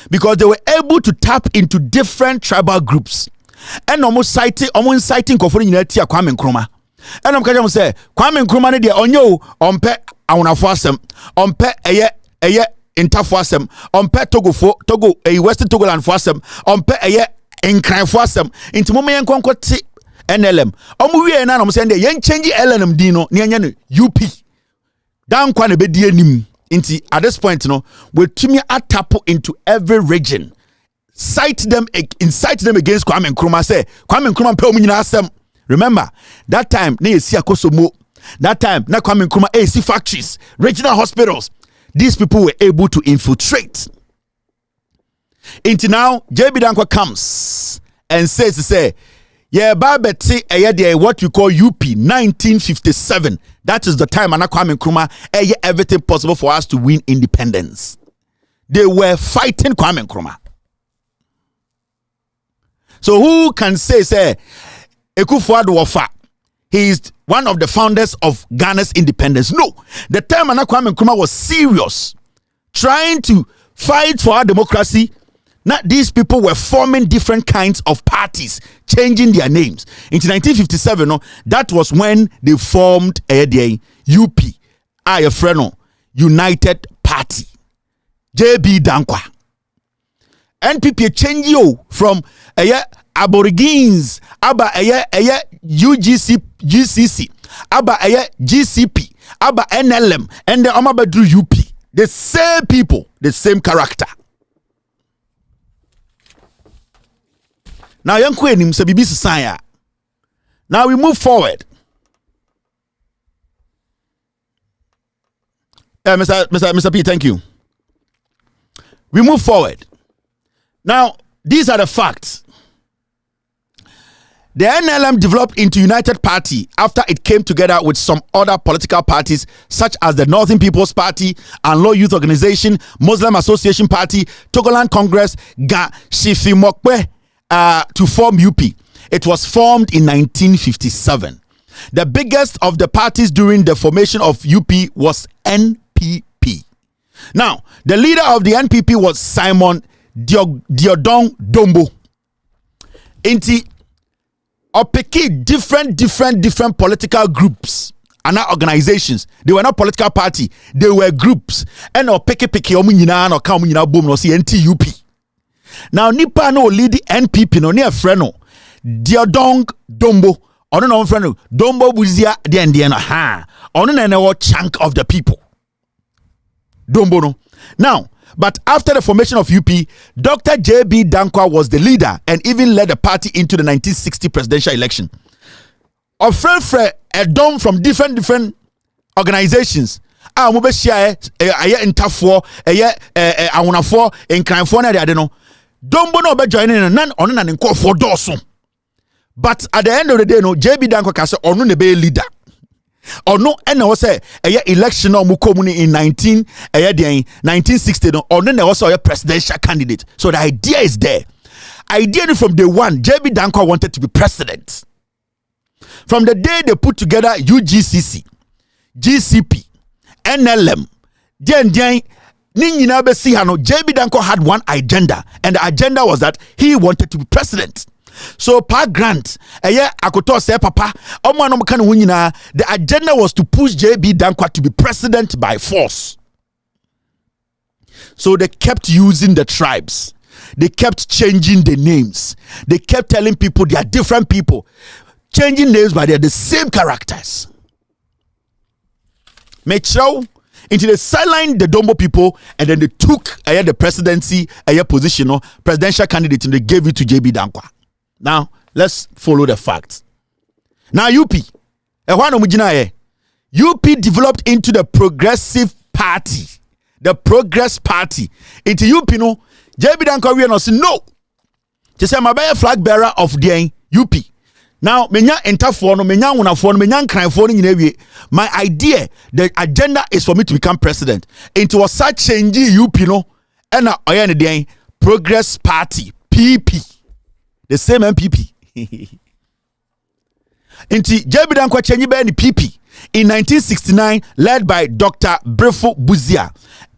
because they were able to tap into different tribal groups and almost citing Kwame Nkrumah. And I'm going to say Kwame Nkrumah de onyo ompe awunafo ompe eye intafo asem ompe Togo Western Togoland fo asem ompe eye enkran fo asem into mo yen konkoti NLM omu wie na no say dey yen change LNM din no ne anya no UP dan kwa na be die nim into at this point no we tumi atap into every region incite them against Kwame Nkrumah say Kwame Nkrumah pe omu nyina asem. Remember that time na yesi akosomo, that time na Kwame Nkrumah AC factories, regional hospitals. These people were able to infiltrate. Into now JB Dankwa comes and says yeah, Babeti what you call UP 1957. That is the time and Kwame Nkrumah everything possible for us to win independence. They were fighting Kwame Nkrumah. So who can say Ekufuado Wafa, he is one of the founders of Ghana's independence? No, the time Kwame Nkrumah was serious, trying to fight for our democracy. Not these people were forming different kinds of parties, changing their names. In 1957, that was when they formed UP, United Party. JB Dankwa. NPP change you from Aborigines, Aba GCC, Aba GCP, Aba NLM, and the Omabadru UP. The same people, the same character. Now, young Queen, now we move forward. Mr. P, thank you. We move forward. Now, these are the facts. The NLM developed into United Party after it came together with some other political parties such as the Northern People's Party, Anlo Youth Organization, Muslim Association Party, Togoland Congress, Ga Shifi Mokwe, to form UP. It was formed in 1957. The biggest of the parties during the formation of UP was NPP. Now, the leader of the NPP was Simon Diodong Dombo. Inti opeki different political groups and not organizations. They were not political party, they were groups. And opeki omu nyina no ka omu nyina bom no see NTUP. Now nipa no lead the NPP no near friend no Diodong Dombo. Ono no friend no Dombo buzia de no ha. Ono na no chunk of the people. Dombo no. Now, but after the formation of UP, Dr. JB Dankwa was the leader and even led the party into the 1960 presidential election. A friend a dom from different organizations. Mubeshia intafo awunafo enkranfo na de no. Dombo no be joining nan ono na nko for doso. But at the end of the day no, JB Dankwa ka say ono ne be leader. Or no, and also a election of Mukomuni in 1960, or then also a presidential candidate. So the idea is there. Idea from day one, JB Dankwa wanted to be president. From the day they put together Ugcc, GCP, NLM, JB Dankwa had one agenda, and the agenda was that he wanted to be president. So per grant, akoto say papa, the agenda was to push JB Dankwa to be president by force. So they kept using the tribes. They kept changing the names. They kept telling people they are different people. Changing names, but they are the same characters. Metro into the sideline the Dombo people, and then they took the presidency, position, presidential candidate, and they gave it to JB Dankwa. Now, let's follow the facts. Now, UP, UP developed into the Progressive Party, the Progress Party. Into UP no, JB Danko we no say no. Just say my flag bearer of the UP. Now, menya entafo no, menya unafo no, menya nkranfo no nyina. My idea, the agenda is for me to become president. Into a such change UP no, and oya ne den Progress Party PP, the same NPP. Into JB Danko change be ni PP in 1969, led by Dr. Brefo Buzia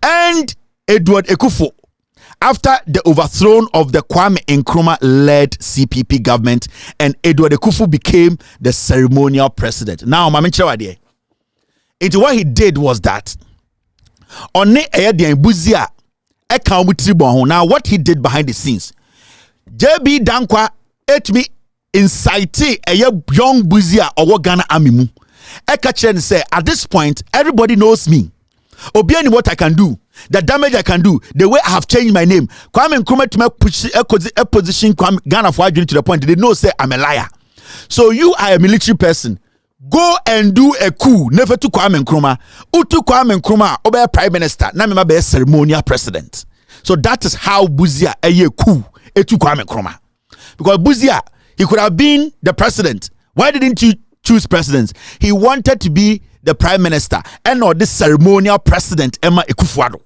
and Edward Ekufo. After the overthrow of the Kwame Nkrumah-led CPP government, and Edward Ekufo became the ceremonial president. Now, Mamenchawade, into what he did was that on Buzia, now what he did behind the scenes, JB Dankwa ate me incite a young Buzia or Ghana Amimu. Ekachen say at this point everybody knows me. Obiani what I can do, the damage I can do, the way I have changed my name. Kwame Nkrumah to make push a position Ghana for to the point they know say I'm a liar. So you are a military person. Go and do a coup. Never to Kwame Nkrumah. Utu Kwame Nkrumah obe prime minister. Na me be ceremonial president. So that is how Buzia a coup etu Kwame Nkrumah. Because Buzia, he could have been the president. Why didn't you choose presidents? He wanted to be the prime minister and not this ceremonial president Emma Ekufuado.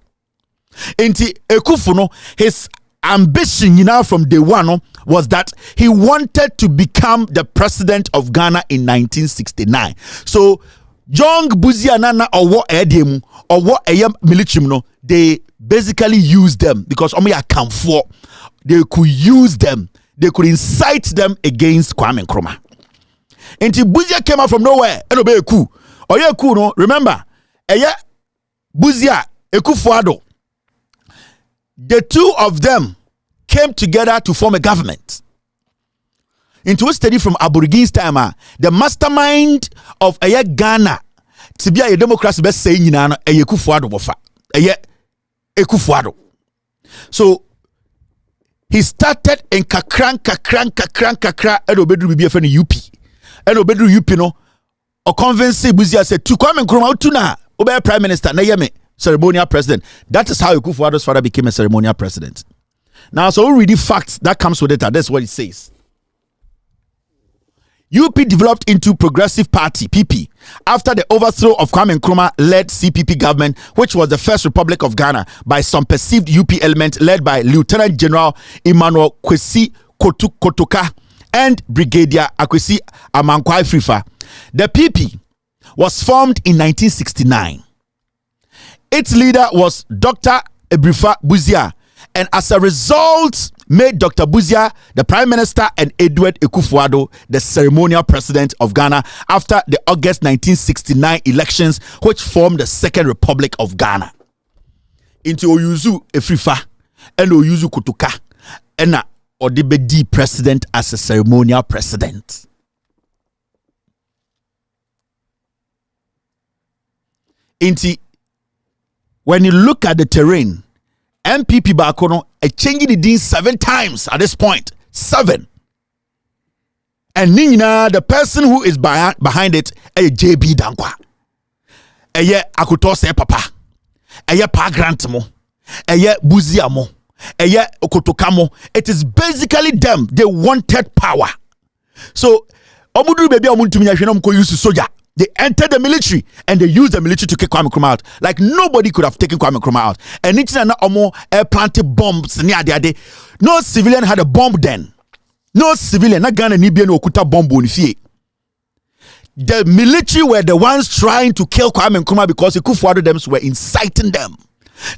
Inti Ekufuno, his ambition from day one was that he wanted to become the president of Ghana in 1969. So young Buzia Nana or what Edem or what military no, they basically used them because account for they could use them, they could incite them against Kwame Nkrumah. Until Buzia came out from nowhere and obey a coup. Or yeah, coup no. Remember, Buzia Ekufuado. The two of them came together to form a government. Into a study from Aborigines time, the mastermind of Ghana to be a democracy best saying Ekufuado wofa. Ekufuado. So he started in kakra and obedru be a UP. And obedru UP no or convince Buzia said to come and Nkrumah to na obey prime minister na yeme ceremonial president. That is how Ekufuado's father became a ceremonial president. Now, so we read the facts that comes with it. That's what it says. UP developed into Progressive Party (PP) after the overthrow of Kwame Nkrumah-led CPP government, which was the first republic of Ghana, by some perceived UP element led by Lieutenant General Emmanuel Kwesi Kotoka and Brigadier Akwesi Amankwai Frifa. The PP was formed in 1969. Its leader was Dr. Ebrifa Buzia, and as a result made Dr. Buzia the Prime Minister and Edward Ekufuado the ceremonial president of Ghana after the August 1969 elections, which formed the Second Republic of Ghana. Into Oyuzu Efrifa and Oyuzu Kutuka and Odibedi president as a ceremonial president. Inti, when you look at the terrain, NPP Bakono a changing the dean 7 times at this point. 7. And Nina, the person who is behind it, a JB Dankwa. A ye Akutose Papa. A ye Pa Grantmo. A ye Buziamo. A ye Okotokamo. It is basically them. They wanted power. So, Omudru baby Omuntumia ko use soja. They entered the military and they used the military to kick Kwame Nkrumah out. Like nobody could have taken Kwame Nkrumah out. And it's not more planted bombs near the day. No civilian had a bomb then. No civilian, not Ghana Nibian Okuta bomb on fie. The military were the ones trying to kill Kwame Nkrumah because Ekufuado them were inciting them.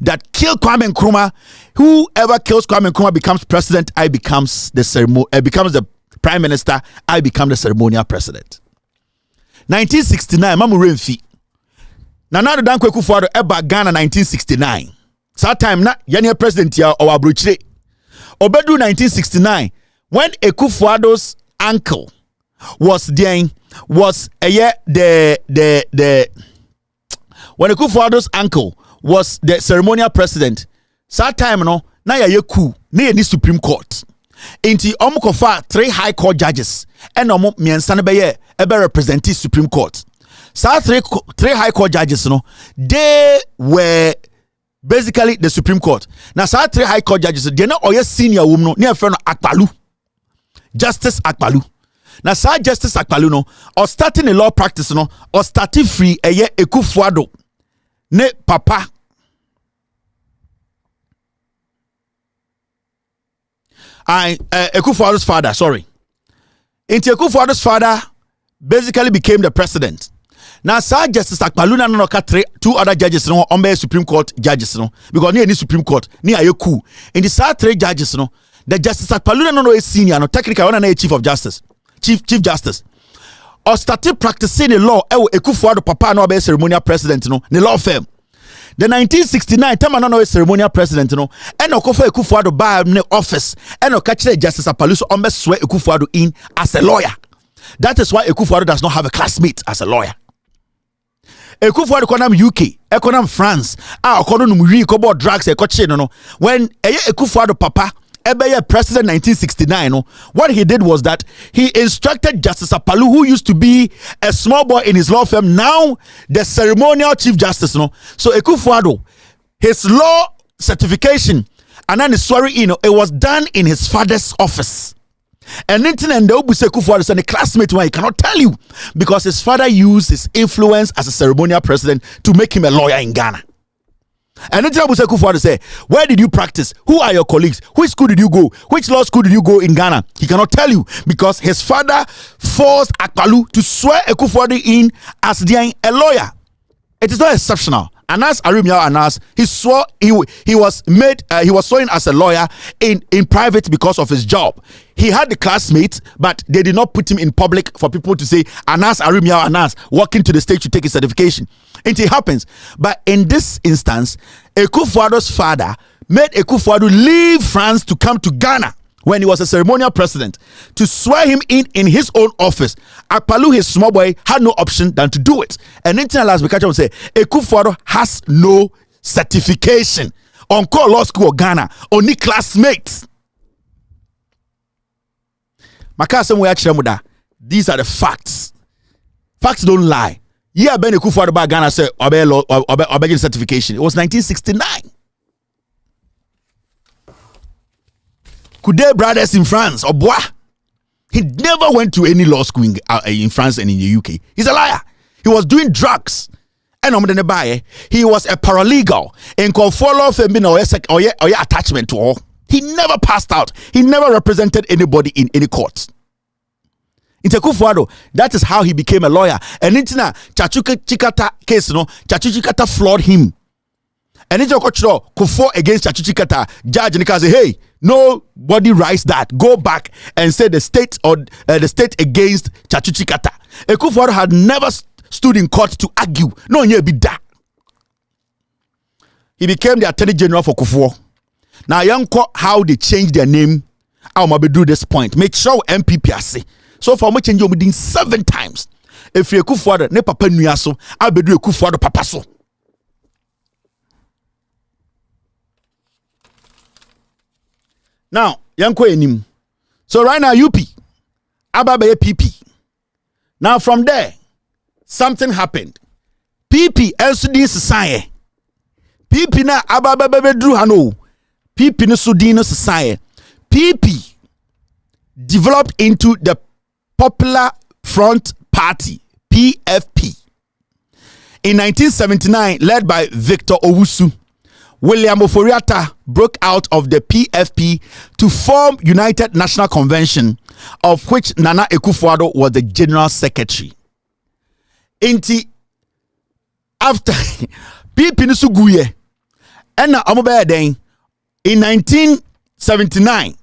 That kill Kwame Nkrumah. Whoever kills Kwame Nkrumah becomes president. Becomes the prime minister. I become the ceremonial president. 1969, Mamu Renfi. Nana Dankwa Ekufuado eba Ghana 1969. That time na yani president ya Owabruchire. Obedu 1969 when Ekufuado's uncle was there was when Ekufuado's uncle was the ceremonial president. That time no na ya coup na the Supreme Court. Inti omukofa 3 high court judges and omo miensa no beye ebe represent Supreme Court. So 3 high court judges no, they were basically the Supreme Court. Now so 3 high court judges they na oye senior woman no near friend Akpalu. Justice Akpalu. Now so Justice Akpalu no or starting a law practice no or starting free eye Ekufuado ne papa Ekufuado's father, sorry. Into Ekufuado's father basically became the president. Now, Sir Justice Akpalu no ka 2 other judges no on be Supreme Court judges no because near any Supreme Court ni ayeku. In the Sir 3 judges no, the Justice Akpalu no is senior no technically one na chief of justice, chief justice. Or started practicing the law Ekufuado papa no be ceremonial president no, the law firm. The 1969 time no ceremonial president no and okofa Ekufuado by ne office and o catch Justice Akpalu so on be swear Ekufuado in as a lawyer. That is why Ekufuado does not have a classmate as a lawyer. Ekufuado konam UK, ekonam France, okono numuri kobo drugs ekoche no when Ekufuado papa Ebeye president 1969 no, what he did was that he instructed Justice Akpalu, who used to be a small boy in his law firm, now the ceremonial chief justice no. So Ekufuado, his law certification and then the swearing in, it was done in his father's office. And then the Obuse Ekufuado is a classmate where he cannot tell you because his father used his influence as a ceremonial president to make him a lawyer in Ghana. And then Obuse Ekufuado say, where did you practice? Who are your colleagues? Which school did you go? Which law school did you go in Ghana? He cannot tell you because his father forced Akpalu to swear Ekufuado in as a lawyer. It is not exceptional. Anas Arimia Anas, he swore he was sworn as a lawyer in private because of his job. He had the classmates, but they did not put him in public for people to say Anas Arimia Anas walking to the stage to take his certification. It happens. But in this instance, Ekufuado's father made Ekufuado leave France to come to Ghana when he was a ceremonial president to swear him in his own office. Akpalu, his small boy, had no option than to do it. And then last we catch him say Ekufuado has no certification on call law school of Ghana, only classmates. These are the facts. Facts don't lie. Yeah, Ben Ekufuado by Ghana said obey certification. It was 1969. Coudet brothers in France or bois. He never went to any law school in France and in the UK. He's a liar. He was doing drugs. And he was a paralegal in law firm or attachment to all. He never passed out. He never represented anybody in any court. In Ekufuado, that is how he became a lawyer. And in Chachuka Chikata case, Chachuka Chikata flawed him. And in Kufo against Chachuka Chikata, judge and say, hey, nobody writes that. Go back and say the state against Chachuka Chikata. Ekufuado had never stood in court to argue. No, be that. He became the Attorney General for Kufo. Now, young court, how they changed their name, I'll do this point. Make sure NPP say. So for me change within 7 times. If you Ekufuado ne papa nua so, I'll be do Ekufuado papa so. Now, yanko enim. So right now UP, Ababe PP. Now from there, something happened. PP elsudin society. PP na Ababe drew hano. PP no sudin society. PP developed into the Popular Front Party, PFP. In 1979, led by Victor Owusu, William Oforiatta broke out of the PFP to form United National Convention, of which Nana Ekufuado was the General Secretary. After PP Nusuguye, and in 1979,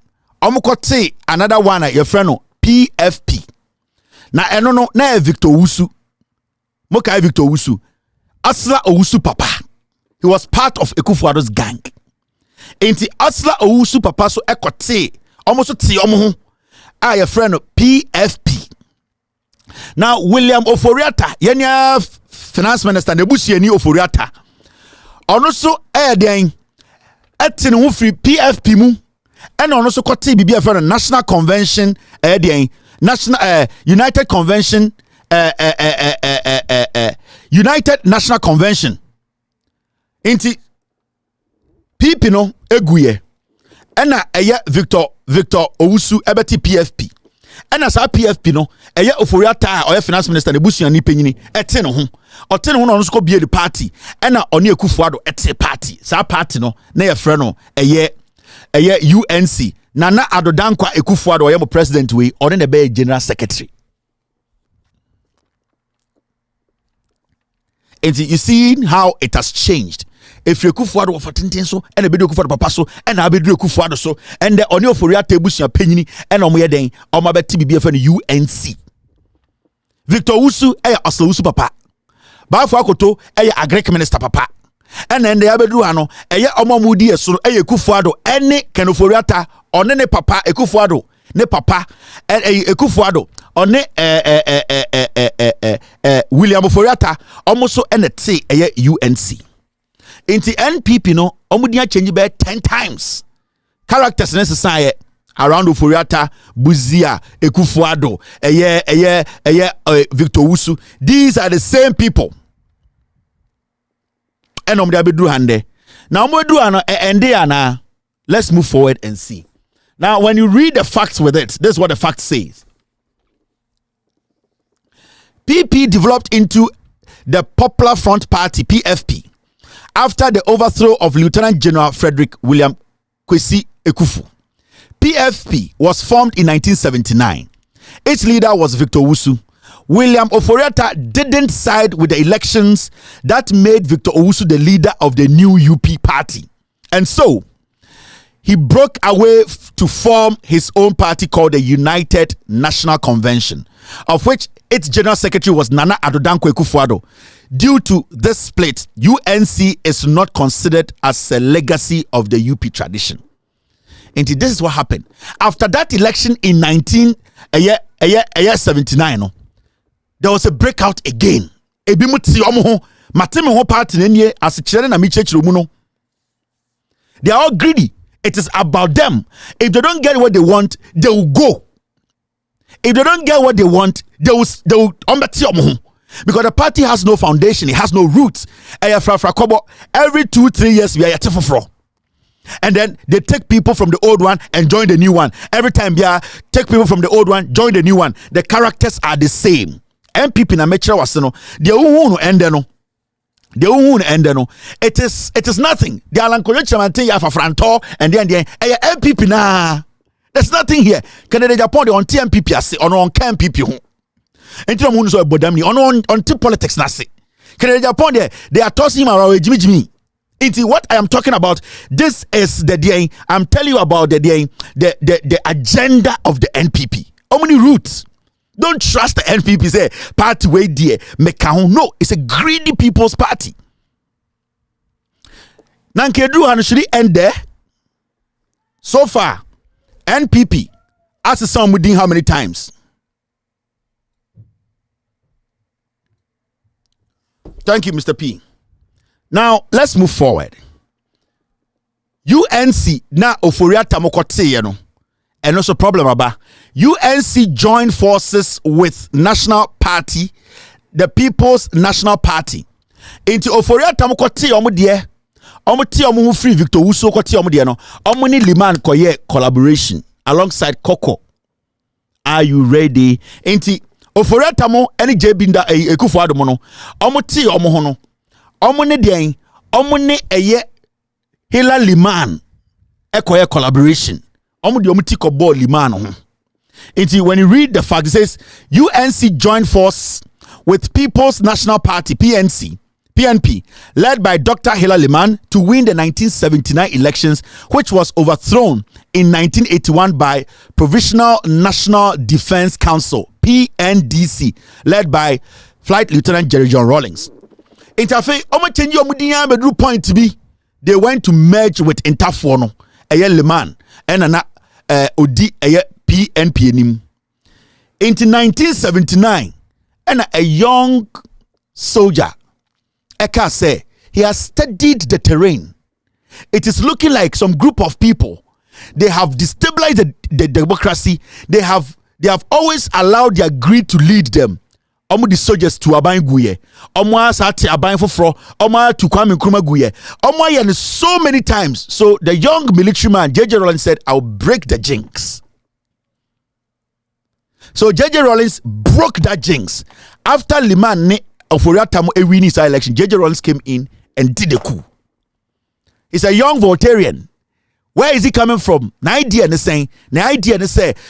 Omukote another one your friend PFP. Na eno na Victor Owusu. Mokai Victor Owusu. Asla Owusu papa. He was part of Ekufuado's gang. Enti Asla Owusu papa so ekote almost ti omo ho your friend PFP. Now William Oforiatta, yenya finance minister Nebusieni Oforiatta. Ono so den etene ho free PFP mu and also kote bibi for national convention national united convention united national convention inti PP no eguye ena eye Victor Owusu ebeti PFP ena sa PFP no eye Oforiata oye finance minister ne busuan ni penyini ete ne ho ote ne ho no so ko bie the party ena oni Ekufuado ete party sa party no na ye frɛ no eye UNC Nana Adodankwa Ekufuado oye mo president we ɔne ne be general secretary. And you see how it has changed. If you Ekufuado of attention so and a bit Ekufuado papa so and I be Ekufuado so and the only Oforiata busuan penyini and omo den omo be TBB for UNC. Victor Owusu Oslo Owusu papa. Bafo akoto agric minister papa. And then the abedu ano omo mudi eso Ekufuado any Ken Oforiata one ne papa Ekufuado ne papa Ekufuado one William Oforiata omo so ene te UNC. Inti NPP no omo dia change be 10 times. Characters necessary around Oforiata, Buzia, Ekufuado, Victor Owusu. These are the same people. And now let's move forward and see. Now, when you read the facts with it, this is what the fact says. PP developed into the Popular Front Party, PFP, after the overthrow of Lieutenant General Frederick William Kwesi Ekufu. PFP was formed in 1979. Its leader was Victor Owusu. William Oforiata didn't side with the elections that made Victor Owusu the leader of the new UP party. And so, he broke away to form his own party called the United National Convention, of which its general secretary was Nana Adodankwa Ekufuado. Due to this split, UNC is not considered as a legacy of the UP tradition. And this is what happened. After that election in 1979, there was a breakout again. They are all greedy. It is about them. If they don't get what they want, they will go. If they don't get what they want, they will because the party has no foundation, it has no roots. Every 2-3 years we are at. And then they take people from the old one and join the new one. Every time they take people from the old one, join the new one. The characters are the same. NPP na metra waseno. The unu endeno. The unu endeno. It is nothing. The alankoyo chamante ya fafranto and then NPP na. There's nothing here. Canada Japan they on TMPP ase on NPP ho. Enti mo so bodamni on politics na se. Canada Japan they are tossing him around Jimmy. What I am talking about, this is the day I'm telling you about the agenda of the NPP. How many roots? Don't trust the NPP. Say party way dear no, it's a greedy people's party. Nankedu should end there. So far, NPP asked the song within how many times? Thank you, Mr. P. Now, let's move forward. UNC na Oforiata mokote no. And also problem about UNC joined forces with National Party, the People's National Party. Into Oforiata mokote omo de omo free Victor Owusu kote omo de no. Omo ni Liman koye collaboration alongside Coco. Are you ready? Into Oforiata mo any Jebinda Ekufuado mo no. Omo ti omo ho no. Omune den omune eye Hila Liman ekoye collaboration omude omuti ko ball Liman ho. When you read the fact, it says UNC joined force with People's National Party PNP led by Dr. Hila Liman to win the 1979 elections, which was overthrown in 1981 by Provisional National Defense Council PNDC led by Flight Lieutenant Jerry John Rawlings. Interface point to be they went to merge with Interfono Liman and Odi PNP nim. In 1979 and a young soldier Eka say he has studied the terrain. It is looking like some group of people They have destabilized the democracy. They have always allowed their greed to lead them. Omo the soldiers to aban guye. Omo asate aban foforo. Omo to Kwame Nkrumah guye. Omo yen so many times. So the young military man J.J. Rawlings said, "I'll break the jinx." So J.J. Rawlings broke that jinx. After Liman ne Oforiatta win his election, J.J. Rawlings came in and did a coup. He's a young Voltairean. Where is he coming from? The idea is saying,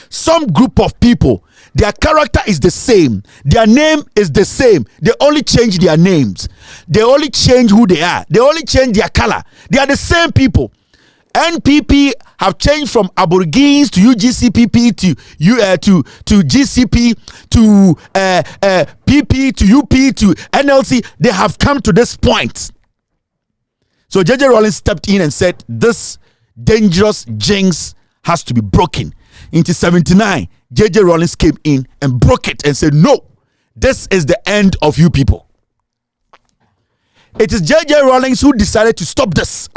some group of people, their character is the same, their name is the same. They only change their names. They only change who they are. They only change their color. They are the same people. NPP have changed from Aborigines to UGCPP to GCP to PP to UP to NLC. They have come to this point. So J.J. Rawlings stepped in and said, this dangerous jinx has to be broken. Into 79, J.J. Rawlings came in and broke it and said, no, this is the end of you people. It is J.J. Rawlings who decided to stop this.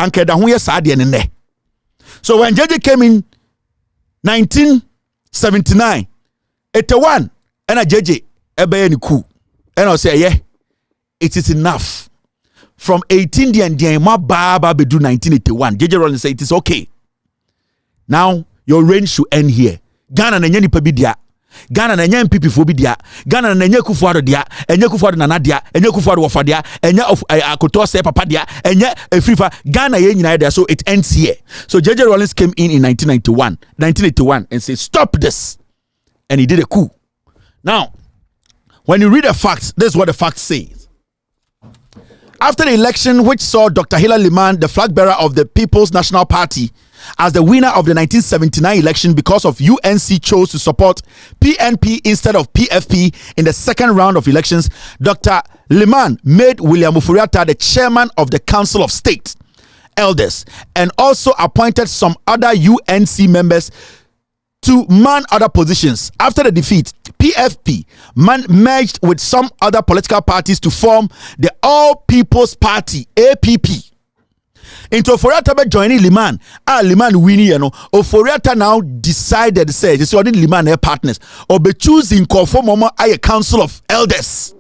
So when J.J. came in 1979, 81, and a J.J. ebe coup, and I'll say, yeah, it is enough. From 18 my baba be do 1981. J.J. Rawlings said it is okay. Now your reign should end here. Ghana na nyani pabi dia. Ghana na nyani NPP fo bi dia. Ghana na nyani Kufuor dia. Enye Kufuor nana dia. Enye Kufuor wofa dia. Enye akoto se papa dia. Enye efrifa. Ghana ye nyina dia. So it ends here. So J.J. Rawlings came in 1981 and said stop this. And he did a coup. Now, when you read the facts, this is what the facts say. After the election, which saw Dr. Hilary Liman, the flag bearer of the People's National Party, as the winner of the 1979 election because of UNC chose to support PNP instead of PFP in the second round of elections, Dr. Liman made William Oforiatta the chairman of the Council of State Elders and also appointed some other UNC members to man other positions. After the defeat, PFP merged with some other political parties to form the All People's Party, APP. Into Oforiatta joining Liman. Liman winning, Oforiatta now decided, say, this is Liman their partners, or be choosing conform a council of elders.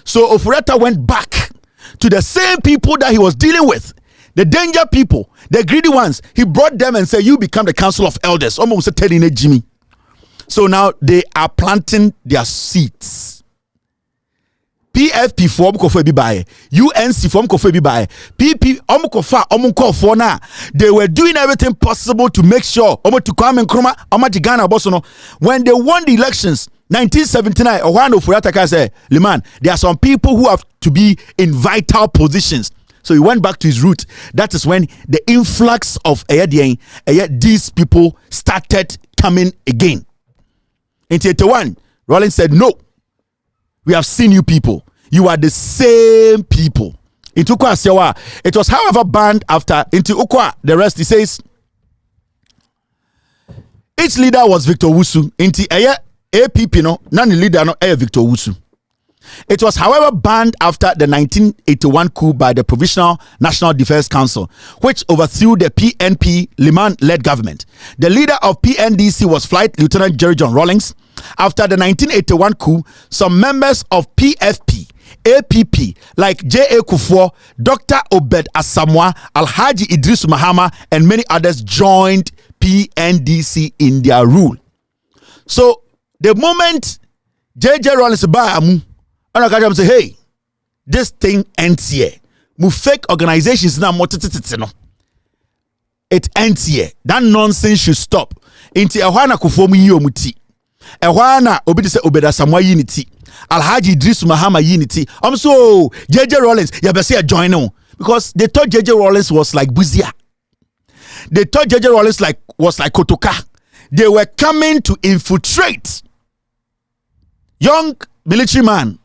So Oforiatta went back to the same people that he was dealing with. The danger people, the greedy ones, he brought them and said, you become the council of elders. Almost telling it, Jimmy. So now they are planting their seeds. PFP form kofe bi bae, UNC form kofe bi bae, PP omukofa omunkofo na. They were doing everything possible to make sure omo to Kwame Nkrumah, omo to Ghana bosono. When they won the elections, 1979, Ohana Oforiatta said, Liman, there are some people who have to be in vital positions. So he went back to his root. That is when the influx of these people started coming again. In 81, Rawlings said, no, we have seen you people. You are the same people. In Ukwa Sewa, it was however banned after into Ukwa. The rest, he says, its leader was Victor Wusu. Into APP, none leader, Victor Wusu. It was, however, banned after the 1981 coup by the Provisional National Defense Council, which overthrew the PNP Liman-led government. The leader of PNDC was Flight Lieutenant Jerry John Rawlings. After the 1981 coup, some members of PFP, APP, like J.A. Kufuor, Dr. Obed Asamoah, Alhaji Idris Mahama, and many others joined PNDC in their rule. So, the moment J.J. Rawlings and I can say, hey, this thing ends here. Move fake organizations now. It ends here. That nonsense should stop. Inti ehwana kufomu yiyo muti. Ehwana obedise obeda samwa unity. Alhaji Idris Mahama unity. So J.J. Rawlings, you better say join on. Because they thought J.J. Rawlings was like Buzia. They thought J.J. Rawlings was like Kotoka. They were coming to infiltrate. Young military man.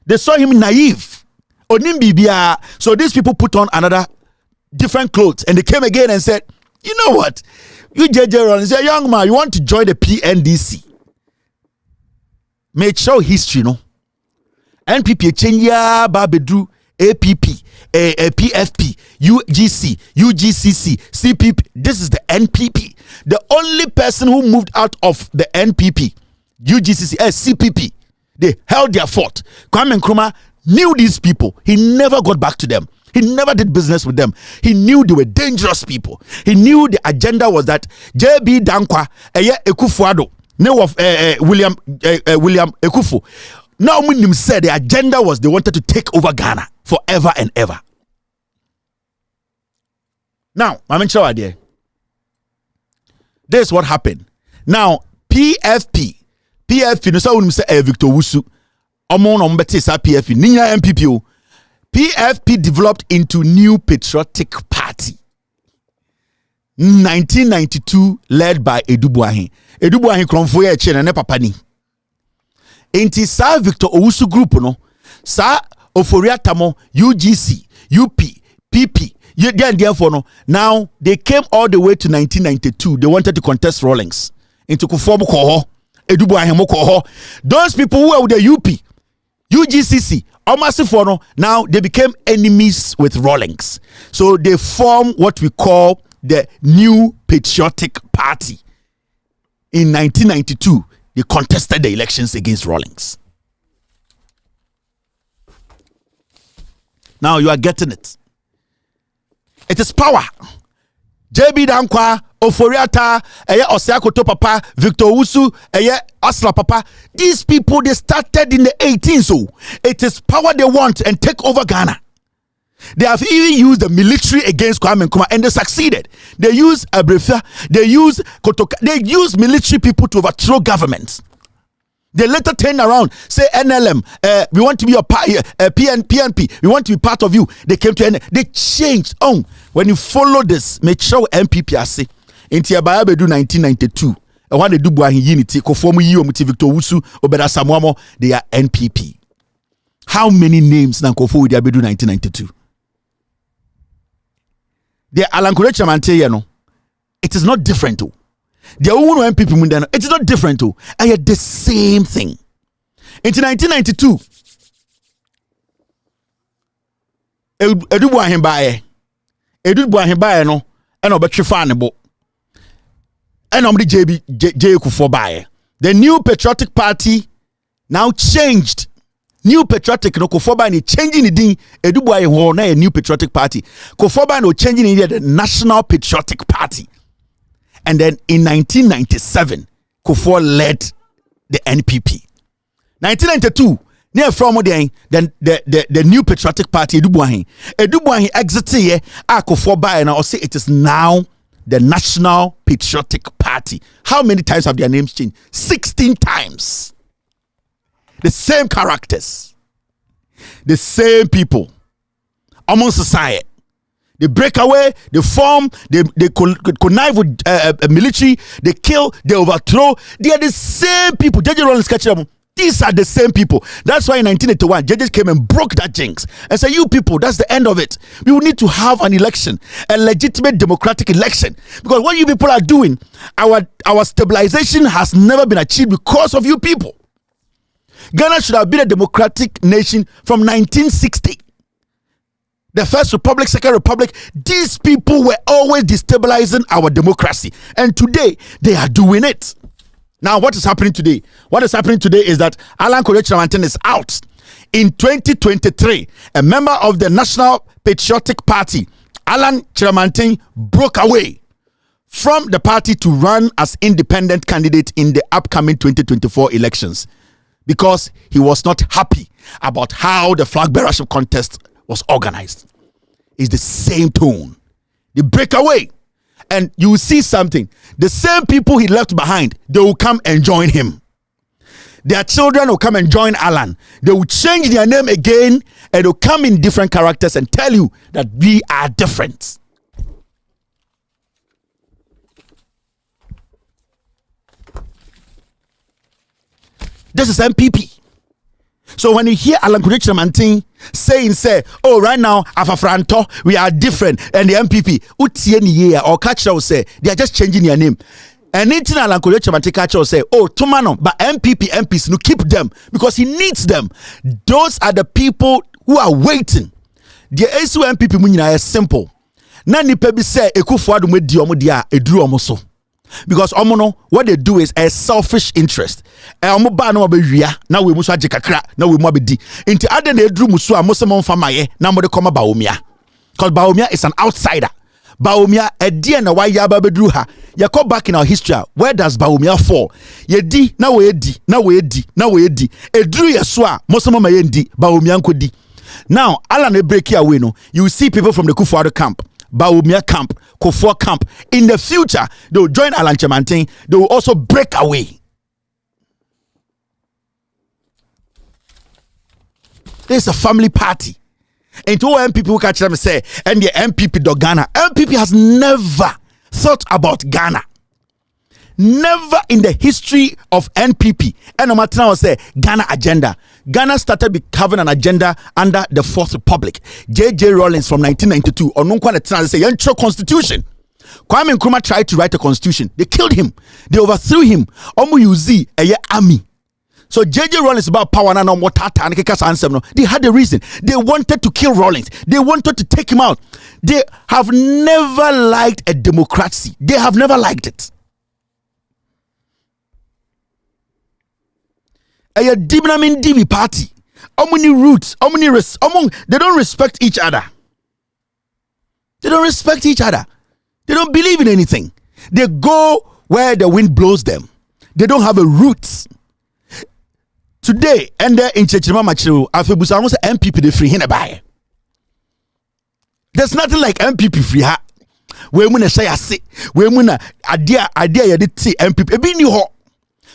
They saw him naive. So these people put on another different clothes and they came again and said, you know what? You J.J. Rawlings, you're a young man, you want to join the PNDC. Make sure history, no? NPP change ya babedu APP, PFP, UGC, UGCC, CPP. This is the NPP. The only person who moved out of the NPP, UGCC, CPP, they held their fort. Kwame Nkrumah knew these people. He never got back to them. He never did business with them. He knew they were dangerous people. He knew the agenda was that JB Dankwa, Ekufuado, name of William Ekufu. Now Munim said the agenda was they wanted to take over Ghana forever and ever. Now, this is what happened. Now, PFP, no sa unim say Victor Wusu. Among PFP, Ninya MPP. PFP developed into New Patriotic Party. 1992, led by Edubuahin. Edubuahin Kronfoye Chena ne papani. Enti sa Victor Owusu group no, sa Oforiatamo, UGC, UP, PP. Therefore no, now they came all the way to 1992. They wanted to contest Rawlings. Into Kufobu Koho, Edubuahin Mokoho. Those people who were with the UP, UGCC, Omasifono, now they became enemies with Rawlings. So they formed what we call the New Patriotic Party. In 1992, they contested the elections against Rawlings. Now you are getting it. It is power. JB Dankwa, Oforiata, Osiakoto Papa, Victor Wusu, Asla Papa. These people, they started in the 18th. So it is power they want and take over Ghana. They have even used the military against Kwame Nkrumah and they succeeded. They used Abrefa, they used Kotoka, they used military people to overthrow governments. They later turned around, say NLM, we want to be a PNP, we want to be part of you. They came to NLM, they changed. When you follow this, make sure NPP are say, in Tiabayabe do 1992, when they do Buahin Unity, Kofomu Yomuti Victor Wusu, Obeda Samuamo, they are NPP. How many names na Kofomu Diabedu 1992? The Alan Kyerematen, no, it is not different too. The own NPP Mundano, it is not different too. I had the same thing. Into 1992, Edubuahin bae no, and obetrefanebo. And the JB Kufo bae. The New Patriotic Party now changed. New Patriotic no Kofoba ni changing the thing Edubuahin ho na a New Patriotic Party. Kofoba no changing the National Patriotic Party. And then in 1997, Kufo led the NPP. 1992, near from then the New Patriotic Party Edubuahin exited here. Kufo by and I'll say it is now the National Patriotic Party. How many times have their names changed? 16 times. The same characters, the same people among society. They break away, they form, they connive with military, they kill, they overthrow. They are the same people. JJ Rawlings catching them. These are the same people. That's why in 1981, judges came and broke that jinx and said, you people, that's the end of it. We will need to have an election, a legitimate democratic election. Because what you people are doing, our stabilization has never been achieved because of you people. Ghana should have been a democratic nation from 1960. The First Republic, Second Republic, these people were always destabilizing our democracy. And today, they are doing it. Now, what is happening today? What is happening today is that Alan Kyerematen is out. In 2023, a member of the National Patriotic Party, Alan Kyerematen, broke away from the party to run as independent candidate in the upcoming 2024 elections because he was not happy about how the flag bearership contest was organized. It's the same tone. They break away and you will see something. The same people he left behind, they will come and join him. Their children will come and join Alan. They will change their name again and they'll come in different characters and tell you that we are different. This is NPP. So when you hear Alan Kyerematen saying, oh, right now, Afafranto, we are different, and the NPP, or Catcher will say, they are just changing their name. And anything Alan Kyerematen Catcher will say, oh, Tomano, but MPs, no, keep them, because he needs them. Those are the people who are waiting The ASU NPP mu nyina is simple. Na nipa bi say Ekufuado mu di omo dia eduru omo so. Because omo no what they do is a selfish interest. Omo ba na obewia na we mu so agekakra na we mu abedi. Inti ade na eduru mu so a mo se mo mfa maye na mo de koma Bawumia. Because Bawumia is an outsider. Bawumia edie na waya ba beduru ha. You come back in our history. Where does Bawumia fall? Ye di na we di na we di na we di. Eduru yeso a mo se mo maye ndi Bawumia nkodi. Now, Alan will break away. No, you will see people from the Kufuor camp, Bawumia camp, Kufuor camp. In the future, they will join Alan Kyerematen. They will also break away. There's a family party. And to all NPP who catch them say, and the NPP do Ghana. NPP has never thought about Ghana. Never in the history of NPP. And no matter now say Ghana agenda. Ghana started having an agenda under the Fourth Republic. J.J. Rawlings from 1992. Or no one say intro constitution. Kwame Nkrumah tried to write a constitution. They killed him. They overthrew him. Omu Yuzi a army. So J.J. Rawlings about power and they had a reason. They wanted to kill Rawlings. They wanted to take him out. They have never liked a democracy. They have never liked it. A Dibnamin Divi party. How many roots? How many they don't respect each other. They don't respect each other. They don't believe in anything. They go where the wind blows them. They don't have a roots. Today, and there in Chechima Machiru, Afebusa almost NPP the free hinabay. There's nothing like NPP free ha. We muna say ase. We muna idea ya did see NPP. Ebi ni ho.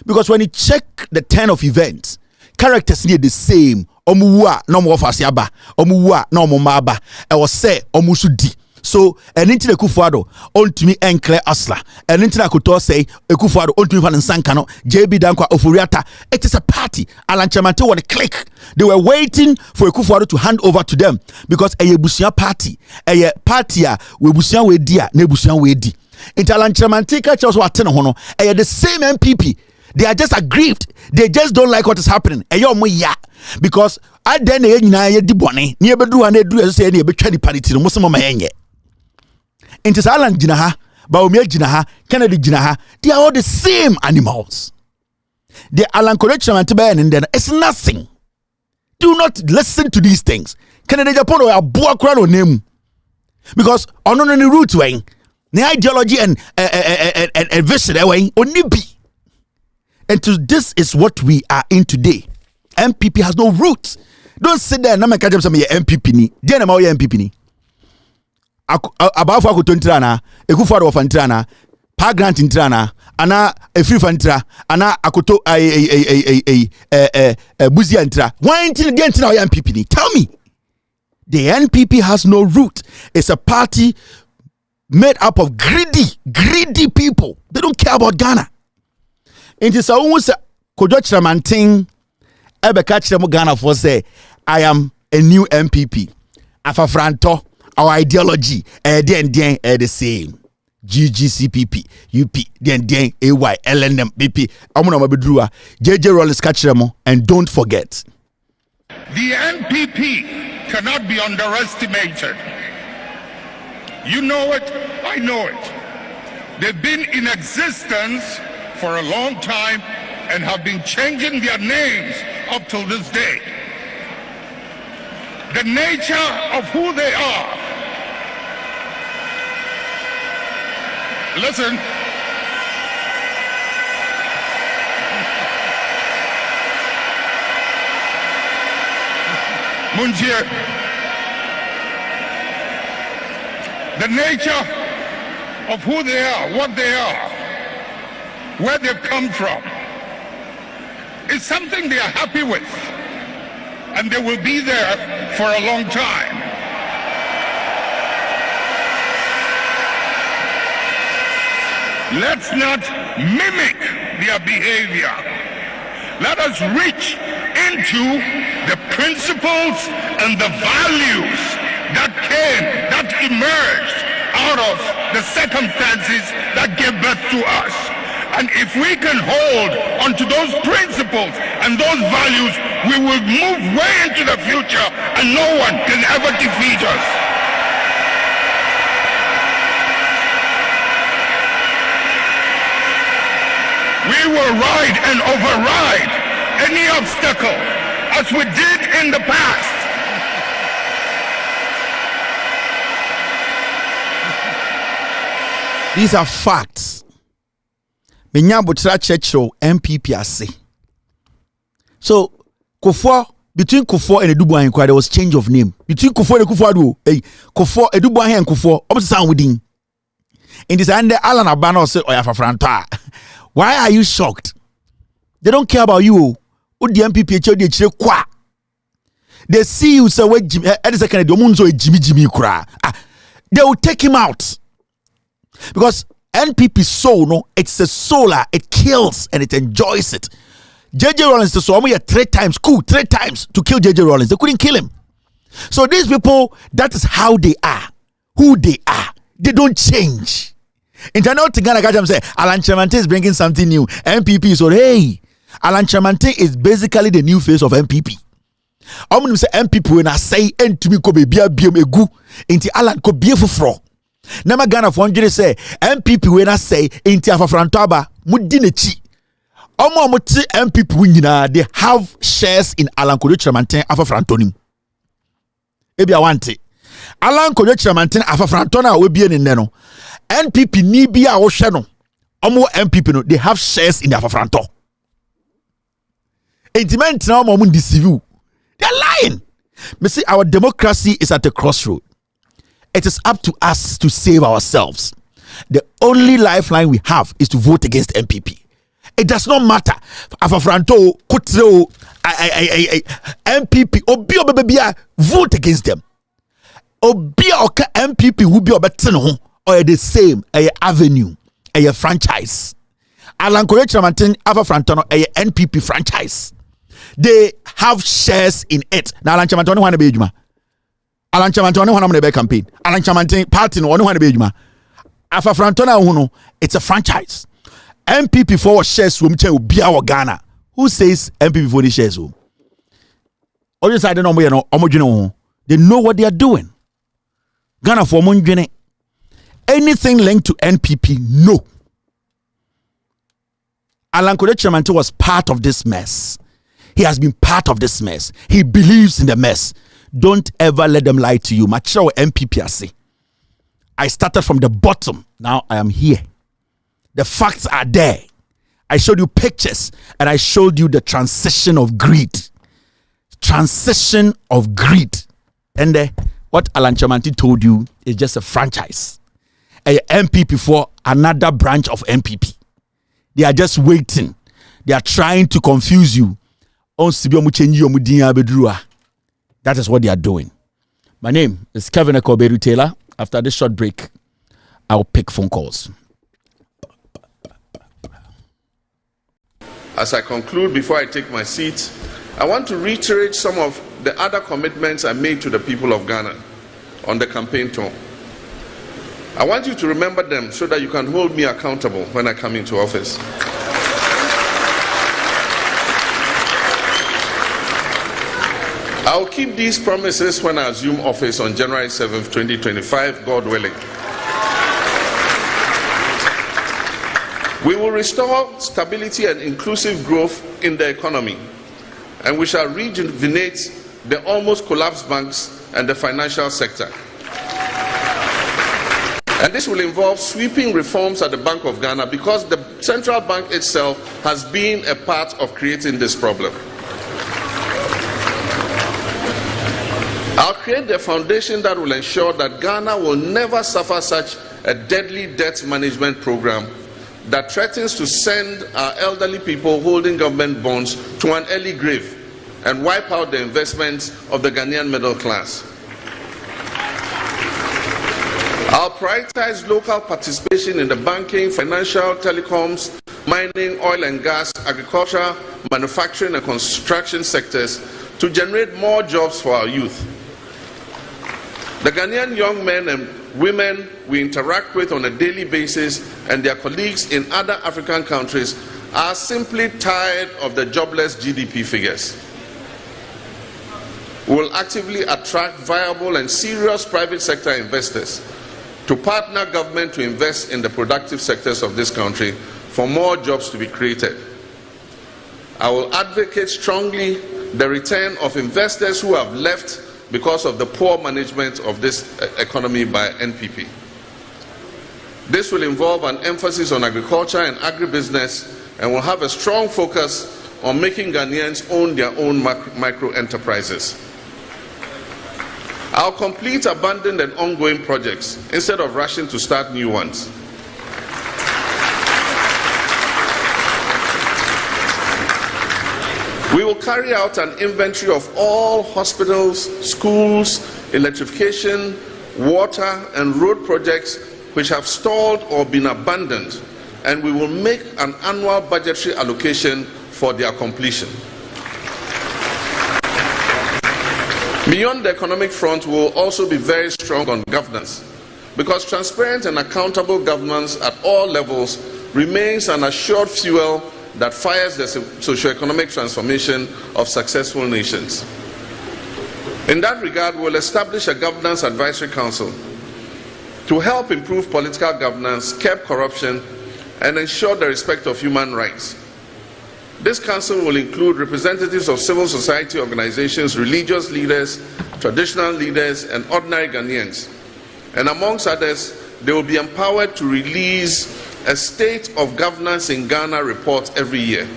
Because when you check the turn of events, characters need the same. Omuwa no mo fasiaba. Omuwa no mo maba. I was say omusudi. So and into the Kufuado on to me enclare asla. And into the Kuto say Kufuado on to me Sankano, JB Dankwa Ofuriata. It is a party. Alan Kyerematen want to click. They were waiting for Kufuado to hand over to them because a Busia party, a party we Busia we dia, ne Busia we di. Into Alan Kyerematen catch us what ten hono. The same NPP. They are just aggrieved. They just don't like what is happening. Because I then di bone. Ni ebedu ane du say ni ebetwa di party no mo ma yenye. Into Alan Jinaha, Bawumia Jinaha, Kennedy Jinaha, they are all the same animals. The Alan Kyerematen and then it's nothing. Do not listen to these things. Kennedy Japan or Abuakrano name. Because on any root way, the ideology and vision way only be. And to this is what we are in today. MPP has no roots. Don't sit there and not make a MPP ni. Then I'm MPP ni. About for Kutuntrana, a Kufuor of Antrana, Pa Grant Intrana, Ana a free fantra, Ana Akoto a Buziantra. Why ain't it against our MPP? Tell me. The NPP has no root. It's a party made up of greedy people. They don't care about Ghana. It is almost Kojo Kyerematen ebe catch them Ghana for say I am a new MPP. Afafranto our ideology the same. GGCPP, UP, then AY, LNM, BP. Amuna mabedrua. JJ Rawlings catch them and don't forget. The NPP cannot be underestimated. You know it, I know it. They've been in existence for a long time and have been changing their names up till this day. The nature of who they are. Listen. Munjir. The nature of who they are, what they are, where they've come from, is something they are happy with, and they will be there for a long time. Let's not mimic their behavior. Let us reach into the principles and the values that emerged out of the circumstances that gave birth to us. And if we can hold onto those principles and those values, we will move way into the future and no one can ever defeat us. We will ride and override any obstacle as we did in the past. These are facts. Menyabutra Churchill NPP say. So Kufuor, between Kufuor and Edubuahin, there was change of name. Between Kufuor and Kufuor, Kufuor, Edubuahin and Kufuor, opposite sound within. In this end, Alan Abano said, Franta. Why are you shocked? They don't care about you. The NPP they see you say Jimmy Kura. They will take him out. Because NPP soul, no, it's a solar, it kills and it enjoys it. JJ Rawlings so we 3 times, 3 times to kill JJ Rawlings. They couldn't kill him. So these people, that is how they are, who they are. They don't change. Internal Ghana Gajam say Alan Kyerematen is bringing something new. NPP so hey, Alan Kyerematen is basically the new face of NPP. I'm going to say NPP when I say NTB ko be bia egu inti Alan ko bia fufro. Nama Ghana for say NPP when I say inti afafrantaba mudi nechi. Omo amuti NPP winyina they have shares in Alan Kyerematen afafrantonim. Ebi awante. Alan Kyerematen afafrantona we bia ne no. NPP ni bia wo hwe no. Omo NPP no they have shares in the afafranto. Intimate now omo deceive. They're lying. Me see our democracy is at a crossroad. It is up to us to save ourselves. The only lifeline we have is to vote against NPP. It does not matter. Afafranto, Kutreo, NPP, Obi Obebia, vote against them. Obi Oka NPP who be obetino or the same avenue, a franchise. Alan Kyerematen Afafranto a NPP franchise. They have shares in it. Now Alan Kyerematen want to be juma. Alan Kyerematen want to be campaign. Alan Kyerematen party no want to be juma. Afafranto na uno, it's a franchise. NPP for shares will be our Ghana. Who says NPP for the shares? All you side no they know what they are doing. Ghana for money. Anything linked to NPP, no. Alan Kyerematen was part of this mess. He has been part of this mess. He believes in the mess. Don't ever let them lie to you. Macho NPP I say. I started from the bottom. Now I am here. The facts are there. I showed you pictures and I showed you the transition of greed. Transition of greed. And what Alan Kyerematen told you is just a franchise. A NPP for another branch of NPP. They are just waiting. They are trying to confuse you. That is what they are doing. My name is Kevin Ekoberu Taylor. After this short break, I'll pick phone calls. As I conclude, before I take my seat, I want to reiterate some of the other commitments I made to the people of Ghana on the campaign tour. I want you to remember them so that you can hold me accountable when I come into office. I'll keep these promises when I assume office on January 7th, 2025, God willing. We will restore stability and inclusive growth in the economy, and we shall rejuvenate the almost collapsed banks and the financial sector. And this will involve sweeping reforms at the Bank of Ghana because the central bank itself has been a part of creating this problem. I'll create the foundation that will ensure that Ghana will never suffer such a deadly debt management program that threatens to send our elderly people holding government bonds to an early grave and wipe out the investments of the Ghanaian middle class. I'll prioritize local participation in the banking, financial, telecoms, mining, oil and gas, agriculture, manufacturing and construction sectors to generate more jobs for our youth. The Ghanaian young men and women we interact with on a daily basis and their colleagues in other African countries are simply tired of the jobless GDP figures. We will actively attract viable and serious private sector investors to partner government to invest in the productive sectors of this country for more jobs to be created. I will advocate strongly the return of investors who have left because of the poor management of this economy by NPP. This will involve an emphasis on agriculture and agribusiness and will have a strong focus on making Ghanaians own their own micro enterprises. I'll complete abandoned and ongoing projects instead of rushing to start new ones. We will carry out an inventory of all hospitals, schools, electrification, water and road projects which have stalled or been abandoned, and we will make an annual budgetary allocation for their completion. Beyond the economic front, we will also be very strong on governance, because transparent and accountable governance at all levels remains an assured fuel that fires the socio-economic transformation of successful nations. In that regard, we will establish a governance advisory council to help improve political governance, curb corruption, and ensure the respect of human rights. This council will include representatives of civil society organizations, religious leaders, traditional leaders, and ordinary Ghanaians. And amongst others, they will be empowered to release a State of Governance in Ghana report every year.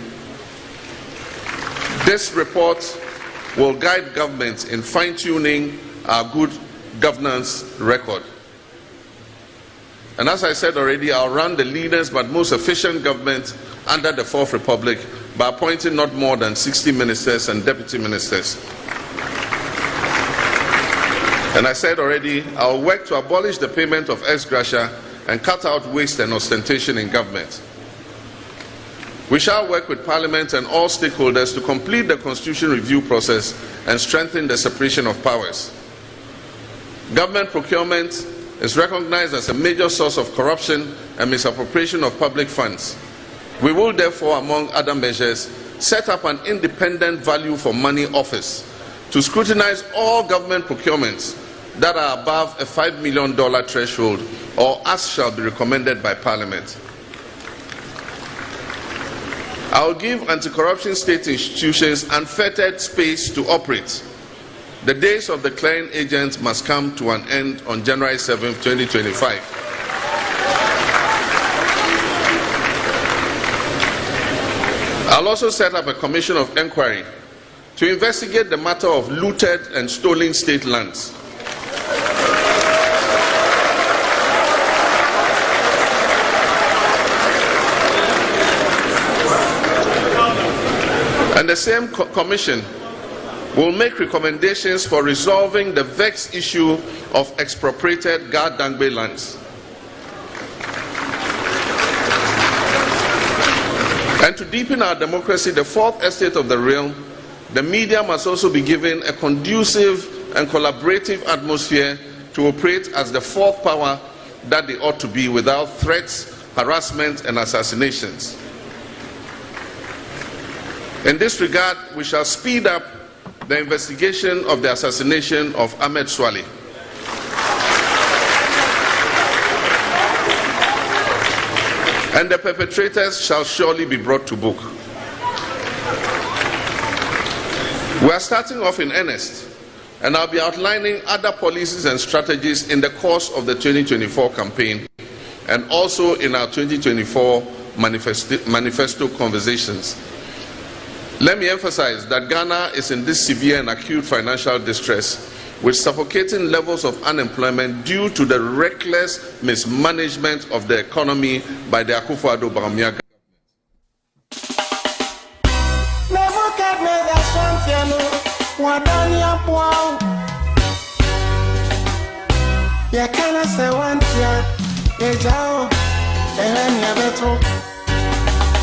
This report will guide governments in fine-tuning our good governance record. And as I said already, I'll run the leaders but most efficient government under the Fourth Republic by appointing not more than 60 ministers and deputy ministers. And I said already, I'll work to abolish the payment of ex gratia and cut out waste and ostentation in government. We shall work with Parliament and all stakeholders to complete the Constitution review process and strengthen the separation of powers. Government procurement is recognized as a major source of corruption and misappropriation of public funds. We will therefore, among other measures, set up an independent value for money office to scrutinize all government procurements that are above a $5 million threshold, or as shall be recommended by Parliament. I will give anti-corruption state institutions unfettered space to operate. The days of the clearing agent must come to an end on January 7, 2025. I'll also set up a commission of inquiry to investigate the matter of looted and stolen state lands. And the same commission will make recommendations for resolving the vexed issue of expropriated Gardangbe lands. And to deepen our democracy, the fourth estate of the realm, the media must also be given a conducive and collaborative atmosphere to operate as the fourth power that they ought to be, without threats, harassment, and assassinations. In this regard, we shall speed up the investigation of the assassination of Ahmed Swale. And the perpetrators shall surely be brought to book. We are starting off in earnest, and I'll be outlining other policies and strategies in the course of the 2024 campaign and also in our 2024 manifesto conversations. Let me emphasize that Ghana is in this severe and acute financial distress with suffocating levels of unemployment due to the reckless mismanagement of the economy by the Akufo-Addo Bawumia government.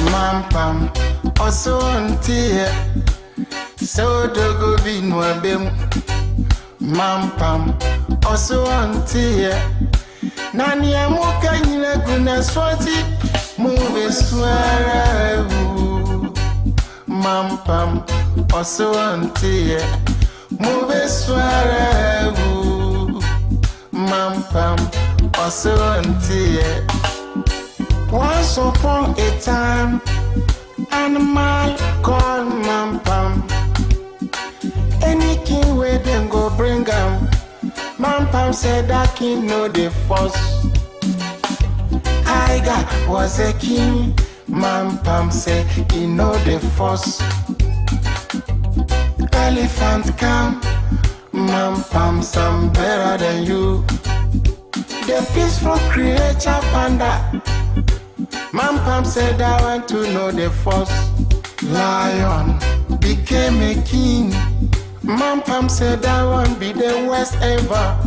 Mampam also untie so dogo binwa bem mampam also untie nani amuka nyina guna swati move swara mampam also untie Mube swerewu Mampam Osontie. Once upon a time, animal called Mampam. Any king where them go bring 'em. Mampam said that king know the force. Tiger was a king. Mampam said he know the force. Elephant come. Mampam some better than you. The peaceful creature panda. Mampam said I want to know the force. Lion became a king. Mampam said I want be the worst ever.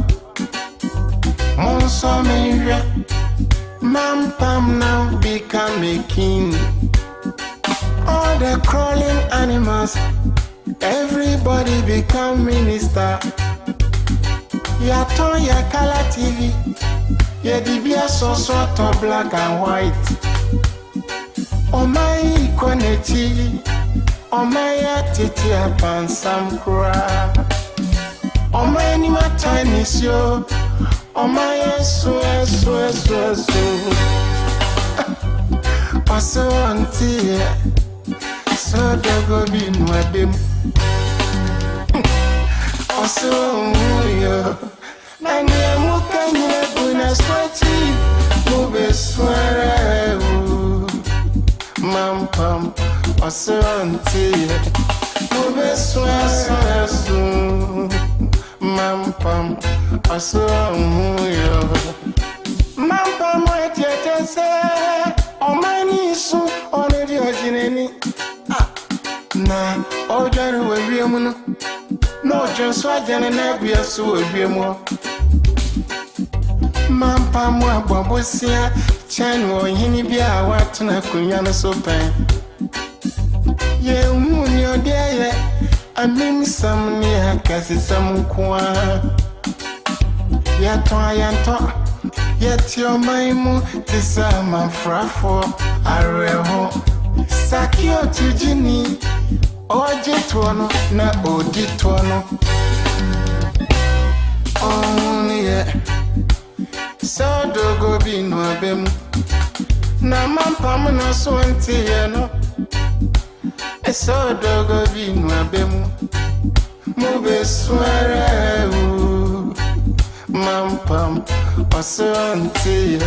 Monsomere. Mampam now become a king. All the crawling animals, everybody become minister. Ya ton ya color TV. Ya dibia so sort of black and white. Oh my ikoneti. Oh my titi apan sam kura. Oh my anima Chinese yo. Oh my so. Paso auntie. So dogo bin wabim. Also yo. Nani amuka nye buna swati. Mube swerewu Mampam Osontie. Mube swerewu Mampam Osontie. Mampam wetete se Omani su onedi ojineni. Na ojari webiemu no just wajane na biasu webiemu. Mampam wa bobosia chanu hini bia watu na kunyana sopen. Ye umuni odeye amim samni hakasi samukwa. Ya toa yanto yeti omaimu tisa mafrafo areho. Sakio tujini oje tuono na odi tuono. Yeah. So dogo binu abem. Na mampam no so ntie no. So dogo binu abem. Mube swerewu Mampam oso ntie.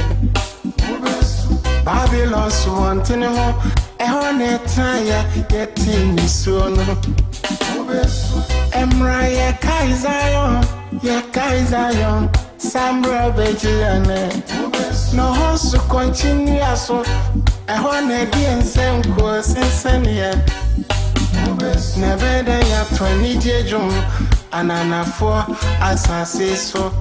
Babylon so antene ho. Eho ne taya yeti nisuono. Emra ye Kaizayon. Ye Kaizayon. Sambra Bejiane. No hosu continue so. Eho ne di ensemko sensenia. Never day ya 20 jejum. Ananafo asase so.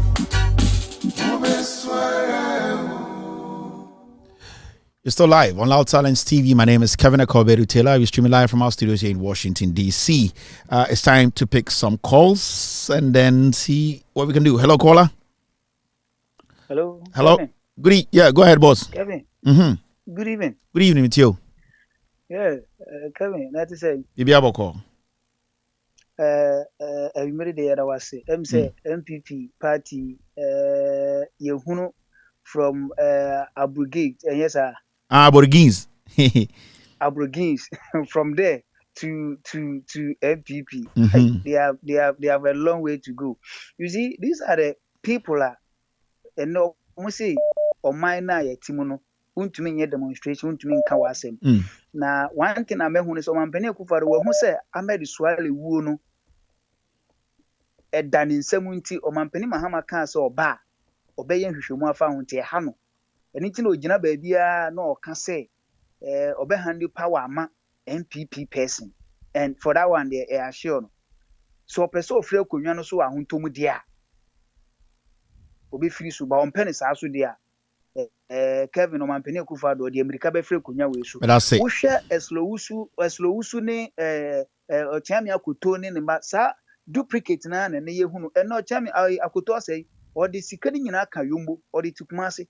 You're still live on Loud Silence TV. My name is Kevin Akobedu Taylor. We're streaming live from our studios here in Washington, D.C. It's time to pick some calls and then see what we can do. Hello, caller. Hello. Hello. Kevin. Good yeah, go ahead, boss. Kevin. Mm-hmm. Good evening. Good evening with you. Yeah, Kevin, that is a You be able to call. I made the other was say NPP party Yehuno from Abrogate. Yes, sir. Aborigines. Aborigines from there to NPP. Mm-hmm. They have a long way to go. You see, these are the people and no we say or mine na yetimono untumi nye demonstration untumi nka wasem. Na one thing I mehu is omampani akufaro we hu say Ahmed Suale wuo no edane nsam nti omampani Mahama kan say oba obeye nhwehwemu afa ho nti ha no eni ti na ogina ba bia na oka say obe handle power ama NPP person, and for that one they are sure no so person ofre akonwa no so ahontom dia obi firi so ba ompani sa so dia Kevin omampani akufado de America be fre akonwa we so wo hwe eslowusu ne otiami akoto ne ne ba sa duplicate na ne yehunu eno otiami akoto asai or the sikani nyina ka yombo or the tukumase.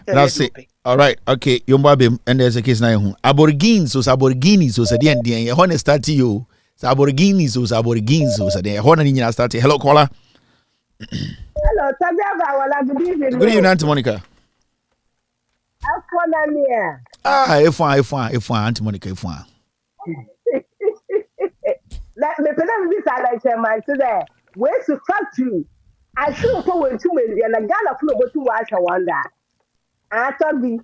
That's it. All right. Okay. Yombo abim and there's a case na yehun. Aborigines so Aborigines so said the end ye honest start you Aborigines, so they hold on start. Hello, caller. Hello, Tabiaba. Good evening. Good evening, Auntie Monica. If one, Auntie Monica, if one. Let me put this like my today. Where's the factory? I should go with 2 million and a gallon full of 2 hours. I wonder. I thought me.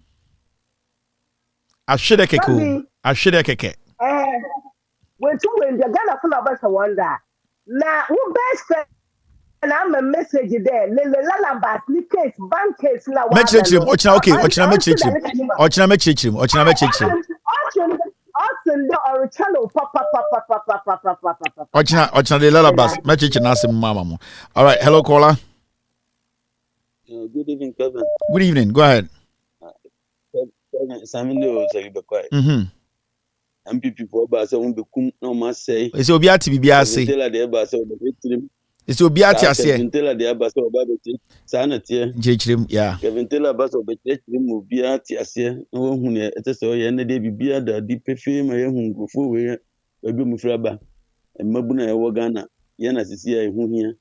I should have keke. When 2 million, a gallon full of us. I wonder. Now, who best friend? And I'm a message there. Lullaby, case, bank case. Now, make him. Okay. Make him. Austin, or channel, papa. The lullabies. Make mama. All right. Hello, caller. Good evening, Kevin. Good evening. Go ahead. NPP for Basa won't be kum no must say. It's Obiati Bibiasi. It's Obiati Asia. Tell the Abbas or Babity, Sanity. Jim, yeah. Kevin tell Abbas of the church will be at Asia. No one at a so and the day be at the deep fame. I am go forward. A boom fraba and Mabuna Wagana. Yana Sia who here.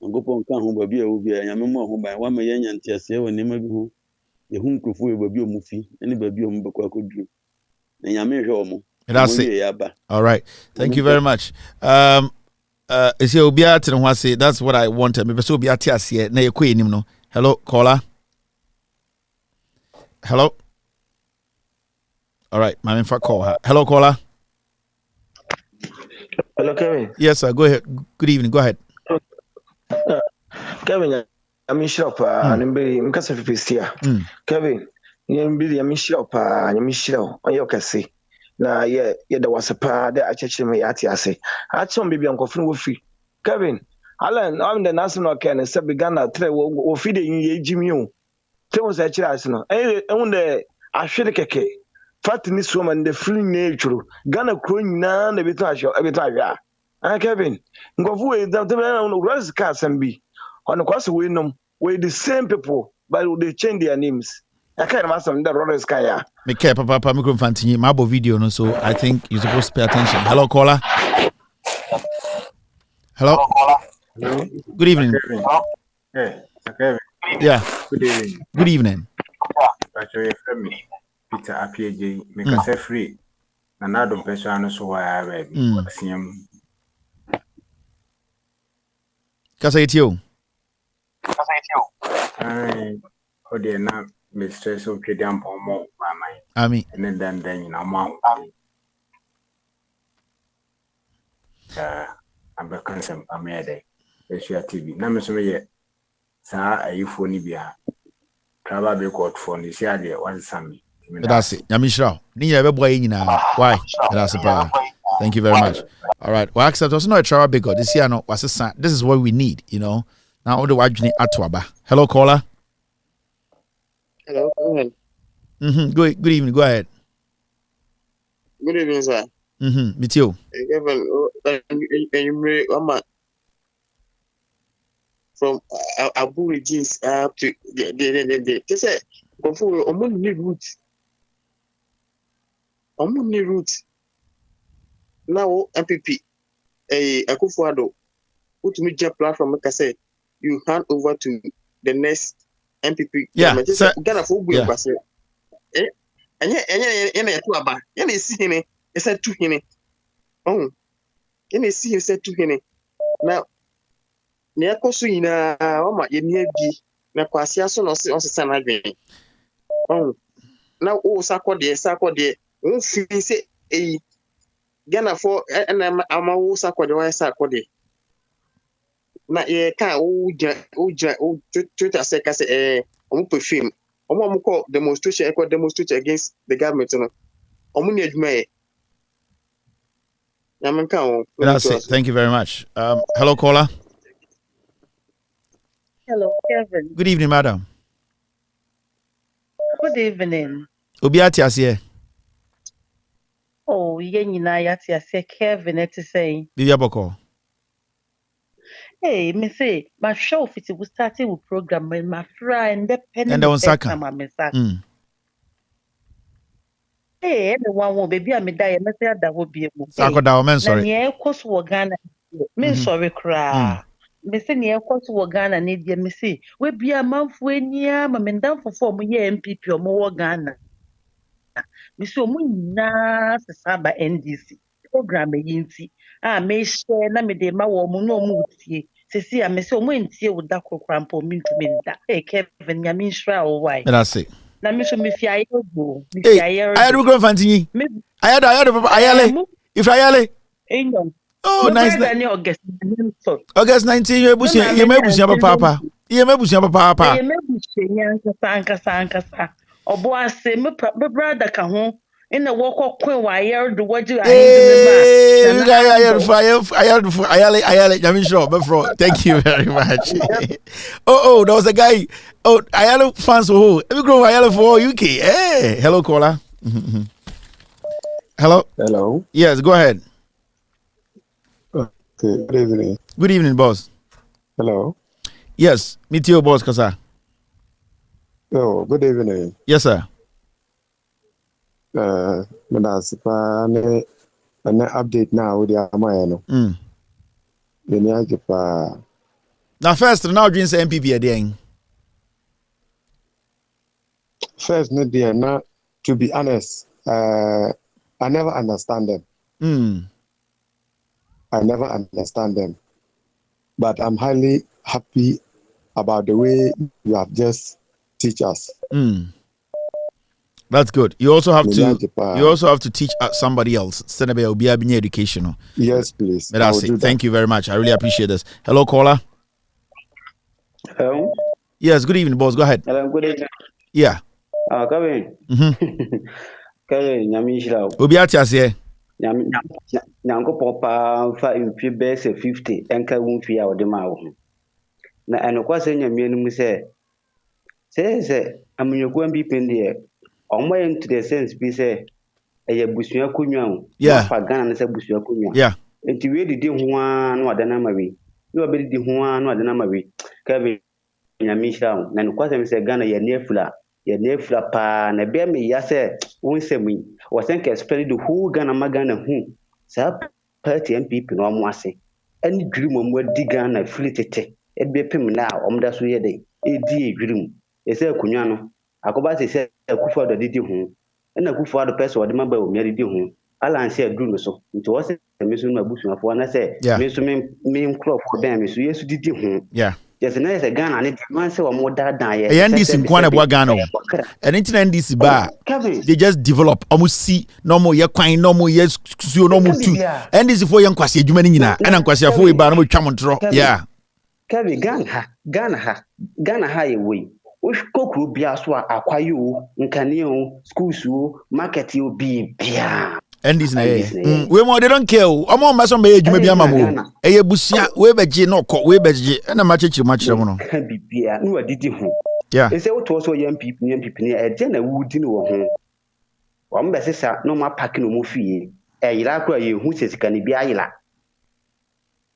And go on come home, be a will be a Yamamo home by 1 million and Tiasia when never go. The home could for a baby movie, any baby on Boko could do. That's it. All right. Thank you very much. Is your Obiati and say that's what I wanted. Maybe so Obiati here. Na you queen no. Hello, caller. Hello. All right, my info call her. Hello, caller. Hello, Kevin. Yes, sir. Go ahead. Good evening. Go ahead. Kevin, I'm in shop. I'm in casa here. Kevin. I'm shop. I'm shop. On your case. Na there was a pa that I church me at Yase. I told baby Uncle Free. Kevin, Alan, I'm the national can and said began at 3 or feeding ye Jimmy. There was a chance. No, on the I should a cake. Fat in this woman, the free nature. Gonna crowing none every time. Kevin, go away down the man on Rose Cats and be on the course of Winum, where the same people, but they change their names. I can't imagine the Rose Kaya. Me care, Papa, me continue. My video, no, so I think you're supposed to pay attention. Hello, caller. Hello. Hello. Good evening. Hey, Kevin. Yeah. Good evening. Good evening. Patriotic, Peter APJ, make us free. And I don't person so why I read. See him. Kasoa Caller. Oh dear, now. Mr. So Kidam or more by my. I mean, and then you know, mount. I'm a consent. I'm a day. TV. Namasome yet. Sir, are you for Nibia? Probably caught for this year. One Sammy. That's it. Yamishra. Near boy in why? That's a power. Thank you very much. All right. Well, accept was not a travel big. This year, no, was a sign. This is what we need, you know. Now, all the white Atwaba. Hello, caller. Hello, go ahead. Good evening. Go ahead. Good evening, sir. Me too. From Abu Regis up to the just say before omuni route. Now NPP Akufo-Addo utumi je platform make say you hand over to the next NPP. Yeah, Ghana for Ubu Base. Enya to aba. Enya si hene, e say tu hene. Oh. Enya si hene say tu hene. Now, ne akoso ina o ma ye ni bi na kwase aso no se na adwen. Oh. Now o sakode, o fi say Ghana for na ama o sakode wa sakode. Na ye kan o Twitter say ka say omo perfume omo call demonstration against the government no omo ni adwuma ye na men kan. That's it. Thank you very much. Hello, caller. Hello, Kevin. Good evening, madam. Good evening. Obiati Asie. Oh, ye nyina yati Asie Kevin et say. Bibia Boko. Hey, me say, my show fit we started with program when my friend independent. And on Saka. everyone will be a medaya, Messiah that will be a Sarkodie, men sorry. Nanya course will Ghana. Men sorry, cry. Missy near course will Ghana need ye, Missy. We be a month when ya, Mamma, down for 4 year NPP or more Ghana. Miss Omuna Saba NDC program yinti. May share na me de ma wo mu no mu tie. Sesi a me se omo ntie wo da kokrampo mintumi nda. Kevin ya min shra o why. That's it. Na me so me fi ayedo. Me Hey, fi ayedo. I had to go Fantini. I had Ayale. If Ayale. Oh, nice. August 19, you may be papa. You may be papa. You may be sanka. Obo ase me brother ka ho ina wo kokwen wa yer do waji Ayale, I'm sure, but thank you very much. Oh, there was a guy. Oh, Ayale fans who every grow Ayale for UK. Hey, hello, caller. Hello. Yes, go ahead. Okay, good evening. Good evening, boss. Hello. Yes, meet you, boss, Kasa. Oh, good evening. Yes, sir. That's an update now with the Amayano. Now, first, now drinks NPP again. First, no, dear, not to be honest, I never understand them. I never understand them. But I'm highly happy about the way you have just teach us. That's good. You also have to teach somebody else. Senator will be educational. Yes, please. That's it. Thank you very much. I really appreciate this. Hello, caller. Hello. Yes. Good evening, boss. Go ahead. Hello. Good evening. Yeah. Come in. Nyamishra. Obi atiase. Nyanko papa fa imfi base 50 enka wumfi ya odema wo. Na enokwase nyamienu mu se amunyoku NPP ndie omo into the sense be say eye busua kunwa wo. Fa Ghana ne se busua kunwa. Yeah. Enti we didi ho a no adana mawe. We obedi ho a no adana mawe. Ka be nyamishra na enokwase me se Ghana ye nefula pa na be me ya se wonsemi was think especially the whole Ghana magana hu sa party NPP no mo ase any dream mo di Ghana filitete e be pem na omda so ye dey e di dream e se akunwa no akoba se akufa do didi hu na akufa do person de maba o mi didi hu ala nse aduru no so nti wo se me so na busuafo na se me so me crop dem me so yesu didi hu yeah. Yes, and there's a Ghana, and man say one more dad. NDC in Kwana Ghana. And into NDC bar, they just develop almost see no more ye quine, no more yes, so no more too. NDC for young Kwasi, you mean, and I'm Kwasi for a bar, no chamontro. Yeah. Kevin, Ghana highway. Which cook will be as well, acquire, Nkaneo, schools, market you be beer. NDC we more they don't care. I'm on my son be ejuma bia mamo. Eye busia we beje no ko we beje na machechi machire mo no. Can be beer no adidi ho. Yeah. They say what also young people ni e je na wudi no ho. Wa mbe sesa no ma pack no mo fie. E yira akwa ye hu sesika ni bia yira.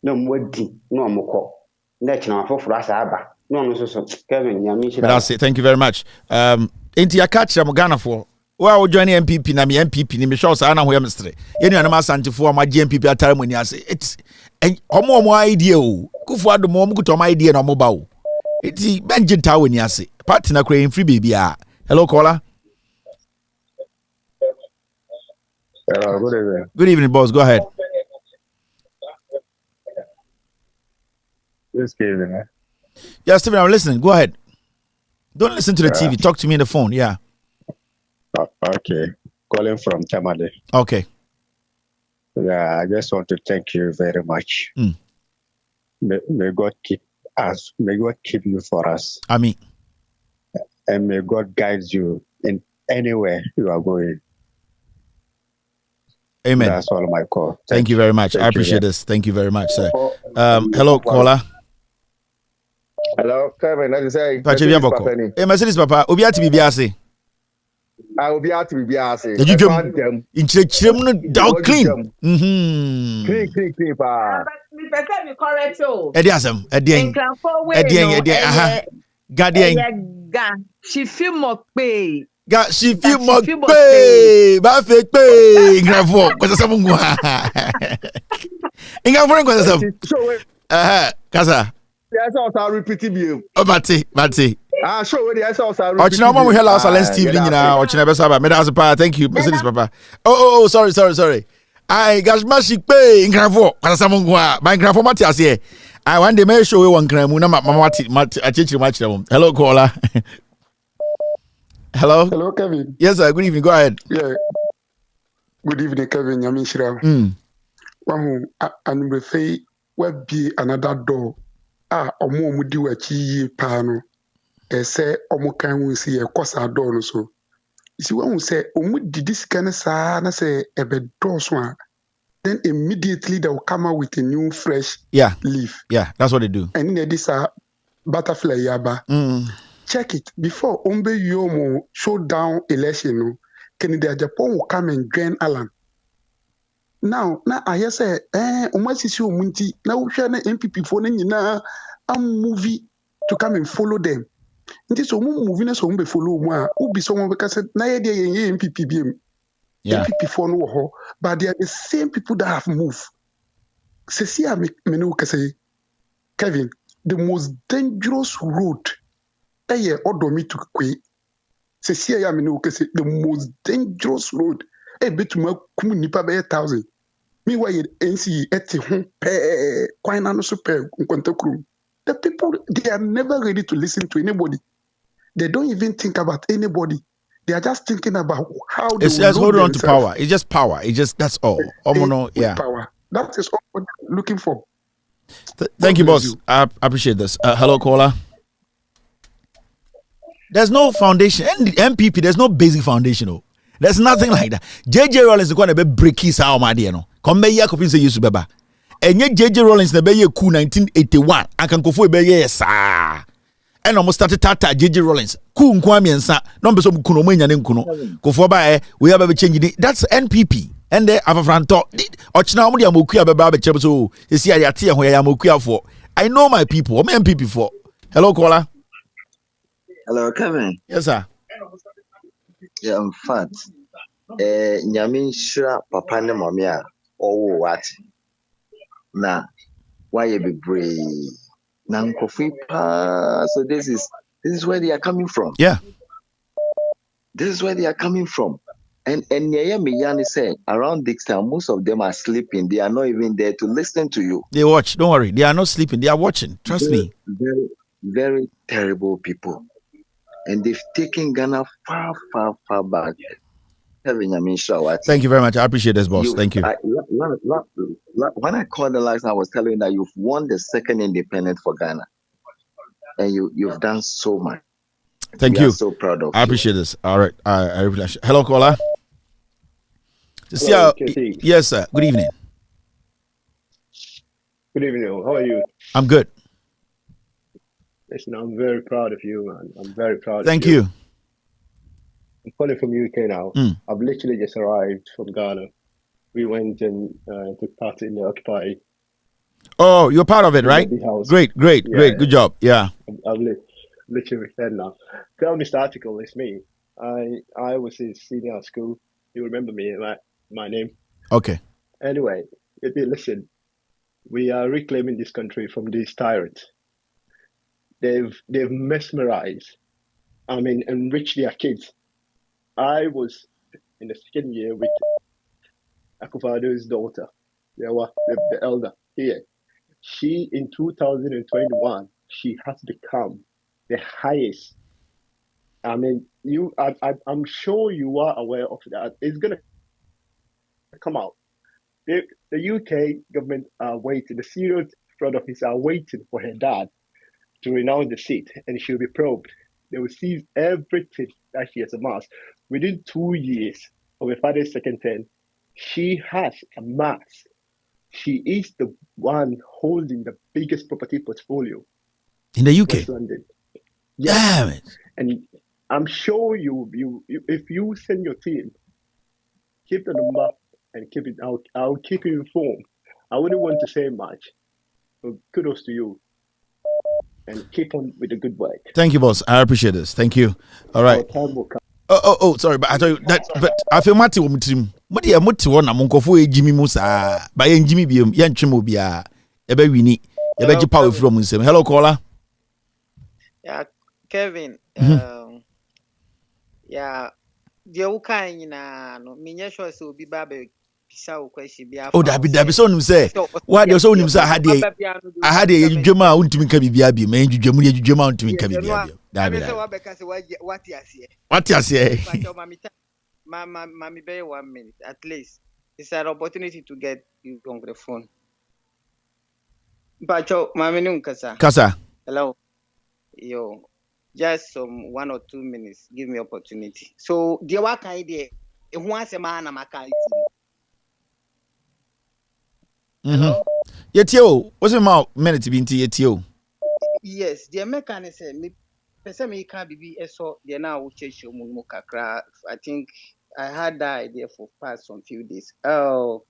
Na mo di no mo ko. Na china afoforo asa aba. No no so Kevin nyami shira. That's it. Thank you very much. Enti ya catch am Ghana for well, joining NPP na me NPP ni me show sa na ho yemstre. Ye nua na ma santifo ma NPP atare mani ase. It's omo idea o. Kufu ado mo kuto ma idea na mo ba o. Iti benje ta wani ase. Party na kra free baby a. Hello caller. Good evening. Good evening, boss. Go ahead. Yes, Kevin. Yeah, Stephen, I'm listening. Go ahead. Don't listen to the TV. Talk to me on the phone. Yeah. Okay. Calling from Tamale. Okay. Yeah, I just want to thank you very much. May God keep us. May God keep you for us. Amen. And may God guide you in anywhere you are going. Amen. That's all my call. Thank you very much. I appreciate this. Thank you very much, sir. Hello, caller. Hello, Kevin. As you say, hey, Mercedes Papa, Obi ati bibi ase. Obi ati bibi ase. Did you jump? Inchirem no down clean. Clean pa. But me person me correct o. Edi asem, edi aha. Guardian. She feel more pay. Got she feel more pay, but fake pay. Gravo, because some go. Inga for because some. Kasa. Yes, also repeat it. Oh, Mati. Ah, sure. Yes, also repeat. Ochina mama we hear last silence TV nyina. Ochina be saba. Me da pa. Thank you, Mercedes Papa. Oh, sorry. I got she pay. Gravo, because some go. My gravo Mati ase. I one day may show you one crime. Mama Mati. I teach you much. Hello, caller. Hello, Kevin. Yes, sir. Good evening. Go ahead. Yeah. Good evening, Kevin. Yamishra. Wahu anumbefe wabi another door. Omo mudi wachi pano. Ese omo kan hu si e kosa door no so. Isi wahu say omo didi scan sa na say ebe door so a, then immediately they will come out with a new fresh leaf. Yeah, that's what they do. And in this butterfly yaba. Check it before Ombe Yomo showdown election. No, Kennedy Japan will come and join Alan. Now I say, almost is your munti. Now we share the NPP for na a movie to come and follow them. This movie na so be follow moi. Who be someone because na ye NPP BM. NPP for no ho, but they are the same people that have moved. See, I menu say, Kevin, the most dangerous road. Odomi to kwe. Se ya minu kese the most dangerous road. Betuma kum nipa be 1,000. Meanwhile NC eti ho pe kwina no so pe nkonta krum. The people, they are never ready to listen to anybody. They don't even think about anybody. They are just thinking about how they it's just hold on to power. It's just power. It's just that's all. Power. That is all we're looking for. Thank you, boss. I appreciate this. Hello, caller. There's no foundation. NPP, there's no basic foundation. No. There's nothing like that. JJ Rollins is going to be breaky sao my dear. No. Come be here, copy say you beba. And yet JJ Rollins na be here coup 1981. I can go for be here, sir. And almost started tata JJ Rollins. Coup nkwami ensa. No be so kuno mo nyane nkuno. Go for ba we have be changing it. That's NPP. And they have a front talk. Ochina mo dia mokuya beba be chebe so. Esi ya tie ho ya mokuya for. I know my people. I'm NPP for. Hello, caller. Hello, Kevin. Yes, sir. Yeah, in fact, Nyamin Shra Papa ne Momia, oh, what? Now, why you be brave? So this is where they are coming from. Yeah. This is where they are coming from. And Miyani said, around this time, most of them are sleeping. They are not even there to listen to you. They watch. Don't worry. They are not sleeping. They are watching. Trust me. Very, very terrible people. And they've taken Ghana far, far, far back. Thank you very much. I appreciate this, boss. Thank you. When I called the last, I was telling you that you've won the second independence for Ghana. And you've done so much. Thank you. I'm so proud of you. I appreciate this. All right. I really appreciate it. Hello, caller. Hello, yes, sir. Good evening. Good evening. How are you? I'm good. Listen, I'm very proud of you, man. I'm very proud Thank of you. you. I'm calling from UK now. I've literally just arrived from Ghana. We went and took part in the Occupy. Oh, you're part of it, right? Great. Good job. Yeah. I've literally returned now. Tell Mr. Article, it's me. I was his senior at school. You remember me, my name? Okay. Anyway, listen, we are reclaiming this country from these tyrants. They've mesmerized, enriched their kids. I was in the second year with Akufado's daughter, the elder here. She, in 2021, she has become the highest. I'm sure you are aware of that. It's going to come out. The UK government are waiting, the serious front office are waiting for her dad to renounce the seat, and she'll be probed. They will seize everything that she has amassed. Within 2 years of her father's second term, she has amassed. She is the one holding the biggest property portfolio in the UK. West London. Damn it! And I'm sure you if you send your team, keep the number and keep it out. I'll keep you informed. I wouldn't want to say much, but kudos to you. And keep on with the good work. Thank you, boss. I appreciate this. Thank you. All right. Oh, sorry, but I tell you that. But I feel Mati Omutrim. What you muti one among Kofu Jimmy Musa by Jimmy Bium, Yan Chimobia, Ebe Winnie, Ebe Power from Muslim. Hello, caller. Yeah, Kevin. Yeah, the Ukain no, Minya sure so be baby. Oh, that be so him say. Why they so him say I had a Juma ultimate kabibi, man, Juma ultimate kabibi. What you say? Mammy, bear 1 minute at least. It's an opportunity to get you on the phone. Pacho, Mammy Kasa. Hello. Yo, just some 1 or 2 minutes. Give me opportunity. So, the work idea, once a man, I'm a Yetio, what's the amount minute being to Yetio? Yes, the mechanism, me can't be so the now change your kakra. I think I had that idea for past some few days. Oh,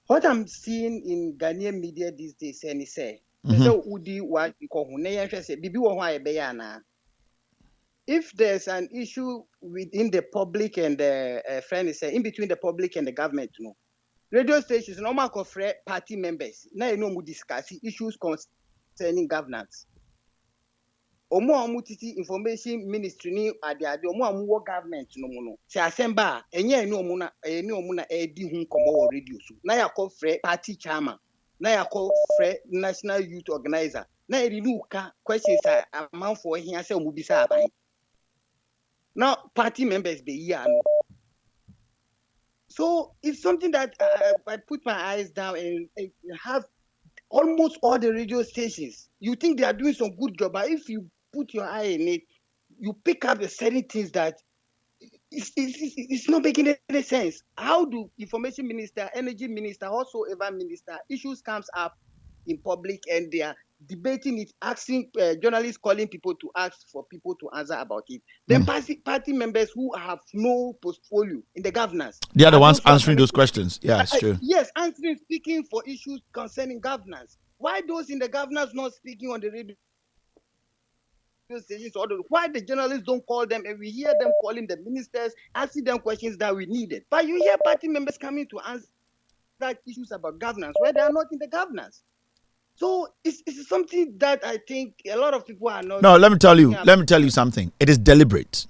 what I'm seeing in Ghanaian media these days, and he say, so Udi what you call Bibi Bayana. If there's an issue within the public and the friend is in between the public and the government, no. Radio stations normal party members. Now you know we discuss issues concerning governance. Omo titi information ministry ni ade omo government no mo no. Se asemba enye eni omo na edi hu komo radio so. Na ya call party chairman. Na ya call national youth organizer. Na e renew ka questions amount for here say omo bisa aban. Now party members be here no. So it's something that I put my eyes down and have almost all the radio stations. You think they are doing some good job, but if you put your eye in it, you pick up the certain things that it's not making any sense. How do information minister, energy minister, whatsoever minister, issues comes up in public and they are debating it, asking journalists, calling people to ask for people to answer about it. Then party members who have no portfolio in the governance. They are the ones answering those questions. Yeah, it's true. Yes, answering, speaking for issues concerning governance. Why those in the governance not speaking on the radio stations? Why the journalists don't call them and we hear them calling the ministers, asking them questions that we needed? But you hear party members coming to answer issues about governance where they are not in the governance. So it's something that I think a lot of people are not. No, let me tell you something. It is deliberate.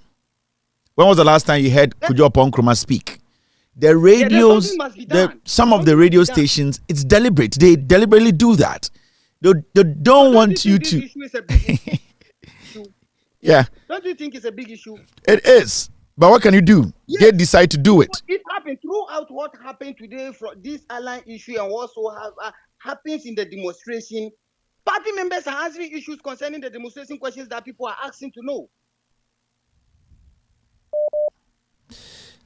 When was the last time you heard Kujo Ponkroma speak? The radios, some of the radio stations, it's deliberate. They deliberately do that. They don't want you to. Yeah. Don't you think it's a big issue? It is. But what can you do? Yes. They decide to do it. It happened throughout what happened today from this airline issue and also happens in the demonstration. Party members are answering issues concerning the demonstration questions that people are asking to know.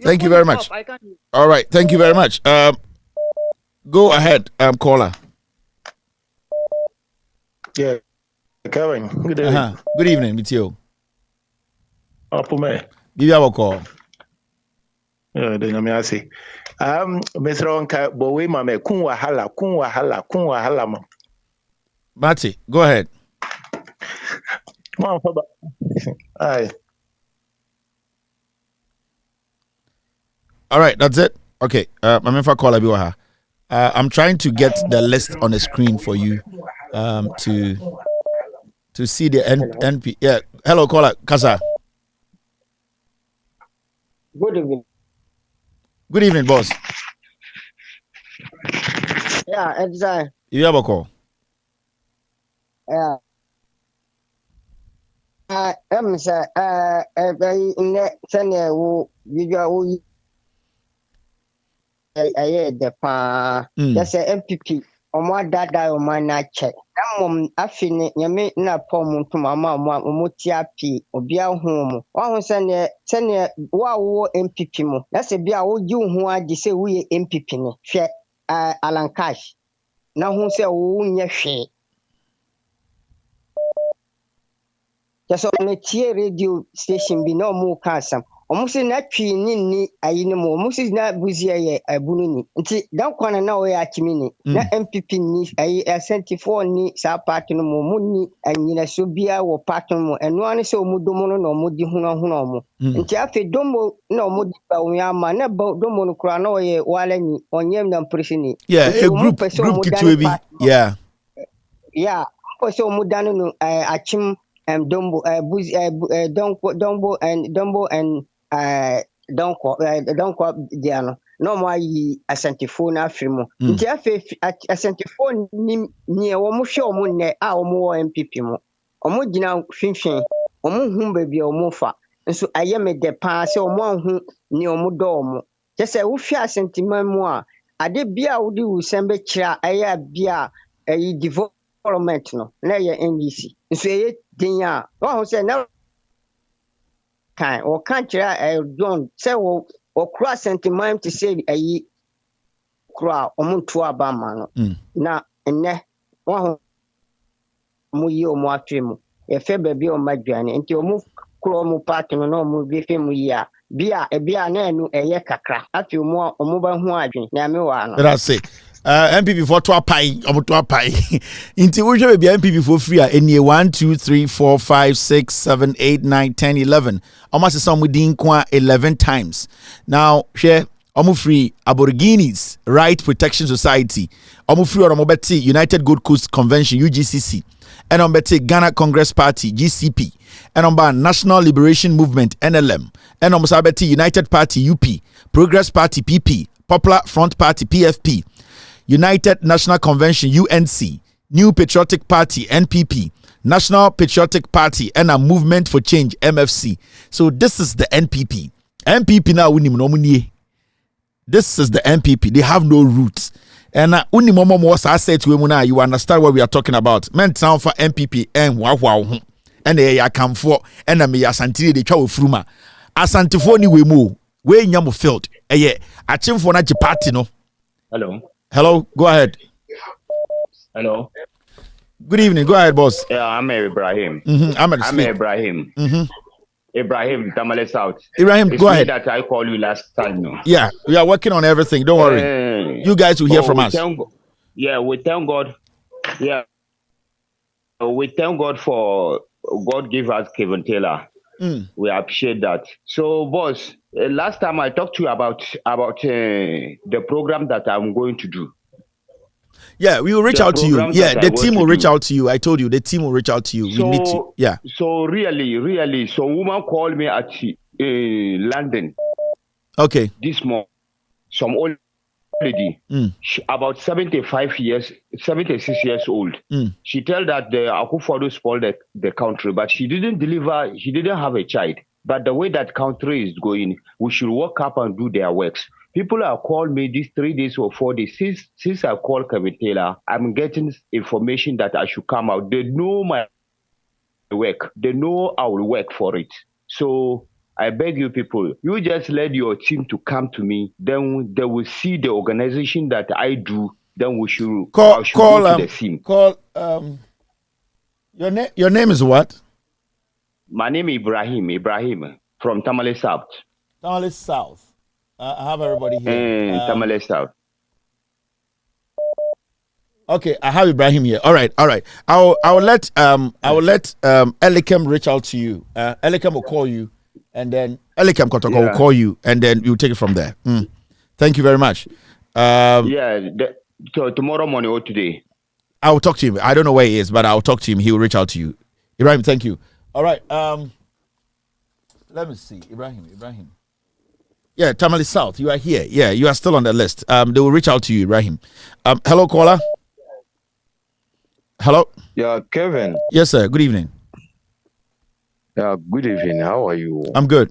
Thank you very much. All right. Thank you very much. Go ahead, caller. Yeah. Kevin, good evening. Good evening, with you. Give you a call. Yeah, then I say. Mr. Onka, boy, mame, kun wahala, ma. Mati, go ahead. Aye. All right, that's it. Okay, I'm trying to get the list on the screen for you to see the NP. Yeah, hello, caller, Kasa. Good evening. Good evening, boss. Yeah, exactly. You have a call. Yeah. I'm saying, in the senior, the pa, that's a NPP. Omo dada omo na che mom afini nyame na pom to mama mo tia pi obi ahu mo wa hu sene wa wo MPP mo na se bia wo ji hu adi se wo ye MPP ne hwe alankash na hu se wo nye hwe just on a tier radio station bi no mo ka sam Omusi na twi ni ayi no mo omusi na buzia ye abunu ni nti dan kwana na o ya kimi ni na MPP ni ayi asenti4 ni sa party no mo ni anyina so bia wo party mo eno ane se omudomo no na omudi huno mo nti afi domo na omudi ba ma na domo no kura na o ye wala ni onyem na presi ni a group kitwe bi so omudano no achim dombo dombo and donko diano no mo ayi asantefo na afrimo nti afi asantefo ni e wo mo hwe o mo ne a o mo wo MPP mo o mo gina finfin o mo hu ba bia o mo fa nso ayeme de pa se o mo hu ni o mo do mo je se wo hwe asantema mu a ade bia wo di wo sembe kira aya bia ayi development no na ye NDC nso ye din a wo se na kan o kan kira John say wo kura sentiment to say ayi kura omuntu abama no na enne wo mu yi o mu atwemu e fe baabi o madwane nti o mu kura o mu party no o mu bi fe mu yi a bia na enu eye kakra afi o mu ba hu adwen na me wa no that's it. MPP for to apai omoto apai inti wo hwe be MPP for free a enie 1 2 3 4 5 6 7 8 9 10 11 almost some din kwa 11 times now hwe omo free Aborigines Right Protection Society omo free omo beti United Gold Coast Convention UGCC and omo beti Ghana Congress Party GCP and omo National Liberation Movement NLM and omo sabeti United Party UP Progress Party PP Popular Front Party PFP United National Convention UNC, New Patriotic Party NPP, National Patriotic Party and a Movement for Change MFC. So this is the NPP. NPP now this is the NPP. They have no roots. And I said to him now, you understand what we are talking about. Men sound for NPP and wow. And I come for and I may asantiri de chawo fruma. Asantifoni we mo we nyamu felt. Yeah, I chim for na party no. Hello, go ahead. Hello. Good evening. Go ahead, boss. Yeah, I'm Ibrahim. I'm Ibrahim. Ibrahim, Tamale South. Ibrahim, go ahead. That I called you last time. No? Yeah, we are working on everything. Don't worry. You guys will hear from us. We thank God. Yeah. We thank God for God give us Kevin Taylor. We appreciate that. So, boss, last time I talked to you about the program that I'm going to do. Yeah, we will reach out to you. Yeah, the team will reach out to you. I told you, the team will reach out to you. So, we need to. Yeah. So really, so woman called me at London. Okay. This morning, some old lady, about 76 years old. She told that the Akufo-Addo spoiled the country, but she didn't deliver. She didn't have a child. But the way that country is going, we should work up and do their works. People have called me these 3 days or 4 days. Since I called Kevin Taylor, I'm getting information that I should come out. They know my work. They know I will work for it. So I beg you people, you just let your team to come to me. Then they will see the organization that I do. Then we should go to the scene. Your name is what? My name is Ibrahim from Tamale South. Tamale South. I have everybody here. Tamale South. Okay, I have Ibrahim here. All right. I will let Elikem reach out to you. Elikem will call you, and then Elikem Kotoko will call you, and then you take it from there. Thank you very much. So tomorrow morning or today. I will talk to him. I don't know where he is, but I'll talk to him. He will reach out to you. Ibrahim, thank you. All right. Let me see. Ibrahim. Yeah, Tamale South. You are here. Yeah, you are still on the list. They will reach out to you, Ibrahim. Hello, caller. Hello. Yeah, Kevin. Yes, sir. Good evening. Yeah, good evening. How are you? I'm good.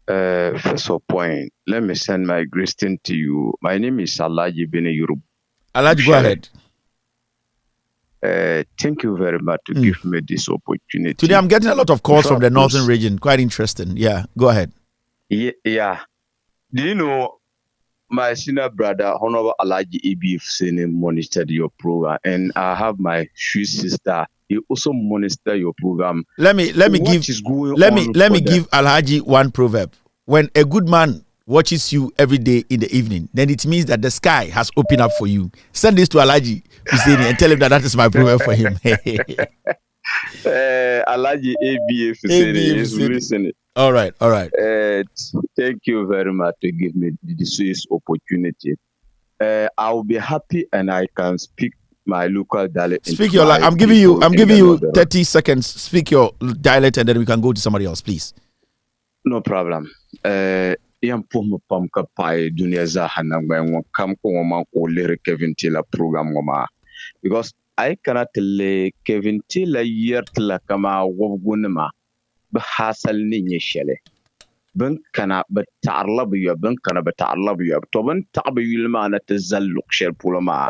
First of point, let me send my greeting to you. My name is Alaji Bene Yoruba. Alaji, go ahead. Thank you very much to give me this opportunity. Today, I'm getting a lot of calls from the northern region. Quite interesting. Yeah, go ahead. Yeah. Do you know my senior brother, Honorable Alaji EBF, monitored your program, and I have my sweet sister, you also monitor your program. Let me give Alhaji one proverb. When a good man watches you every day in the evening, then it means that the sky has opened up for you. Send this to Alhaji Husseini and tell him that is my proverb for him. Alhaji ABF is listening. All right. Thank you very much to give me this opportunity. I will be happy and I can speak my local dialect. Speak your I'm giving you 30 seconds. Speak your dialect and then we can go to somebody else, please. No problem. Yam pum pam ka pai dunia za hanang kam ko ma ko lere Kevin Tila program ngoma because I cannot le Kevin Tila year tla kama wobgunma ba hasal ni nyeshele ban kana ba ta'arlab ya ban kana ba ta'arlab ya to ban ta'ab yulma na tazalluq shel pulama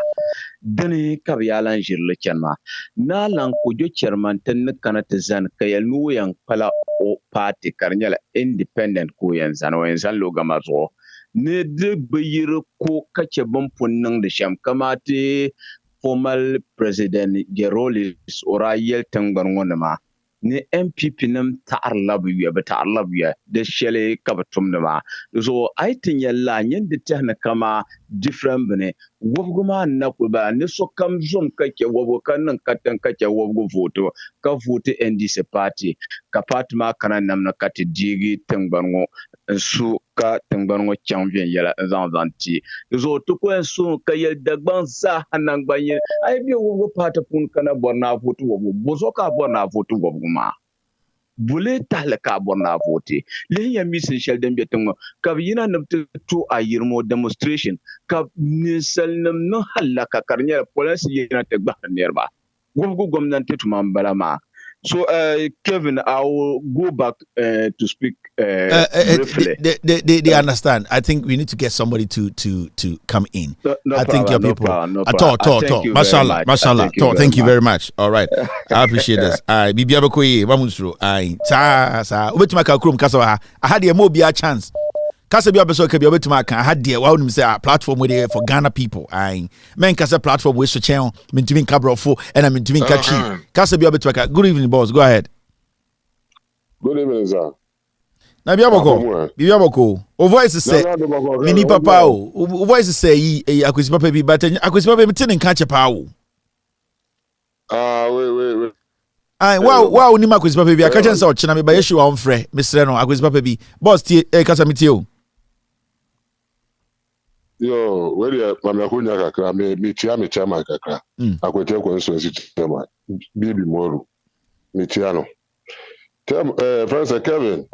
dani ka yalan jirle kenma na lan ko jo chairman tan kana tazan kayal nu yang pala o party karnyala independent ko yan zan lo gamazo ne de bayir ko kace ban funnan da sham kamate formal president Gerolis Orayel Tangan Wonama ni NPP nam ta'arlabu ya da shele kabatum nama so I think yalla nyen de tahna kama different bane wofguma na ko ba ne so kam zum kake wobo kan katan kake wofgo voto ka vote NDC party ka party ma kana nam na kati digi tangbango su ka tangbango champion yala zanti so to ko su ka yel dagban sa hanan banye ai bi wobo party pun kana borna voto wobo bozo ka borna voto wobo ma bule talaka borna vote le ya misin shel dem betungo ka yina nabtu to a yirmo demonstration ka nisal nam no halaka karnya police yina te gba nerba gogo gomnante to mambalama. So Kevin, I will go back to speak briefly. They understand. I think we need to get somebody to come in. No I think your people talk. Mashallah. Thank you very much. All right. I appreciate this. Bibi abakoye mamunstro. Sa obetuma ka krom kasa I had a mobile chance. Kasa bi abeso ka bi obetuma kan had there wa say a platform we for Ghana people. Men kasa platform we so chen mentumi kabrofo and mentumi kachi. Kasa bi obetuma ka. Good evening boss. Go ahead. Good evening sir. Na bi aboko. O voice say mini papa o voice say akwesi papa bi but akwesi papa mtin nka chepa o. Wait. Wow, ni makwesi papa bi aka chen say o chena me ba yeshi wa onfre mesre no akwesi papa bi boss tie kasa metie o. Yo, where ya mama kunya kakra me tia me chama kakra. Akwete ko nso nsi tema. Bibi moru. Me tia no. Friends Kevin.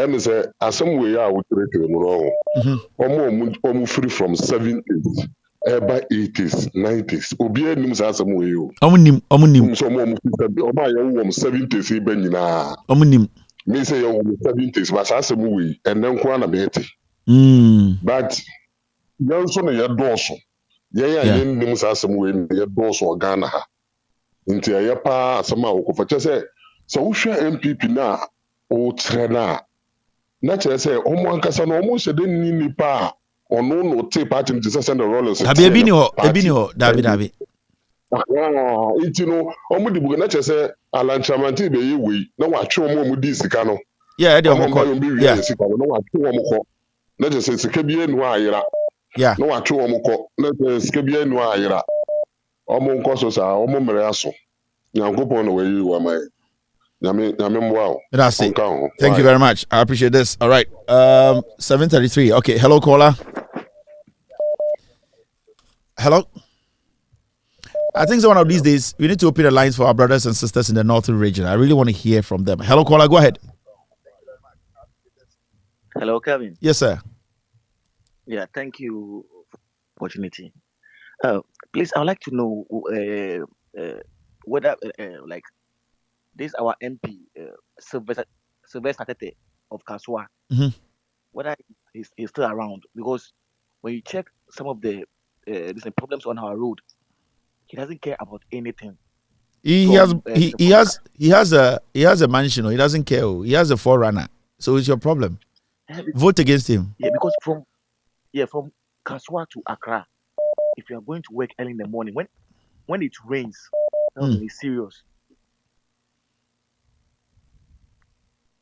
Me say asem we ya wutere mu ro. Omo free from 70s. By 80s, 90s. Obi enim sa asem we yo. Omo nim. So omo 70s e ben nyina. Omo nim. Me say yo 70s but asem we and then kwa na be eti. But yan so na ye doso. Ye ya nim sa asem we ye doso Ghana ha. Nti ye pa asem a okofa che say so wo hwe NPP na o trena na che say omo ankasa no omo hye de ni nipa ono no te party to send the rollers. Ebi ni ho David. Iti no omo di buga na che say alanchamanti be ye we na wa twe omo di sika no. Yeah, dey omo ko. Yeah, sika no wa twe omo ko. Na che say sika bi enu ayira. Yeah. No wa twe omo ko. Na che sika bi enu ayira. Omo nko so sa omo mere aso. Nyankopon no we yi wa mai. That's it. Thank you very much. I appreciate this. All right. 7:33. Okay. Hello, caller. Hello. I think so one of these days we need to open the lines for our brothers and sisters in the northern region. I really want to hear from them. Hello, caller. Go ahead. Hello, Kevin. Yes, sir. Yeah. Thank you for the opportunity. Please, I would like to know whether like this our MP Sylvester Tete of Kasoa, whether he's still around, because when you check some of the problems on our road, he doesn't care about anything. He has a mansion. He doesn't care. He has a forerunner. So it's your problem. Vote against him. Yeah, because from Kasoa to Accra, if you are going to work early in the morning, when it rains, He's serious.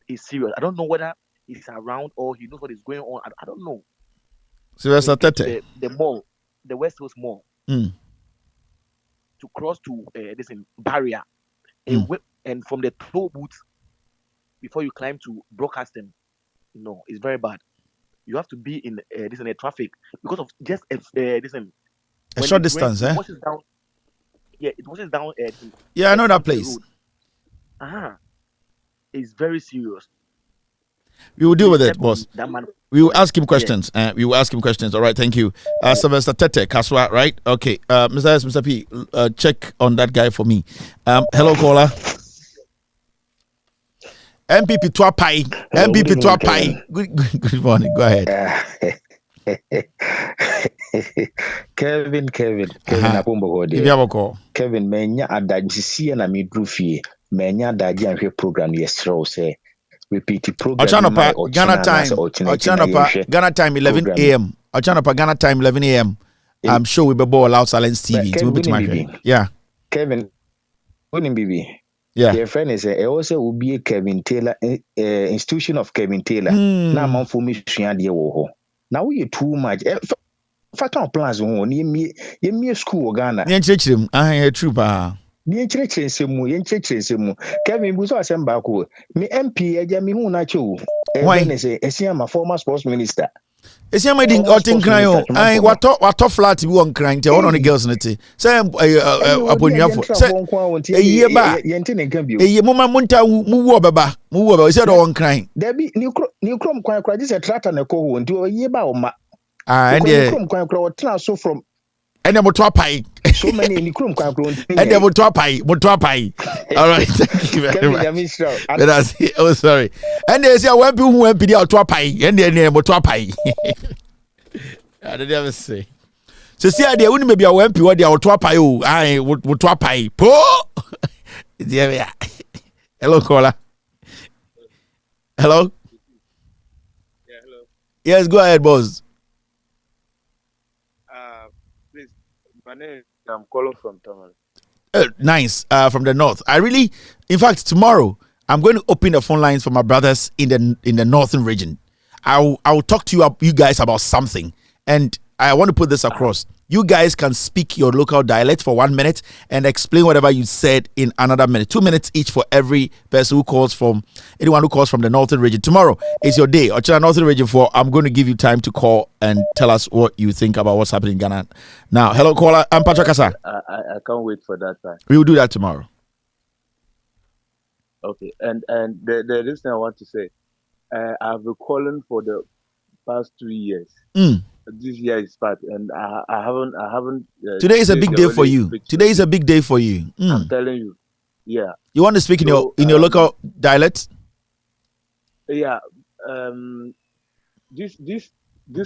He's serious. I don't know whether he's around or he knows what is going on. I don't know. Sylvester Tete. The mall, the West Coast Mall, to cross to this barrier, and from the toll booth before you climb to Broadcasting, it's very bad. You have to be in this in the traffic because of just this a short distance. It washes down. Yeah, it washes down. I know that place. It's very serious. We will deal with it, boss. We will ask him questions. We will ask him questions. All right, thank you. Sylvester Tete, Kasoa, right? Okay. Mr. S, Mr. P, check on that guy for me. Hello, caller. NPP Tuapai. NPP Tuapai. Good morning. Go ahead. Kevin Apumbo Hode. Kevin, menya adajisi na midrufie. Menya adaji anhwe program yesro say. Repeat program. Ghana time 11 a.m. Ghana time 11 a.m. I'm sure we'll be ball out Silence TV. Yeah. Kevin, wouldn't be. Yeah. Your friend is also will be a Kevin Taylor institution of Kevin Taylor. Now man for me now we too much. Fatan plans on ye school Ghana. True pa. Kevin Buzo Asembako. Me MP Ejami hu na cho. Why say my former sports minister. My ding crying. I what flat we want crying to all on the girls in it. Say upon your say a year back. Mama Munta move said on crying. There be new chrome quite this a tratter and a co and do a year about ma. And so from and then Motuapai. So many in the chrome quite grown. And then Motuapai. All right, thank you very much. Oh, sorry. And they say, when people went to Tuapai, and then Motuapai. I didn't ever say. So, see, I wouldn't maybe a WMP what they are Tuapai. I would Tuapai. Po! Hello, caller. Hello? Yeah, hello. Yes, go ahead, boss. Please, my name I'm calling from Tamale. Nice. From the north. In fact, tomorrow I'm going to open the phone lines for my brothers in the northern region. I'll talk to you guys about something, and I want to put this across. You guys can speak your local dialect for 1 minute and explain whatever you said in another minute. 2 minutes each for every person who calls from anyone who calls from the northern region. Tomorrow is your day. Or northern region 4. I'm going to give you time to call and tell us what you think about what's happening in Ghana. Now, hello caller. I'm Patriotic. I can't wait for that time. We will do that tomorrow. Okay, and the reason I want to say, I've been calling for the past 2 years. This year is part, and I haven't. Today is a big day for you. Today is a big day for you. I'm telling you, yeah. You want to speak in your local dialect? Yeah. This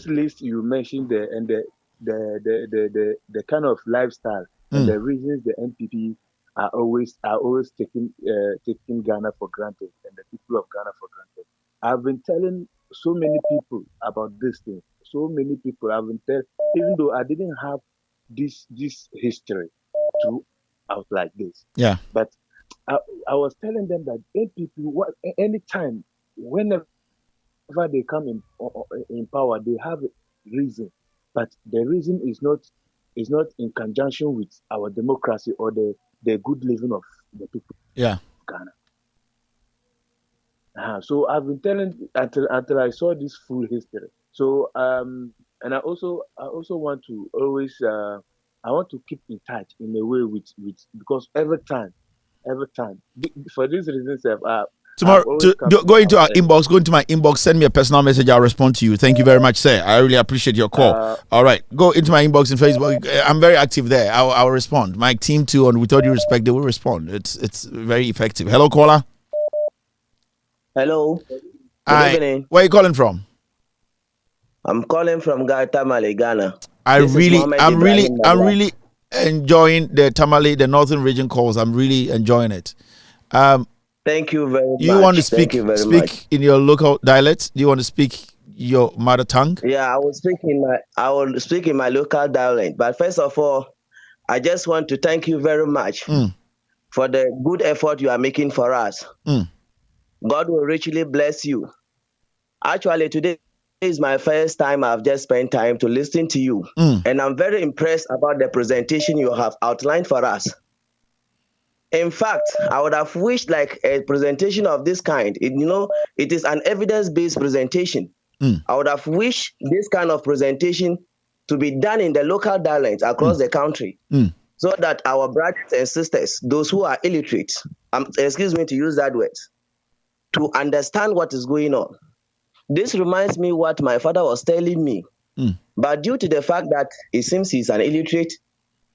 list you mentioned there, and the kind of lifestyle and the reasons the NPP are always taking Ghana for granted and the people of Ghana for granted. I've been telling so many people about this thing. So many people have been telling, even though I didn't have this history throughout like this. Yeah. But I was telling them that NPP, anytime, whenever they come in power, they have a reason. But the reason is not in conjunction with our democracy or the good living of the people of Ghana. So I've been telling until I saw this full history. So and I also want to always I want to keep in touch in a way with because every time for these reasons tomorrow go into our inbox, go into my inbox, send me a personal message, I'll respond to you. Thank you very much, sir. I really appreciate your call. All right, go into my inbox in Facebook. I'm very active there. I'll respond. My team too, and with all due respect, they will respond. It's very effective. Hello, caller. Hello. Good evening. Where are you calling from? I'm calling from Tamale, Ghana. I'm really enjoying the Tamale, the northern region calls. I'm really enjoying it. Thank you very much. Do you want to speak in your local dialect? Do you want to speak your mother tongue? Yeah, I will speak in my local dialect. But first of all, I just want to thank you very much for the good effort you are making for us. God will richly bless you. Actually, today is my first time I've just spent time to listen to you. And I'm very impressed about the presentation you have outlined for us. In fact, I would have wished like a presentation of this kind. It is an evidence-based presentation. I would have wished this kind of presentation to be done in the local dialects across the country, so that our brothers and sisters, those who are illiterate, excuse me to use that word, to understand what is going on. This reminds me what my father was telling me. But due to the fact that it seems he's an illiterate,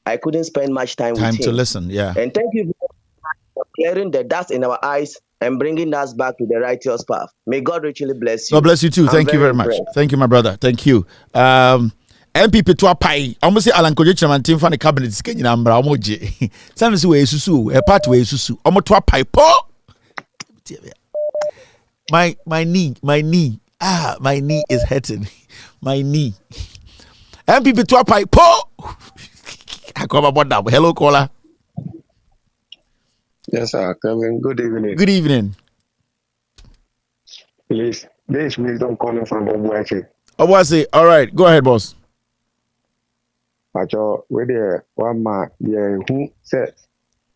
I couldn't spend much time with him. To listen, yeah. And thank you for clearing the dust in our eyes and bringing us back to the righteous path. May God richly bless you. God bless you too. Thank you very much. Thank you, my brother. Thank you. NPP to a pie. Almost say Alan Kyerematen team from the cabinet is getting number. Almost. Some say we susu. A part we susu. Almost to a pie. Po. My knee. My knee is hurting. My knee. NPP to a pie. Po. I come about that. Hello, caller. Yes, sir. Kevin. Good evening. Good evening. Please, this me don't call me from Obuasi. Obuasi. All right. Go ahead, boss. Pacho, we there one man, yeah, who said,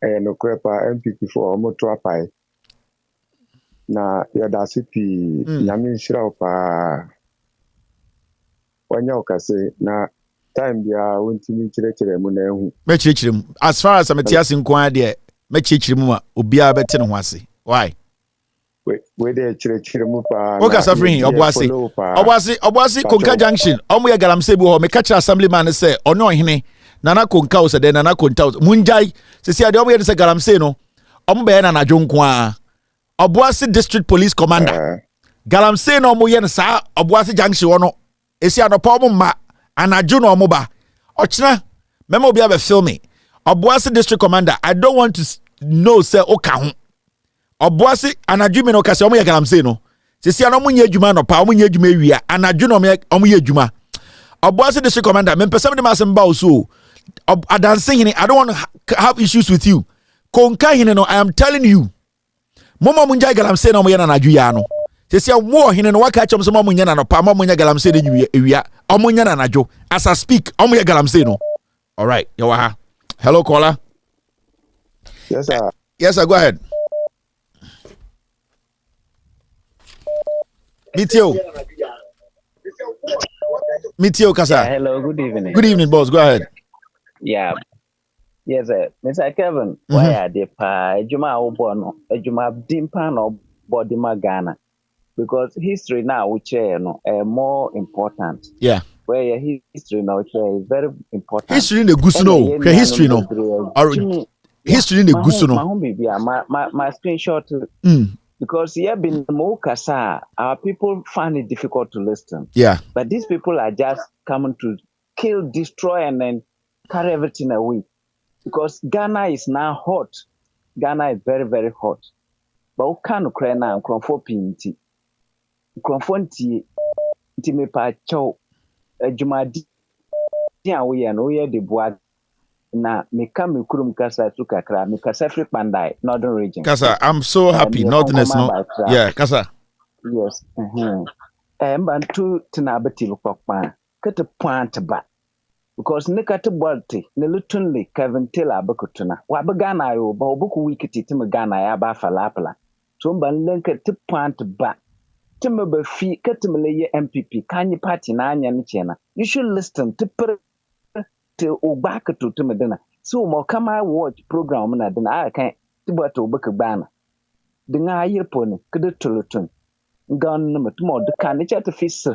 no crepa NPP for almost to a pie. Na ya da sipi, yamin shiraupa. Wanya okase na time dia won't me chire mu na hu. As far as I'm tiasin kwa there, me chire mu obia beti ne ho ase. Why? We there chire mu pa. Okay, suffering Obuasi Konka Junction. Omo ya galamsey bu ho me catch assemblyman say ono hene nana Konka o se de nana Konta munjai se sia de omo ye se galamsey no omo be na nadwo nko a Obuasi District Police Commander galamsey no omo ye ne sa Obuasi Junction wono esi anopa omo ma anadwo no omo ba ochina memo obi aba filming Obuasi District Commander. I don't want to know say oka ho Obuasi anadwo me no kase omo ye galamsey no sisi ano munye adwuma no pa munye adwuma ewia anadwo no omo ye adwuma Obuasi District Commander me person de masem ba so adanse hene. I don't want to have issues with you. Konka hene no, I am telling you mama munja galamsey no omo ye na anadwo ya no sisi wo hene no waka chom so mama munye na no pa mama munye galamsey de ewia omo nya na anadwo as I speak omo ye galamsey no. All right, you are. Hello, caller. Yes, sir. Yes, sir. Go ahead. Meet you, Kasa. Yeah, hello, good evening. Good evening, boss. Go ahead. Yeah. Yes, sir. Mr. Kevin, why are they pa Ejuma Obono, Ejuma Dimpa no body Ghana? Because history now which more important. Yeah. Where your history now is very important. History in the Gusuno. History no. History in the Gusuno. My screenshot. Because here been Mokasa, our people find it difficult to listen. Yeah. But these people are just coming to kill, destroy, and then carry everything away. Because Ghana is now hot. Ghana is very, very hot. But we can't cry now. Konfo me pa chow. Jumadi we and we the bois na me come kurum kasa to kakra me kasa free pandai northern region. Kasa, I'm so happy. Northerners no. Yeah, Kasa. Yes. Bantu tina beti pokpa. Ket point ba. Because ne kat bolte ne lutunli Kevin Taylor bakutuna. Wa ba Ghana yo ba obuku wikiti tim Ghana ya ba falapla. So ban lenke te point ba. Timber fee, Katimale NPP, Kanye Party, Nanya Nichena. You should listen to back to Timadina. So, more come I watch program na then I can't to book a banner. The Naya pony, could it to Luton. Gone number two more, the candidate to fish,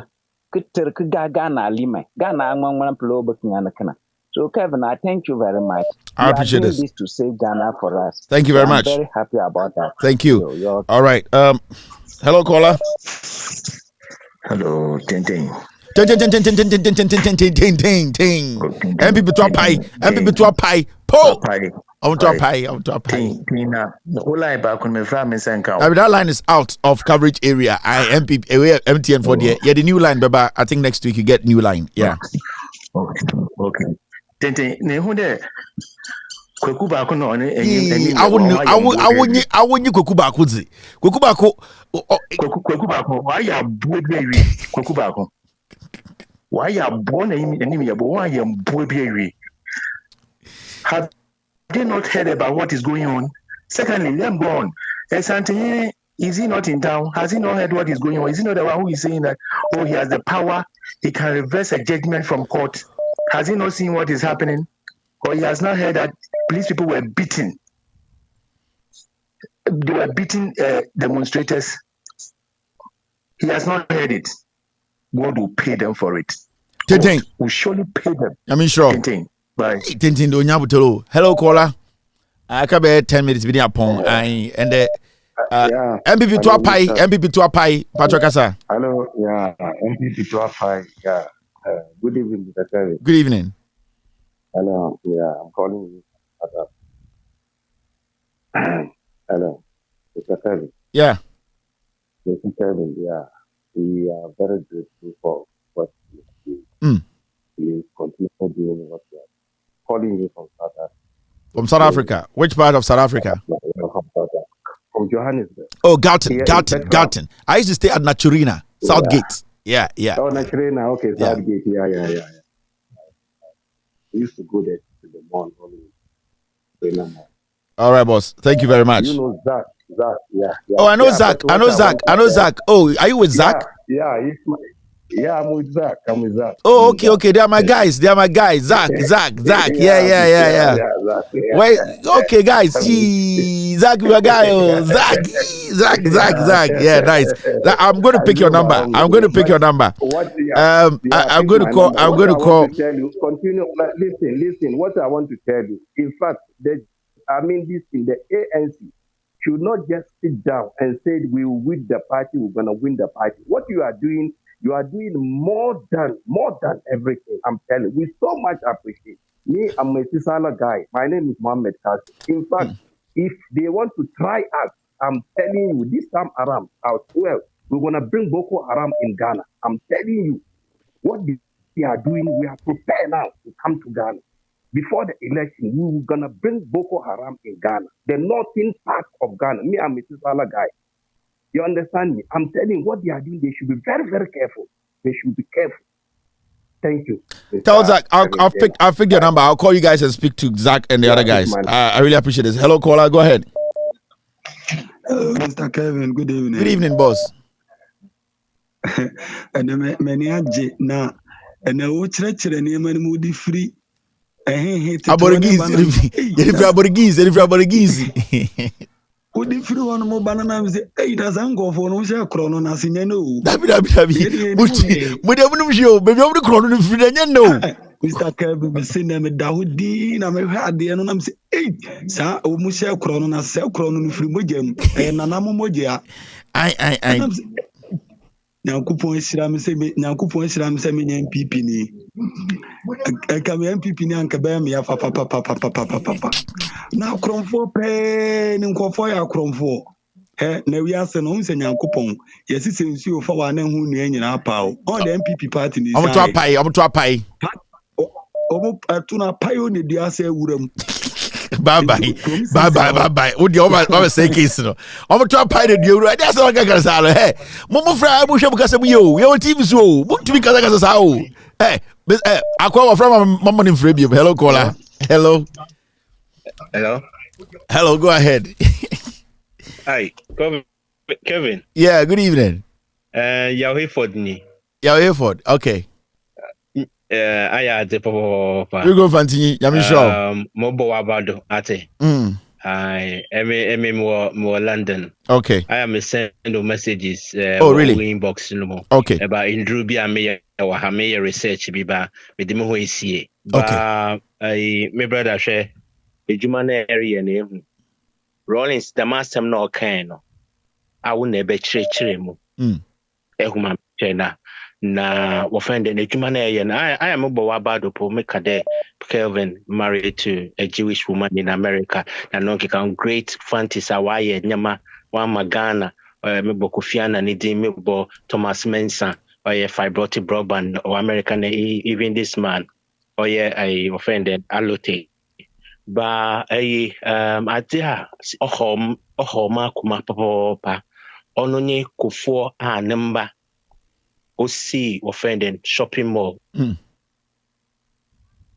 could tell Gana Lima, Ghana among one plow booking and a canna. So, Kevin, I thank you very much. I appreciate this. To save Ghana for us. Thank you very much. I'm very happy about that. Thank you. All right. Hello, caller. Hello, Ting. NPP to a pie. NPP to a pie. Po. I want to a pie. That line is out of coverage area. NPP MTN for the the new line, Baba. I think next week you get new line. Yeah. Okay. Ting. Ne who there? Kweku baako no ɔne awonyi kweku baako dzi. Kweku baako wayɛ aboɔ bi awie. Kweku baako. Wayɛ aboɔ na anim yɛ bo wayɛ mboɔ bi awie. Have they not heard about what is going on? Secondly, let them go on. Asante, is he not in town? Has he not heard what is going on? Is he not the one who is saying that, oh, he has the power, he can reverse a judgment from court? Has he not seen what is happening? Or he has not heard that police people were beaten? They were beating demonstrators. He has not heard it. God will pay them for it. God will surely pay them. I mean, sure. Bye. Hello, caller. I can be 10 minutes video upon and the MPP to a pie, MPP to a pie, Patriotic. Hello, yeah, MPP to a pie, yeah. Good evening, Mr. Kevin. Good evening. Hello, yeah, I'm calling you. Hello, Mr. Kevin. Yeah. Mr. Kevin, yeah. We are very grateful for what you do. You continue doing what you are calling you from South Africa. From South Africa. Which part of South Africa? From Johannesburg. Oh, Gauteng. I used to stay at Naturina, Southgate. Yeah. Oh, Naturina, okay, Southgate. Yeah. We used to go there to the mall. All right, boss. Thank you very much. You know Zach, yeah. Oh, I know Zach. Zach. Oh, are you with Zach? Yeah, I'm with Zach. Oh, okay. They are my guys. Zach. Yeah. Wait, okay, guys. Zach, your guy. Oh, Zach. Yeah, nice. I'm going to pick your number. I'm going to call. Continue. Listen. What I want to tell you. In fact, this in the ANC should not just sit down and say we will win the party. We're going to win the party. What you are doing more than everything. I'm telling you, we so much appreciate. Me, I'm a Sisala guy. My name is Mohammed Kasoa. In fact, if they want to try us, I'm telling you, this time around, we're going to bring Boko Haram in Ghana. I'm telling you, what they are doing, we are prepared now to come to Ghana. Before the election, we were going to bring Boko Haram in Ghana. The northern part of Ghana. Me, I'm a Sisala guy. You understand me? I'm telling you what they are doing. They should be very, very careful. They should be careful. Thank you. Tell Zach, I'll pick your number. I'll call you guys and speak to Zach and the other guys. I really appreciate this. Hello, caller. Go ahead. Hello, Mr. Kevin. Good evening. Good evening, boss. And many na and I will stretch the name and moody free. Aborigines. Odi free one mo banana say hey doesn't go for no say chrono na sinya no. Dabi. Mo dem no show baby am the chrono no free nya no. Mr. Kevin be say na me Dawudi na me hwa ade no na me say hey sa o mo say chrono na say chrono no free mo jam na na mo moja. Ai. Nyankopon hira me say me NPP ni. Eka me NPP ni anka ba me ya papa. Na kromfo pe ni nkofo ya kromfo. Na wi ase no nse Nyankopon. Yesi se nsuo fa wa na hu nua nyina pa o. On the NPP party ni. Omo to apai. Omo atuna payo ne dia ase wuram. Bye bye. Odi o say case no. Omo to apai de dia wura. Dia se o gaga sa lo. Hey, mo fra mo hwe bukasa mu yo. Ye o team so. Mo tumi kasa sa o. Hey, akwa from mama ni free. Hello caller. Hello, go ahead. Hi, Kevin. Yeah, good evening. Hayford ni. Hayford, okay. Aya de papa. We go Fantini, yami sure. Mobo wabado ate. I more London. Okay. I am sending messages. Really? Inbox no more. Okay. About Indrubia me or Hame research biba with the mo see. Okay. My brother share a Jumane area name. Rollins the master no can. I will never chire mu. Ehuma chena. Na wafende ne Jumane area. I am about wabado po me kade Kelvin married to a Jewish woman in America. And no can great fantasy awaye nyama wa magana me bokufiana ni di me bo Thomas Mensa or fibrotic broadband or American even this man or I offended allote ba ade a ohoma kuma papa ono nye Kufuor a number osi offending shopping mall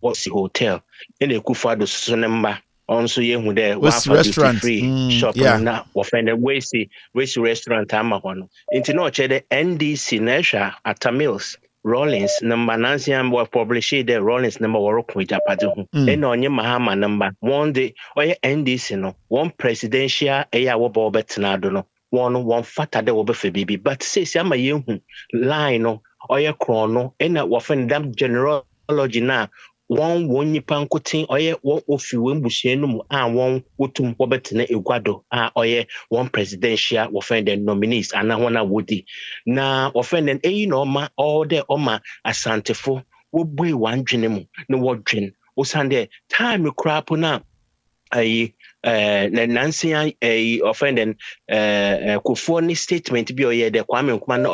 what's the hotel in the Kufuor do so number also yehu there one for duty free shopping na offended we see restaurant ama hono into no che the NDC Nesha at Tamils Rollins number Nancy and was published the Rollins number work with Japadi ho and onye Mahama number one day oye NDC no one presidential eya wo bo betenado no one fata de wo be fe bibi but say ama yehu line no oye chrono and wo fen dam generology na one nipa nkotin oye one ofi we mbusie no mu a one wotum wo betena egwado a oye one presidential wo fen the nominees ana hona wodi na wo fen den eyi no ma all the oma asantefo wo bui wan dwene mu na wo dwen wo sande time krapo na ayi na Nancy offending Kufuor ni statement bi oye de Kwame Nkrumah na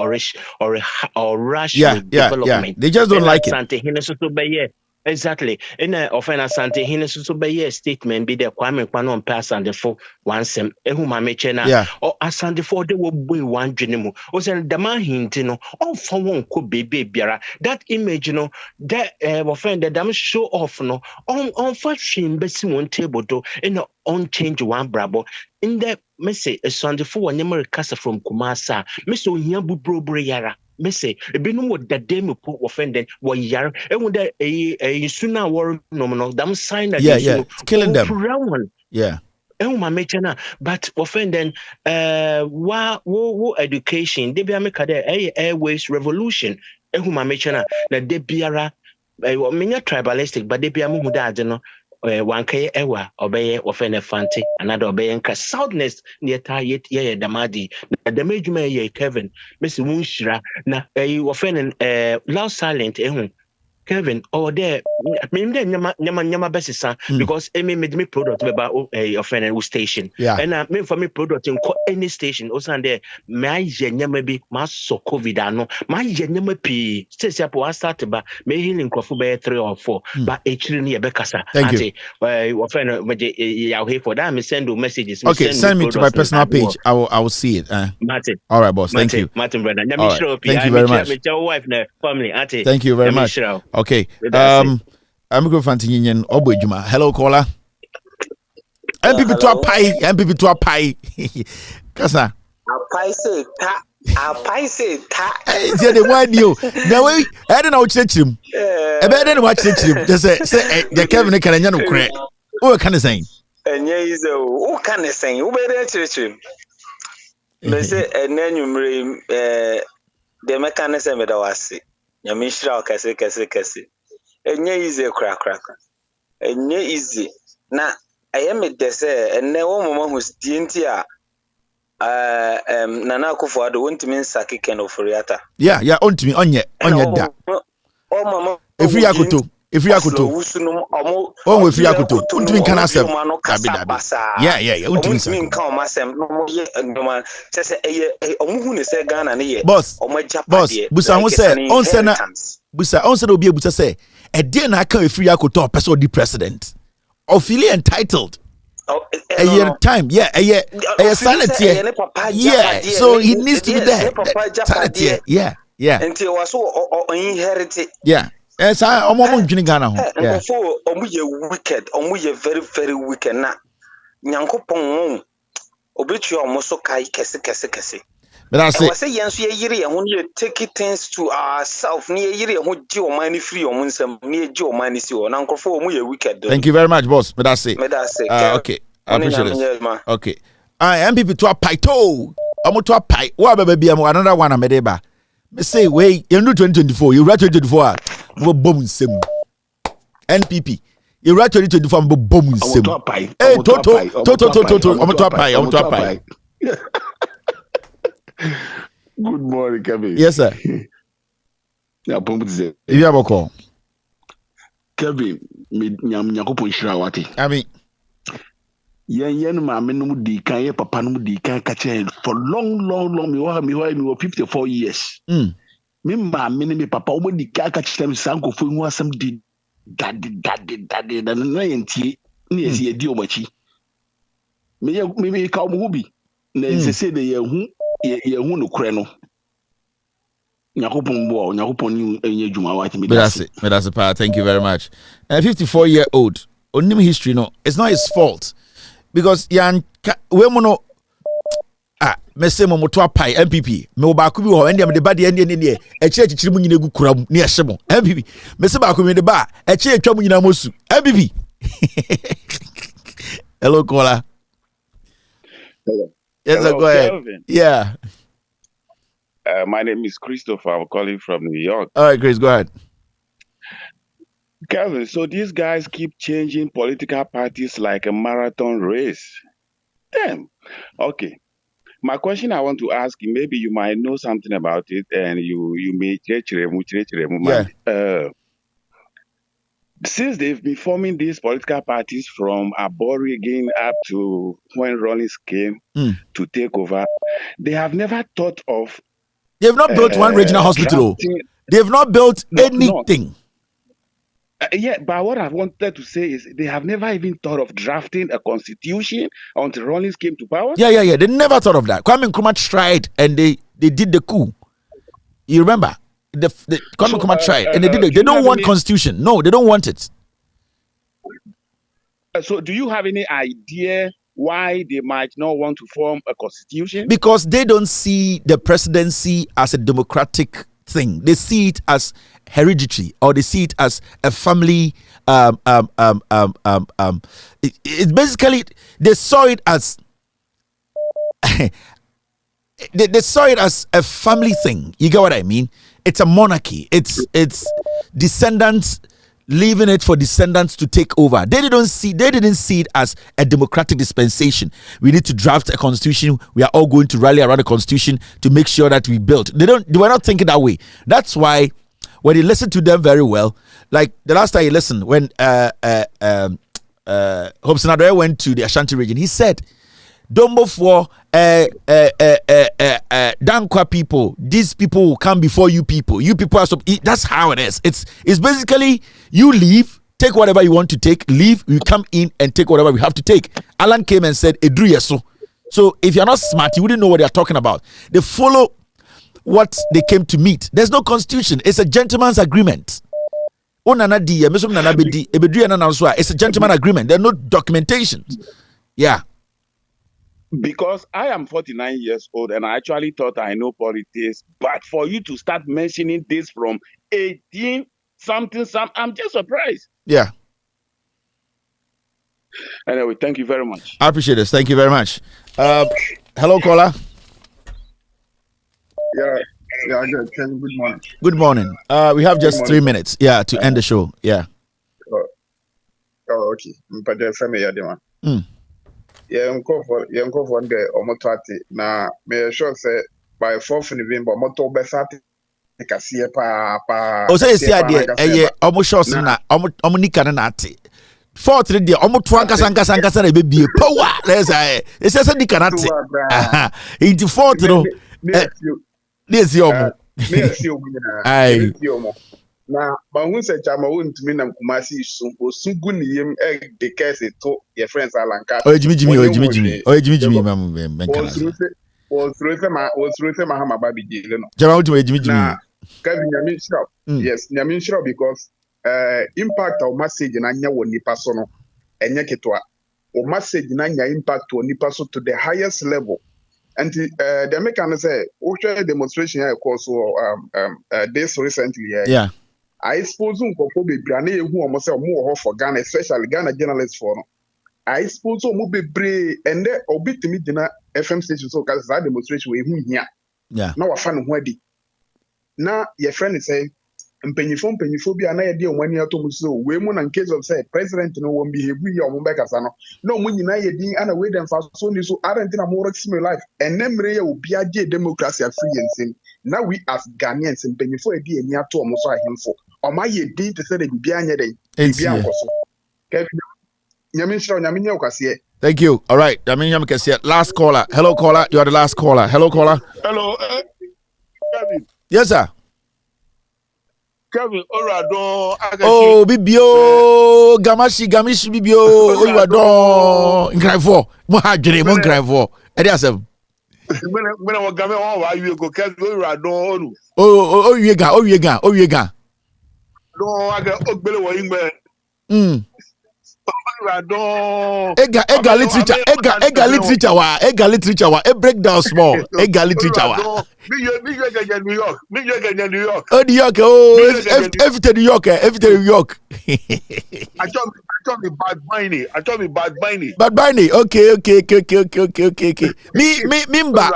or rush with development. They just don't like it. Sante hine so be exactly. In offend Asante hine so be statement bi de Kwame Nkrumah no pass and for one sem ehu ma meche na or Asante for de wo boy one dwene mu. O say the man hinti no all for one ko bebe biara that image no that offend the damn show off no on for shame besi one table do in on change one brabo in the message a Sunday for one America from Kumasa Mister Ohia Bubro Yara Message a binum what the demo put offended what yar and with a sooner war nominal damn sign that killing them and my mechana but offending wo education they be make a airways revolution and who my mechana na de biara menya tribalistic but they be amu da no one kay ewa obeye ofene fanti another obeye nka soundness near tayet ye damadi the majuma ye Kevin Mr. Munshira na ofene loud silent Kevin or there nyama besisa because me product about offending station and me for me product in any station also there my nyama be maso covid ano my nyama p say I start ba me healing crop be 3 or 4 but actually near bekasa ante offend me ya for that me send messages okay send me to my personal page I will see it Martin all right boss thank you Martin brother thank you very much with your wife na family ante thank you very much okay I'm going to continue Obujuma. Hello, caller. NPP to a pie. Kasa. A pie say ta. It's the one you. Now I don't know what him. I better watch him. Just say the Kevin can you crack. What can I say? And yes, who can I say? Who better him? They say and then you the mechanism that was it. Yamishra kase. Enye easy crack. Enye easy. Na ayeme dese enne wo mama who's dintia Nana Akufo-Addo wontimi nsaki Ken Ofori-Atta. Yeah, ontimi onye da. O mama Efiri akoto. Oh, efiri akoto. Ontimi kana asem. Yeah, ontimi nsaki. Ontimi nka omasem no ye ndoma sese eye omuhu ne se Ghana ne ye. Boss, busa ho se onse na obi ebusa se e dey na aka efiri akoto person di president. Or feel entitled. A year time, a sanity. Yeah, so he needs to be there. Sanity, yeah. And it was so inherited. Yeah, as I almost Ghana. Yeah, before wicked, very, very wicked. Na Nyankopon obitu almost so kai kese. But I say yes, ye when you take things to ourselves, near ye who do money free or some near Joe money so and Uncle for we wicked. Thank you very much, boss. But I say okay, I appreciate it. Okay. I am people to a pito. I'm to a pie. What baby? I'm another one. I'm a deba. Me say, wait, you know 2024. You write 2024. We boom sim. NPP. You write 2024. We boom sim. Hey, Toto. I'm to a pie. Good morning, Kevin. Yes, sir. If you have a call, Kevin, me nyakupo nshira wati. I mean, yen mama no di kan ye papa no di kan ka che for long me 54 years. Me mama me papa o di kan ka che sanko fo hu asem di daddy na yentie ni esi edi omachi me ka mo bi na nsese de ye hu no kure no nyakopon bo nyakopon ni enye djuma wa ti me that's it pa. Thank you very much. 54-year-old onim history no, it's not his fault because yan we mo no mese mo moto apai NPP me ba ku bi ho ende me de ba de ende ne e chichiri mu nyina gu kura mu ne ehye mo NPP mese ba ku me de ba e chi etwa mu nyina mosu NPP. Hello caller. Yes, hello, go ahead. Kelvin. Yeah. My name is Christopher. I'm calling from New York. All right, Chris, go ahead. Kelvin, so these guys keep changing political parties like a marathon race. Damn. Okay. My question I want to ask you, maybe you might know something about it, and you may since they've been forming these political parties from Aboriginal up to when Rollins came to take over, they have never thought of. They've not built one regional hospital. They've not built anything. Yeah, but what I wanted to say is they have never even thought of drafting a constitution until Rollins came to power. Yeah. They never thought of that. Kwame Nkrumah tried and they did the coup. You remember? Kwame Nkrumah tried and they did it. They don't want constitution. No, they don't want it. So do you have any idea why they might not want to form a constitution? Because they don't see the presidency as a democratic thing. They see it as hereditary, or they see it as a family. It's basically they saw it as they saw it as a family thing. You get what I mean? It's a monarchy. It's descendants leaving it for descendants to take over. They didn't see it as a democratic dispensation. We need to draft a constitution. We are all going to rally around the constitution to make sure that we build. They were not thinking that way. That's why when you listen to them very well, like the last time you listened, when Hobson Adore went to the Ashanti region, he said, Dombo for Dankwa people, these people will come before you people. You people are that's how it is. It's basically you leave, take whatever you want to take, leave, you come in and take whatever we have to take. Alan came and said, Edru yeso. So if you're not smart, you wouldn't know what they're talking about. They follow what they came to meet. There's no constitution. It's a gentleman's agreement. It's a gentleman's agreement. There are no documentations. Yeah. Because I am 49 years old and I actually thought I know politics, but for you to start mentioning this from 18 something, I'm just surprised. Yeah. Anyway, thank you very much. I appreciate this. Thank you very much. Hello, caller. Yeah, good. Good morning. Good morning. We have just 3 minutes. Yeah, to end the show. Yeah. Oh, okay. Yanko for the omotati na me sure say by 4th November moto besati kasiye pa o say esi ade eye omo shots na omo nika na ate 4th dey omo to ankasa na bebie power let's say esi say nika na ate into 4th no nesi omo ai na mahun se chama wontumi nam kumasi osu gu ne yem de case to your friends alanka ojimi mam osrose Mahama babi jile no jama ojimi na Kevin Nyamishra yes Nyamishra because impact of message na nya woni nipa so no enye ketwa o message na nya impact woni nipa so to the highest level. And the American say we share demonstration here also this recently yeah. I suppose unko be brane ehu omo say omo for Ghana, especially Ghana journalists for no. I suppose omo be bre and there obitimi dina FM station so cause that demonstration we hu hia. Yeah. Na wa fa no ho adi. Na your friend say mpanyifo bi na ye de omani atom so we mu na in case of say president no won behave we omo be kasa no. No mu nyina ye din ana we dem fa so ni so aren't na more extreme life. And nemre ye obi age democracy free and sin. Now we as Ghanaians mpanyifo e di eni ato omo so ahemfo. Oma ye din te say de bibia anya den. Bibia nkoso. Thank you. All right. Last caller. Hello, caller. You are the last caller. Hello, caller. Hello. Yes, sir. Kevin Orado. Oh, Bibio, Gamishi Bibio, Orado. Incredible. Mohajere, Moncredible. Ediasem. When I was coming on, why you go Kevin Orado? Oh, Yega. No, I got Ogbele Wingman. Ega literature, a breakdown small. Ega literature. New York. Oh, New York. Oh, everything New York. Everything New York. I told me bad miney. Bad miney. Okay.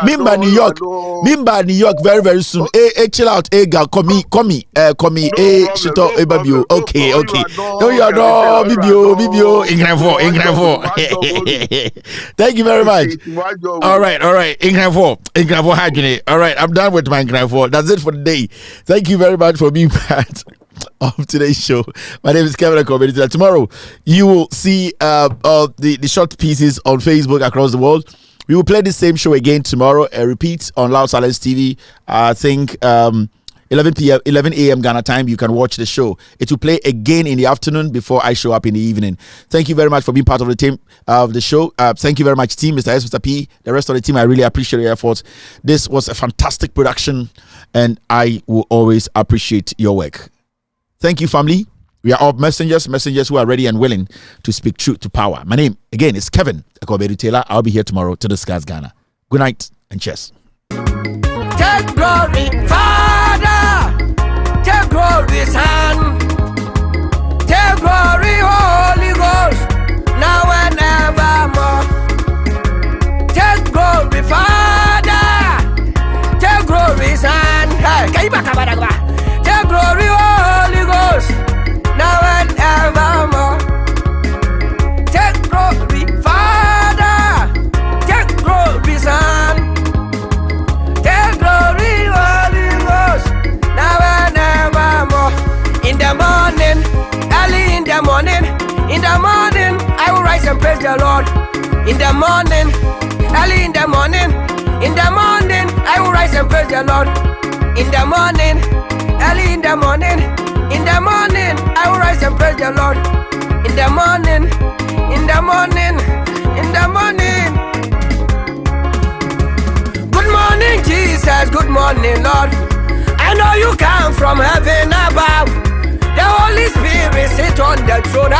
Mimba New York. Mimba New York very soon. Chill out. Ega komi. Shito ebabio. Okay. No, you are no bibio. Ingrevo. Thank you very much. All right. Ingrevo Hagine. All right, I'm done with my Ingrevo. That's it for the day. Thank you very much for being part of today's show. My name is Kevin Commentary. Tomorrow, you will see the short pieces on Facebook across the world. We will play the same show again tomorrow. A repeat on Loud Silence TV. I think 11 a.m. Ghana time. You can watch the show. It will play again in the afternoon before I show up in the evening. Thank you very much for being part of the team of the show. Thank you very much, team, Mr. S, Mr. P, the rest of the team. I really appreciate your efforts. This was a fantastic production, and I will always appreciate your work. Thank you, family. We are all messengers who are ready and willing to speak truth to power. My name, again, is Kevin Akobedu Taylor. I'll be here tomorrow to discuss Ghana. Good night and cheers. Take glory, Father. Take glory, Son. Take glory, Holy Ghost. Now and evermore. Take glory, Father. Take glory, Son. Take glory, Holy Ghost. Now and evermore. Take glory, Father. Take glory, Son. Take glory, Holy Ghost. Now and evermore. In the morning, early in the morning, I will rise and praise the Lord. In the morning, early in the morning, I will rise and praise the Lord. In the morning, early in the morning, I will rise and praise the Lord. In the morning, Good morning, Jesus. Good morning, Lord. I know you come from heaven above. The Holy Spirit sit on the throne.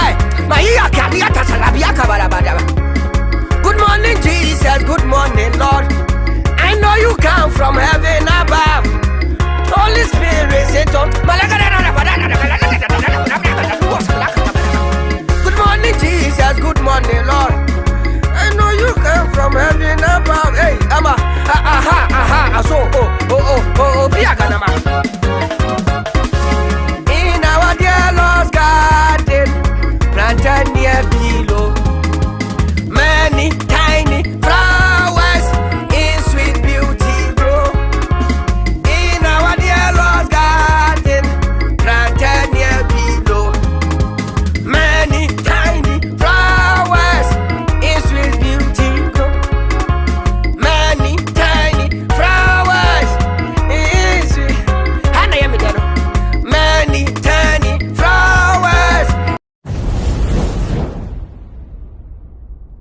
Good morning, Jesus. Good morning, Lord. I know you come from heaven above. Holy Spirit sit on. Good morning, Jesus. Good morning, Lord. I know you come from heaven above. Hey, so,